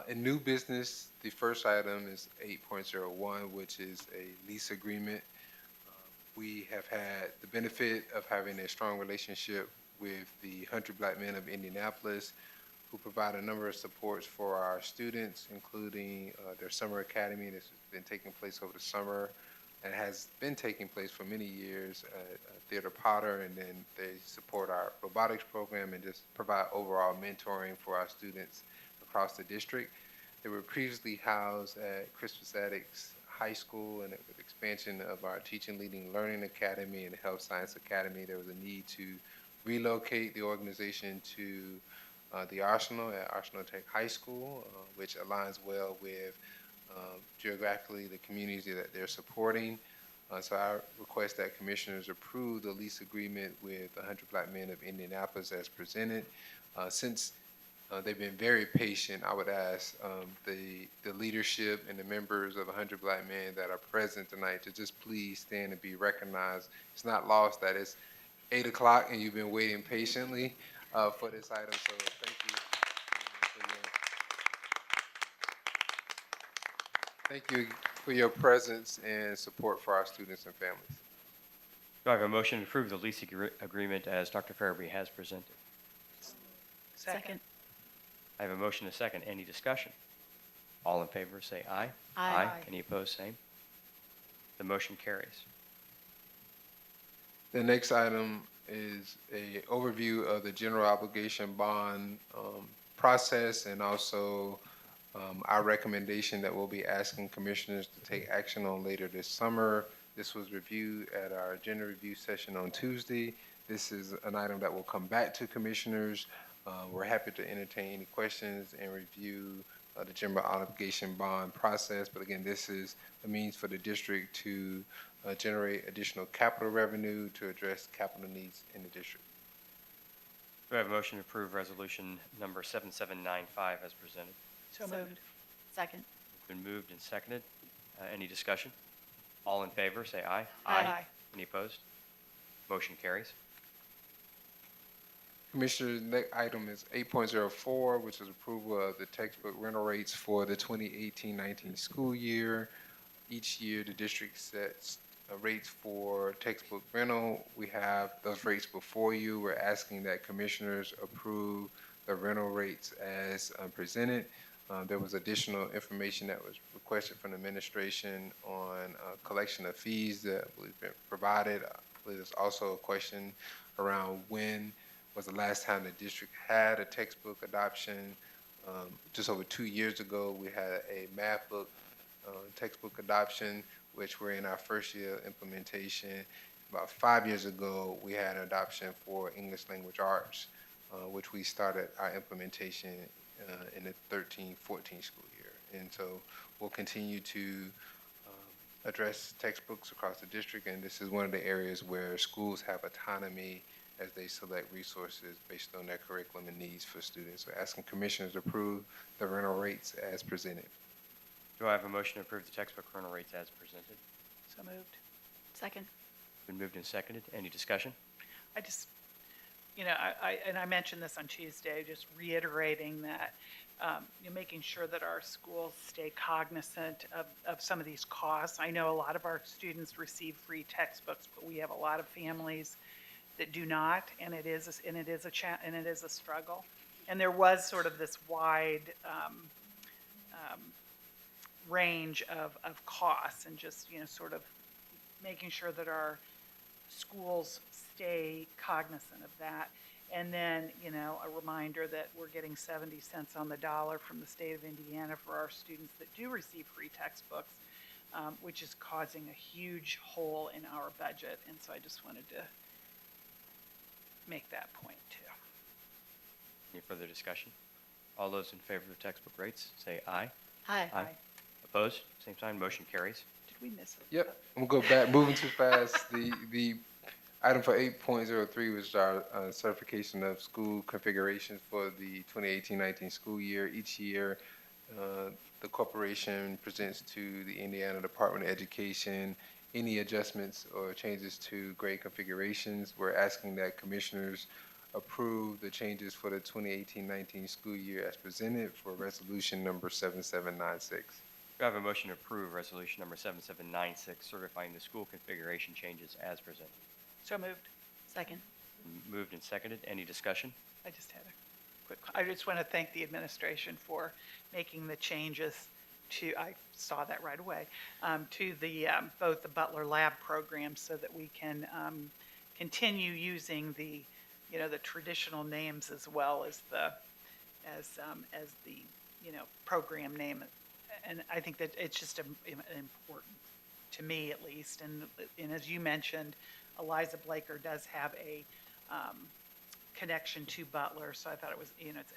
In new business, the first item is 8.01, which is a lease agreement. We have had the benefit of having a strong relationship with the 100 Black Men of Indianapolis, who provide a number of supports for our students, including their summer academy. This has been taking place over the summer and has been taking place for many years at Theater Potter, and then they support our robotics program and just provide overall mentoring for our students across the district. They were previously housed at Crispus Attucks High School, and with expansion of our Teaching Leading Learning Academy and Health Science Academy, there was a need to relocate the organization to the Arsenal at Arsenal Tech High School, which aligns well with geographically the communities that they're supporting. So I request that commissioners approve the lease agreement with 100 Black Men of Indianapolis as presented. Since they've been very patient, I would ask the leadership and the members of 100 Black Men that are present tonight to just please stand and be recognized. It's not lost that it's 8 o'clock and you've been waiting patiently for this item, so thank you. Thank you for your presence and support for our students and families. Do I have a motion to approve the lease agreement as Dr. Farabee has presented? Second. I have a motion and a second. Any discussion? All in favor say aye. Aye. Any opposed, same. The motion carries. The next item is a overview of the general obligation bond process, and also our recommendation that we'll be asking commissioners to take action on later this summer. This was reviewed at our agenda review session on Tuesday. This is an item that will come back to commissioners. We're happy to entertain any questions and review the general obligation bond process. But again, this is a means for the district to generate additional capital revenue to address capital needs in the district. Do I have a motion to approve resolution number 7795 as presented? So moved. Second. It's been moved and seconded. Any discussion? All in favor, say aye. Aye. Any opposed? Motion carries. Commissioner, next item is 8.04, which is approval of the textbook rental rates for the 2018-19 school year. Each year, the district sets rates for textbook rental. We have those rates before you. We're asking that commissioners approve the rental rates as presented. There was additional information that was requested from the administration on collection of fees that we've been provided. I believe there's also a question around when was the last time the district had a textbook adoption. Just over 2 years ago, we had a math book textbook adoption, which we're in our first year of implementation. About 5 years ago, we had an adoption for English language arts, which we started our implementation in the 13-14 school year. And so we'll continue to address textbooks across the district, and this is one of the areas where schools have autonomy as they select resources based on their curriculum and needs for students. So asking commissioners to approve the rental rates as presented. Do I have a motion to approve the textbook rental rates as presented? So moved. Second. Been moved and seconded. Any discussion? I just, I mentioned this on Tuesday, just reiterating that, making sure that our schools stay cognizant of some of these costs. I know a lot of our students receive free textbooks, but we have a lot of families that do not, and it is a struggle. And there was sort of this wide range of costs, and just sort of making sure that our schools stay cognizant of that. And then a reminder that we're getting 70 cents on the dollar from the state of Indiana for our students that do receive free textbooks, which is causing a huge hole in our budget. And so I just wanted to make that point too. Any further discussion? All those in favor of textbook rates, say aye. Aye. Opposed? Same sign. Motion carries. Did we miss it? Yep, I'm gonna go back, moving too fast. The item for 8.03 was our certification of school configurations for the 2018-19 school year. Each year, the corporation presents to the Indiana Department of Education any adjustments or changes to grade configurations. We're asking that commissioners approve the changes for the 2018-19 school year as presented for resolution number 7796. Do I have a motion to approve resolution number 7796, certifying the school configuration changes as presented? So moved. Second. Moved and seconded. Any discussion? I just had a quick, I just want to thank the administration for making the changes to, I saw that right away, to the, both the Butler Lab program, so that we can continue using the, the traditional names as well as the, program name. And I think that it's just important, to me at least. And as you mentioned, Eliza Blaker does have a connection to Butler, so I thought it was, it's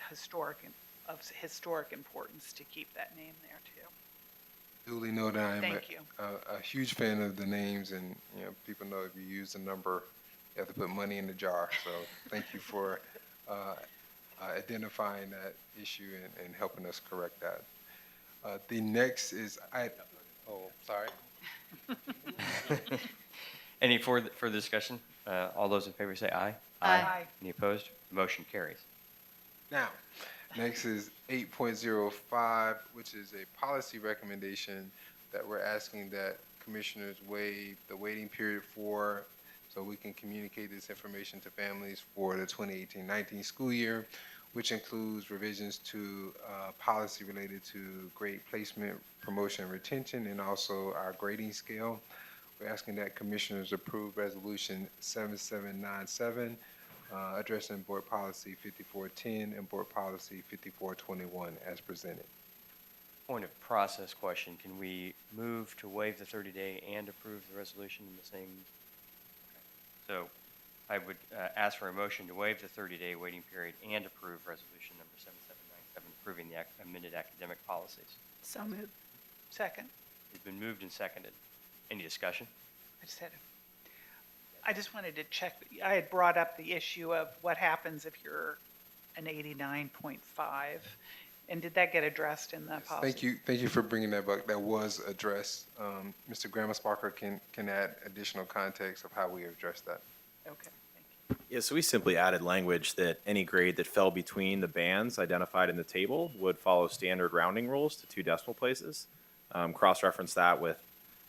of historic importance to keep that name there too. Duly noted, I am Thank you. a huge fan of the names, and people know if you use the number, you have to put money in the jar. So thank you for identifying that issue and helping us correct that. The next is sorry. Any further discussion? All those in favor say aye. Aye. Any opposed? The motion carries. Now, next is 8.05, which is a policy recommendation that we're asking that commissioners waive the waiting period for, so we can communicate this information to families for the 2018-19 school year, which includes revisions to policy related to grade placement, promotion, and retention, and also our grading scale. We're asking that commissioners approve resolution 7797, addressing board policy 5410 and board policy 5421 as presented. Point of process question. Can we move to waive the 30-day and approve the resolution in the same? So I would ask for a motion to waive the 30-day waiting period and approve resolution number 7797, approving the amended academic policies. So moved. Second. It's been moved and seconded. Any discussion? I just wanted to check, I had brought up the issue of what happens if you're an 89.5, and did that get addressed in the policy? Thank you for bringing that up. That was addressed. Mr. Grammer-Sparker can add additional context of how we addressed that. Okay. Yeah, so we simply added language that any grade that fell between the bands identified in the table would follow standard rounding rules to 2 decimal places. Cross-reference that with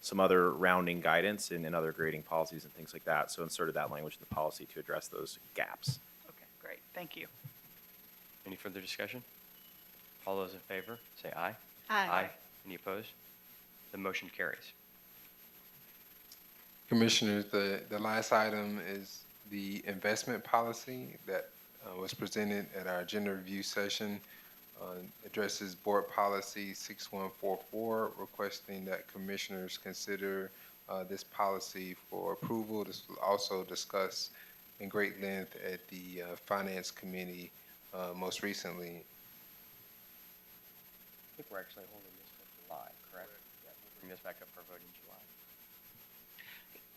some other rounding guidance in other grading policies and things like that. So inserted that language in the policy to address those gaps. Okay, great. Thank you. Any further discussion? All those in favor, say aye. Aye. Any opposed? The motion carries. Commissioners, the last item is the investment policy that was presented at our agenda review session. Addresses board policy 6144, requesting that commissioners consider this policy for approval. This was also discussed in great length at the Finance Committee most recently. I think we're actually holding this for July, correct? Yeah, we'll bring this back up for vote in July.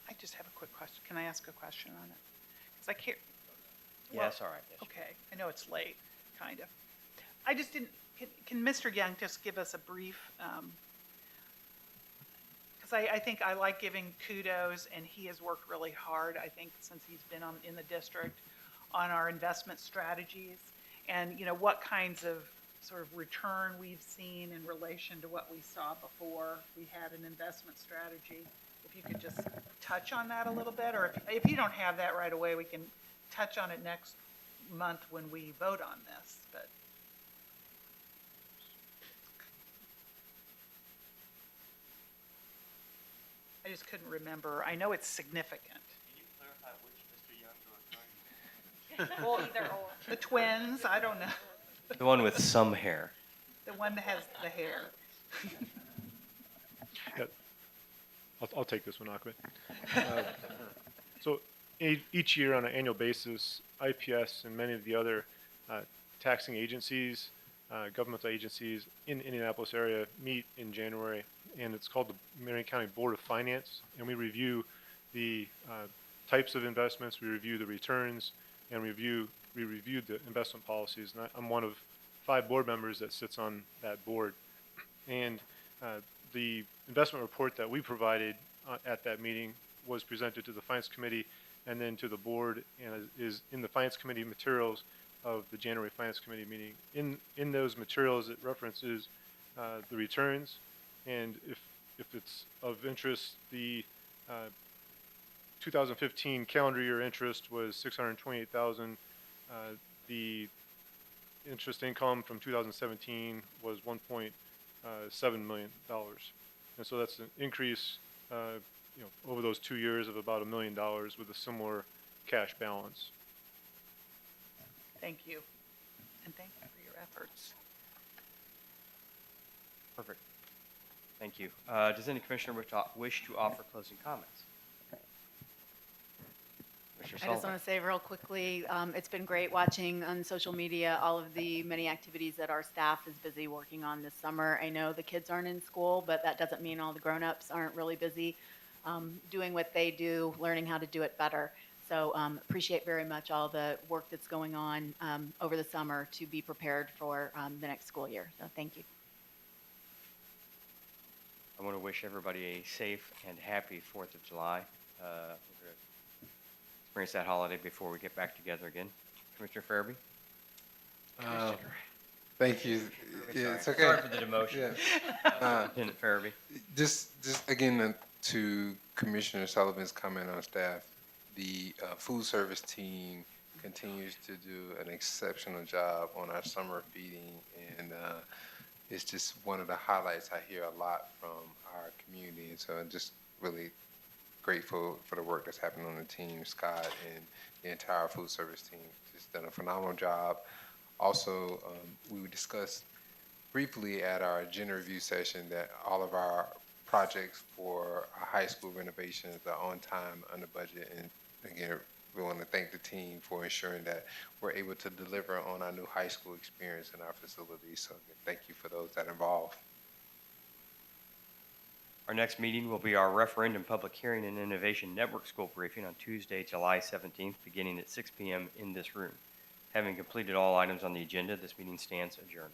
I just have a quick question. Can I ask a question on it? Because I can't. Yeah, that's all right. Yes, Okay, I know it's late, kind of. I just didn't, can Mr. Young just give us a brief, because I think I like giving kudos, and he has worked really hard, I think, since he's been in the district on our investment strategies, and, you know, what kinds of sort of return we've seen in relation to what we saw before we had an investment strategy. If you could just touch on that a little bit, or if you don't have that right away, we can touch on it next month when we vote on this, but. I just couldn't remember. I know it's significant. Can you clarify which Mr. Young you are talking Well, either or. The twins, I don't know. The one with some hair. The one that has the hair. Yeah. I'll take this one, Ahmed. So each year on an annual basis, IPS and many of the other taxing agencies, governmental agencies in Indianapolis area meet in January, and it's called the Marion County Board of Finance, and we review the types of investments, we review the returns, and we reviewed the investment policies. And I'm one of 5 board members that sits on that board. And the investment report that we provided at that meeting was presented to the Finance Committee and then to the board, and is in the Finance Committee materials of the January Finance Committee meeting. In those materials, it references the returns, and if it's of interest, the 2015 calendar year interest was $628,000. The interest income from 2017 was $1.7 million, and so that's an increase, over those 2 years of about $1 million with a similar cash balance. Thank you. And thank you for your efforts. Perfect. Thank you. Does any commissioner wish to offer closing comments? Mr. I just Sullivan. want to say real quickly, it's been great watching on social media all of the many activities that our staff is busy working on this summer. I know the kids aren't in school, but that doesn't mean all the grown-ups aren't really busy doing what they do, learning how to do it better. So appreciate very much all the work that's going on over the summer to be prepared for the next school year. So thank you. I want to wish everybody a safe and happy 4th of July. We're going to experience that holiday before we get back together again. Commissioner Farabee? Thank you. Yeah, it's okay. Sorry for the demotion. Yeah. Lieutenant Farabee. Just again to Commissioner Sullivan's comment on staff, the food service team continues to do an exceptional job on our summer feeding, and it's just one of the highlights I hear a lot from our community. And so I'm just really grateful for the work that's happening on the team. Scott and the entire food service team just done a phenomenal job. Also, we discussed briefly at our agenda review session that all of our projects for our high school renovations are on time, under budget, and again, we want to thank the team for ensuring that we're able to deliver on our new high school experience in our facilities. So again, thank you for those that are involved. Our next meeting will be our Referendum Public Hearing and Innovation Network School Briefing on Tuesday, July 17th, beginning at 6 p.m. in this room. Having completed all items on the agenda, this meeting stands adjourned.